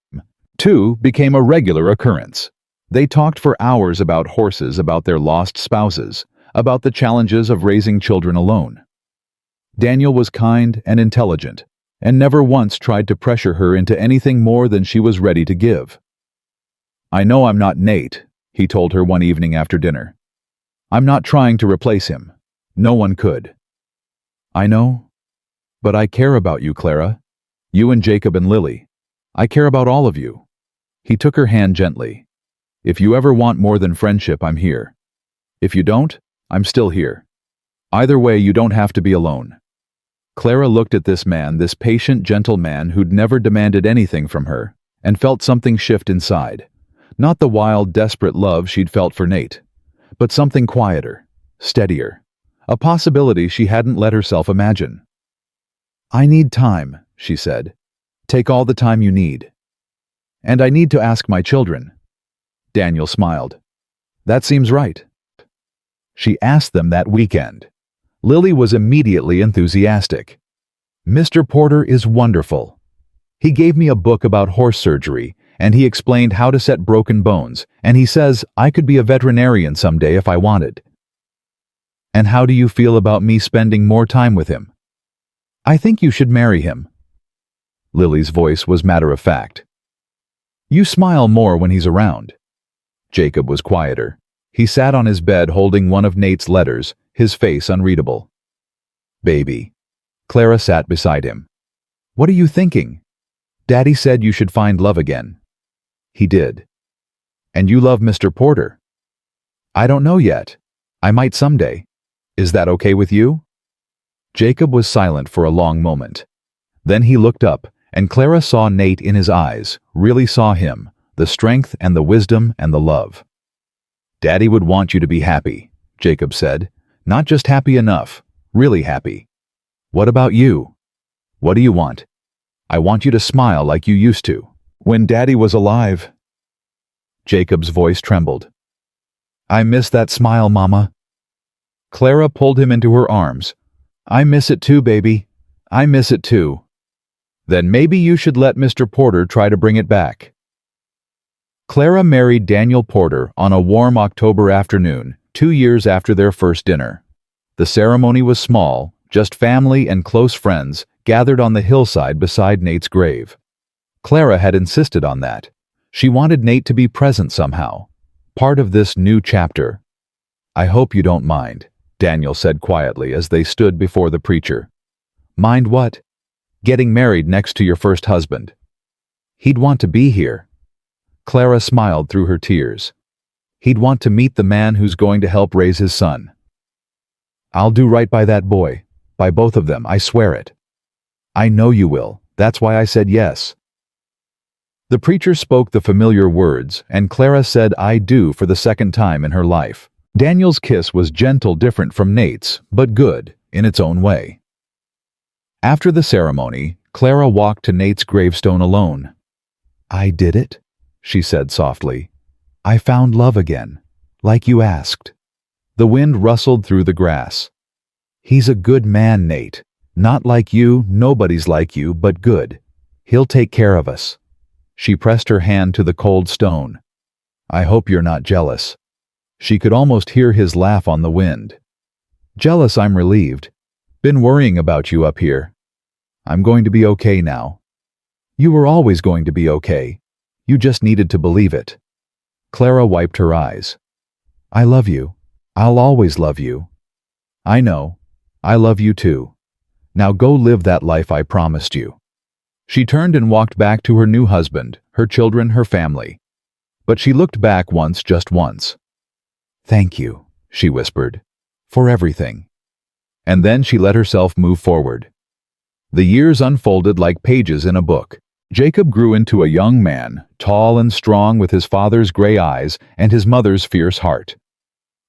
2 became a regular occurrence. They talked for hours about horses, about their lost spouses, about the challenges of raising children alone. Daniel was kind and intelligent, and never once tried to pressure her into anything more than she was ready to give. I know I'm not Nate, he told her one evening after dinner. I'm not trying to replace him. No one could. I know, but I care about you, Clara. You and Jacob and Lily. I care about all of you. He took her hand gently. If you ever want more than friendship, I'm here. If you don't, I'm still here. Either way, you don't have to be alone. Clara looked at this man, this patient, gentle man who'd never demanded anything from her, and felt something shift inside. Not the wild, desperate love she'd felt for Nate, but something quieter, steadier, a possibility she hadn't let herself imagine. "I need time," she said. "Take all the time you need. And I need to ask my children." Daniel smiled. "That seems right." She asked them that weekend. Lily was immediately enthusiastic. "Mr. Porter is wonderful. He gave me a book about horse surgery, and he explained how to set broken bones, and he says I could be a veterinarian someday if I wanted." "And how do you feel about me spending more time with him?" "I think you should marry him." Lily's voice was matter-of-fact. "You smile more when he's around." Jacob was quieter. He sat on his bed holding one of Nate's letters, his face unreadable. "Baby." Clara sat beside him. "What are you thinking? Daddy said you should find love again." "He did." "And you love Mr. Porter?" "I don't know yet. I might someday. Is that okay with you?" Jacob was silent for a long moment. Then he looked up, and Clara saw Nate in his eyes, really saw him, the strength and the wisdom and the love. "Daddy would want you to be happy," Jacob said. "Not just happy enough, really happy. What about you? What do you want?" "I want you to smile like you used to, when Daddy was alive." Jacob's voice trembled. "I miss that smile, Mama." Clara pulled him into her arms. "I miss it too, baby. I miss it too." "Then maybe you should let Mr. Porter try to bring it back." Clara married Daniel Porter on a warm October afternoon, 2 years after their first dinner. The ceremony was small, just family and close friends gathered on the hillside beside Nate's grave. Clara had insisted on that. She wanted Nate to be present somehow, part of this new chapter. "I hope you don't mind," Daniel said quietly as they stood before the preacher. "Mind what?" "Getting married next to your first husband." "He'd want to be here." Clara smiled through her tears. "He'd want to meet the man who's going to help raise his son." "I'll do right by that boy, by both of them, I swear it." "I know you will. That's why I said yes." The preacher spoke the familiar words, and Clara said "I do" for the second time in her life. Daniel's kiss was gentle, different from Nate's, but good, in its own way. After the ceremony, Clara walked to Nate's gravestone alone. "I did it," she said softly. "I found love again, like you asked." The wind rustled through the grass. "He's a good man, Nate. Not like you, nobody's like you, but good. He'll take care of us." She pressed her hand to the cold stone. "I hope you're not jealous." She could almost hear his laugh on the wind. "Jealous, I'm relieved. Been worrying about you up here. I'm going to be okay now." "You were always going to be okay. You just needed to believe it." Clara wiped her eyes. "I love you. I'll always love you." "I know. I love you too. Now go live that life I promised you." She turned and walked back to her new husband, her children, her family. But she looked back once, just once. "Thank you," she whispered, "for everything." And then she let herself move forward. The years unfolded like pages in a book. Jacob grew into a young man, tall and strong, with his father's gray eyes and his mother's fierce heart.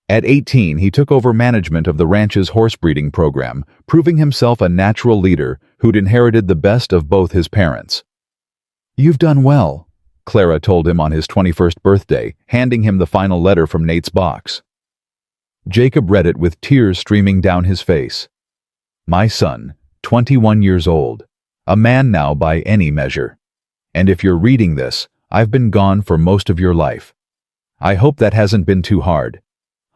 At 18, he took over management of the ranch's horse breeding program, proving himself a natural leader who'd inherited the best of both his parents. "You've done well," Clara told him on his 21st birthday, handing him the final letter from Nate's box. Jacob read it with tears streaming down his face. "My son, 21 years old, a man now by any measure. And if you're reading this, I've been gone for most of your life. I hope that hasn't been too hard.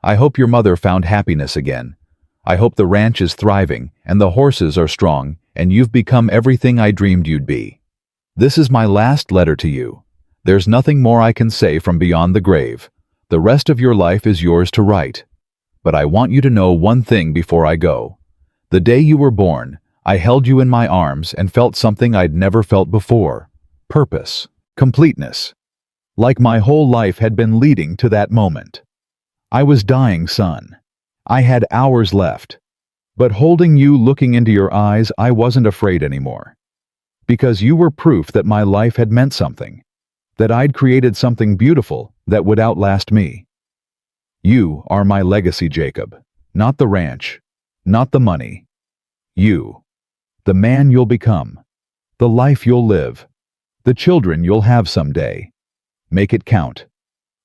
I hope your mother found happiness again. I hope the ranch is thriving, and the horses are strong, and you've become everything I dreamed you'd be. This is my last letter to you. There's nothing more I can say from beyond the grave. The rest of your life is yours to write. But I want you to know one thing before I go. The day you were born, I held you in my arms and felt something I'd never felt before. Purpose, completeness. Like my whole life had been leading to that moment. I was dying, son. I had hours left. But holding you, looking into your eyes, I wasn't afraid anymore. Because you were proof that my life had meant something. that I'd created something beautiful that would outlast me. You are my legacy, Jacob. Not the ranch, not the money. You, the man you'll become, the life you'll live, the children you'll have someday. Make it count.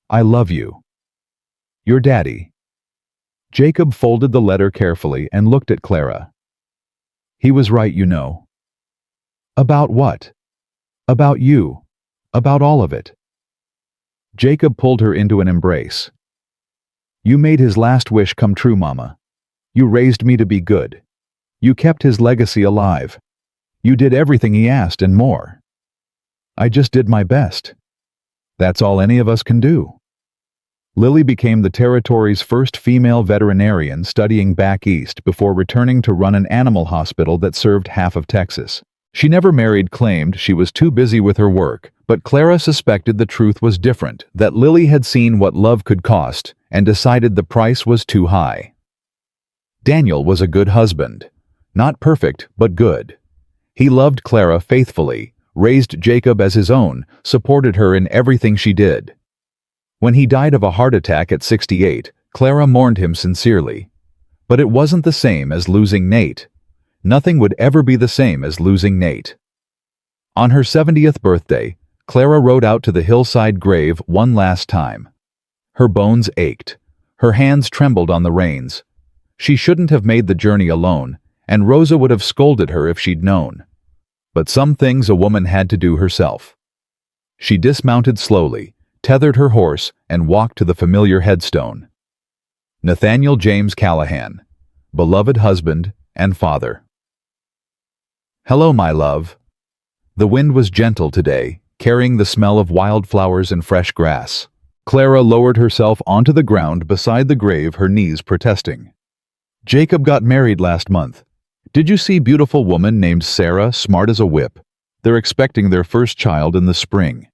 I love you. Your daddy. Jacob folded the letter carefully and looked at Clara. He was right, you know. About what? About you. About all of it. Jacob pulled her into an embrace. You made his last wish come true, Mama. You raised me to be good. You kept his legacy alive. You did everything he asked and more. I just did my best. That's all any of us can do. Lily became the territory's first female veterinarian studying back east before returning to run an animal hospital that served half of Texas. She never married, claimed she was too busy with her work, but Clara suspected the truth was different, that Lily had seen what love could cost and decided the price was too high. Daniel was a good husband. Not perfect, but good. He loved Clara faithfully, raised Jacob as his own, supported her in everything she did. When he died of a heart attack at 68, Clara mourned him sincerely. But it wasn't the same as losing Nate. Nothing would ever be the same as losing Nate. On her 70th birthday, Clara rode out to the hillside grave one last time. Her bones ached. Her hands trembled on the reins. She shouldn't have made the journey alone, and Rosa would have scolded her if she'd known. But some things a woman had to do herself. She dismounted slowly, tethered her horse, and walked to the familiar headstone. Nathaniel James Callahan, beloved husband and father. Hello, my love. The wind was gentle today, carrying the smell of wildflowers and fresh grass. Clara lowered herself onto the ground beside the grave, her knees protesting. Jacob got married last month. Did you see beautiful woman named Sarah, smart as a whip? They're expecting their first child in the spring.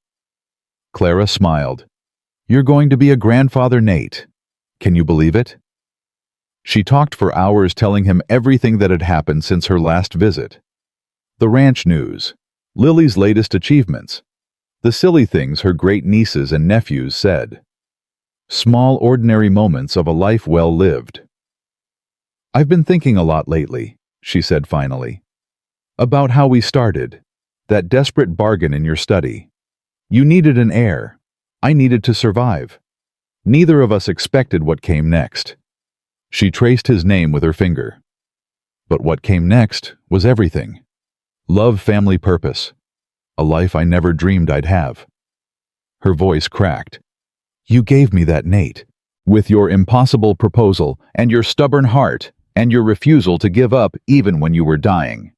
Clara smiled. You're going to be a grandfather, Nate. Can you believe it? She talked for hours telling him everything that had happened since her last visit. The ranch news, Lily's latest achievements, the silly things her great nieces and nephews said. Small, ordinary moments of a life well lived. I've been thinking a lot lately, she said finally, about how we started, that desperate bargain in your study. You needed an heir. I needed to survive. Neither of us expected what came next. She traced his name with her finger. But what came next was everything. Love, family, purpose. A life I never dreamed I'd have. Her voice cracked. You gave me that, Nate. With your impossible proposal, and your stubborn heart, and your refusal to give up even when you were dying.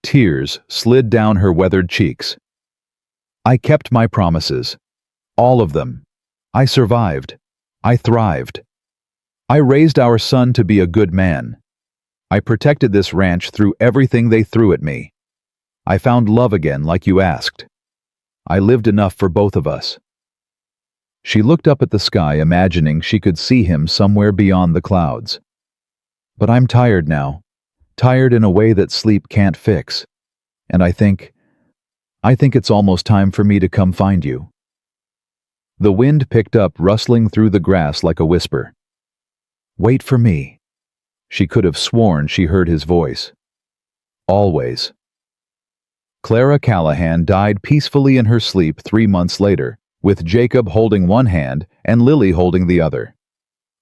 Tears slid down her weathered cheeks. I kept my promises. All of them. I survived. I thrived. I raised our son to be a good man. I protected this ranch through everything they threw at me. I found love again like you asked. I lived enough for both of us. She looked up at the sky, imagining she could see him somewhere beyond the clouds. But I'm tired now. Tired in a way that sleep can't fix. And I think it's almost time for me to come find you. The wind picked up, rustling through the grass like a whisper. Wait for me. She could have sworn she heard his voice. Always. Clara Callahan died peacefully in her sleep 3 months later, with Jacob holding one hand and Lily holding the other.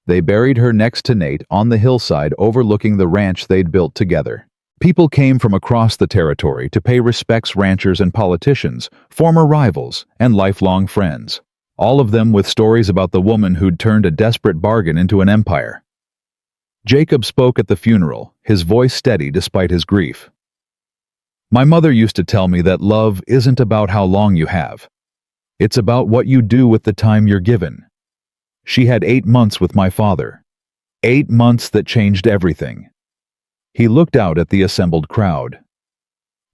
They buried her next to Nate on the hillside overlooking the ranch they'd built together. People came from across the territory to pay respects, ranchers and politicians, former rivals, and lifelong friends. All of them with stories about the woman who'd turned a desperate bargain into an empire. Jacob spoke at the funeral, his voice steady despite his grief. My mother used to tell me that love isn't about how long you have. It's about what you do with the time you're given. She had 8 months with my father. 8 months that changed everything. He looked out at the assembled crowd.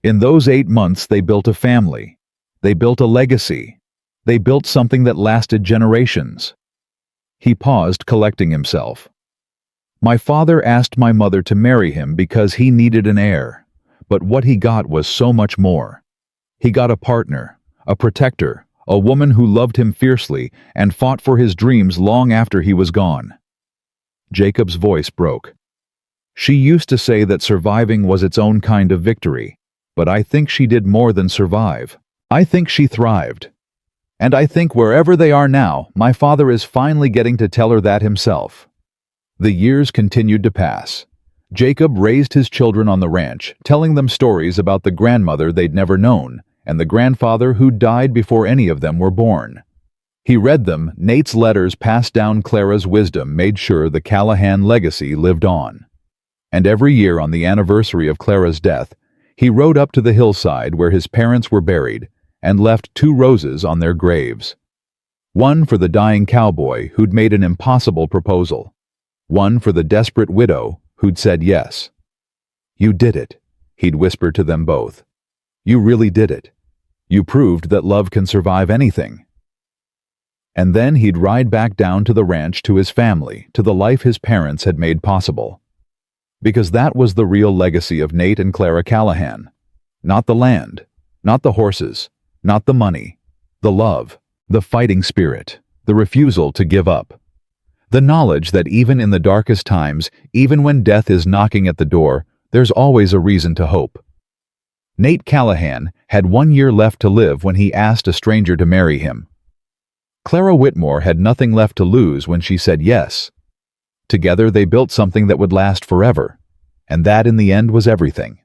In those 8 months they built a family. They built a legacy. They built something that lasted generations. He paused, collecting himself. My father asked my mother to marry him because he needed an heir, but what he got was so much more. He got a partner, a protector, a woman who loved him fiercely and fought for his dreams long after he was gone. Jacob's voice broke. She used to say that surviving was its own kind of victory, but I think she did more than survive. I think she thrived. And I think wherever they are now, my father is finally getting to tell her that himself. The years continued to pass. Jacob raised his children on the ranch, telling them stories about the grandmother they'd never known and the grandfather who died before any of them were born. He read them. Nate's letters passed down Clara's wisdom made sure the Callahan legacy lived on. And every year on the anniversary of Clara's death, he rode up to the hillside where his parents were buried and left 2 roses on their graves. One for the dying cowboy who'd made an impossible proposal. One for the desperate widow who'd said yes. "You did it," he'd whisper to them both. "You really did it. You proved that love can survive anything." And then he'd ride back down to the ranch to his family, to the life his parents had made possible. Because that was the real legacy of Nate and Clara Callahan. Not the land, not the horses, not the money, the love, the fighting spirit, the refusal to give up. The knowledge that even in the darkest times, even when death is knocking at the door, there's always a reason to hope. Nate Callahan had 1 year left to live when he asked a stranger to marry him. Clara Whitmore had nothing left to lose when she said yes. Together they built something that would last forever, and that in the end was everything.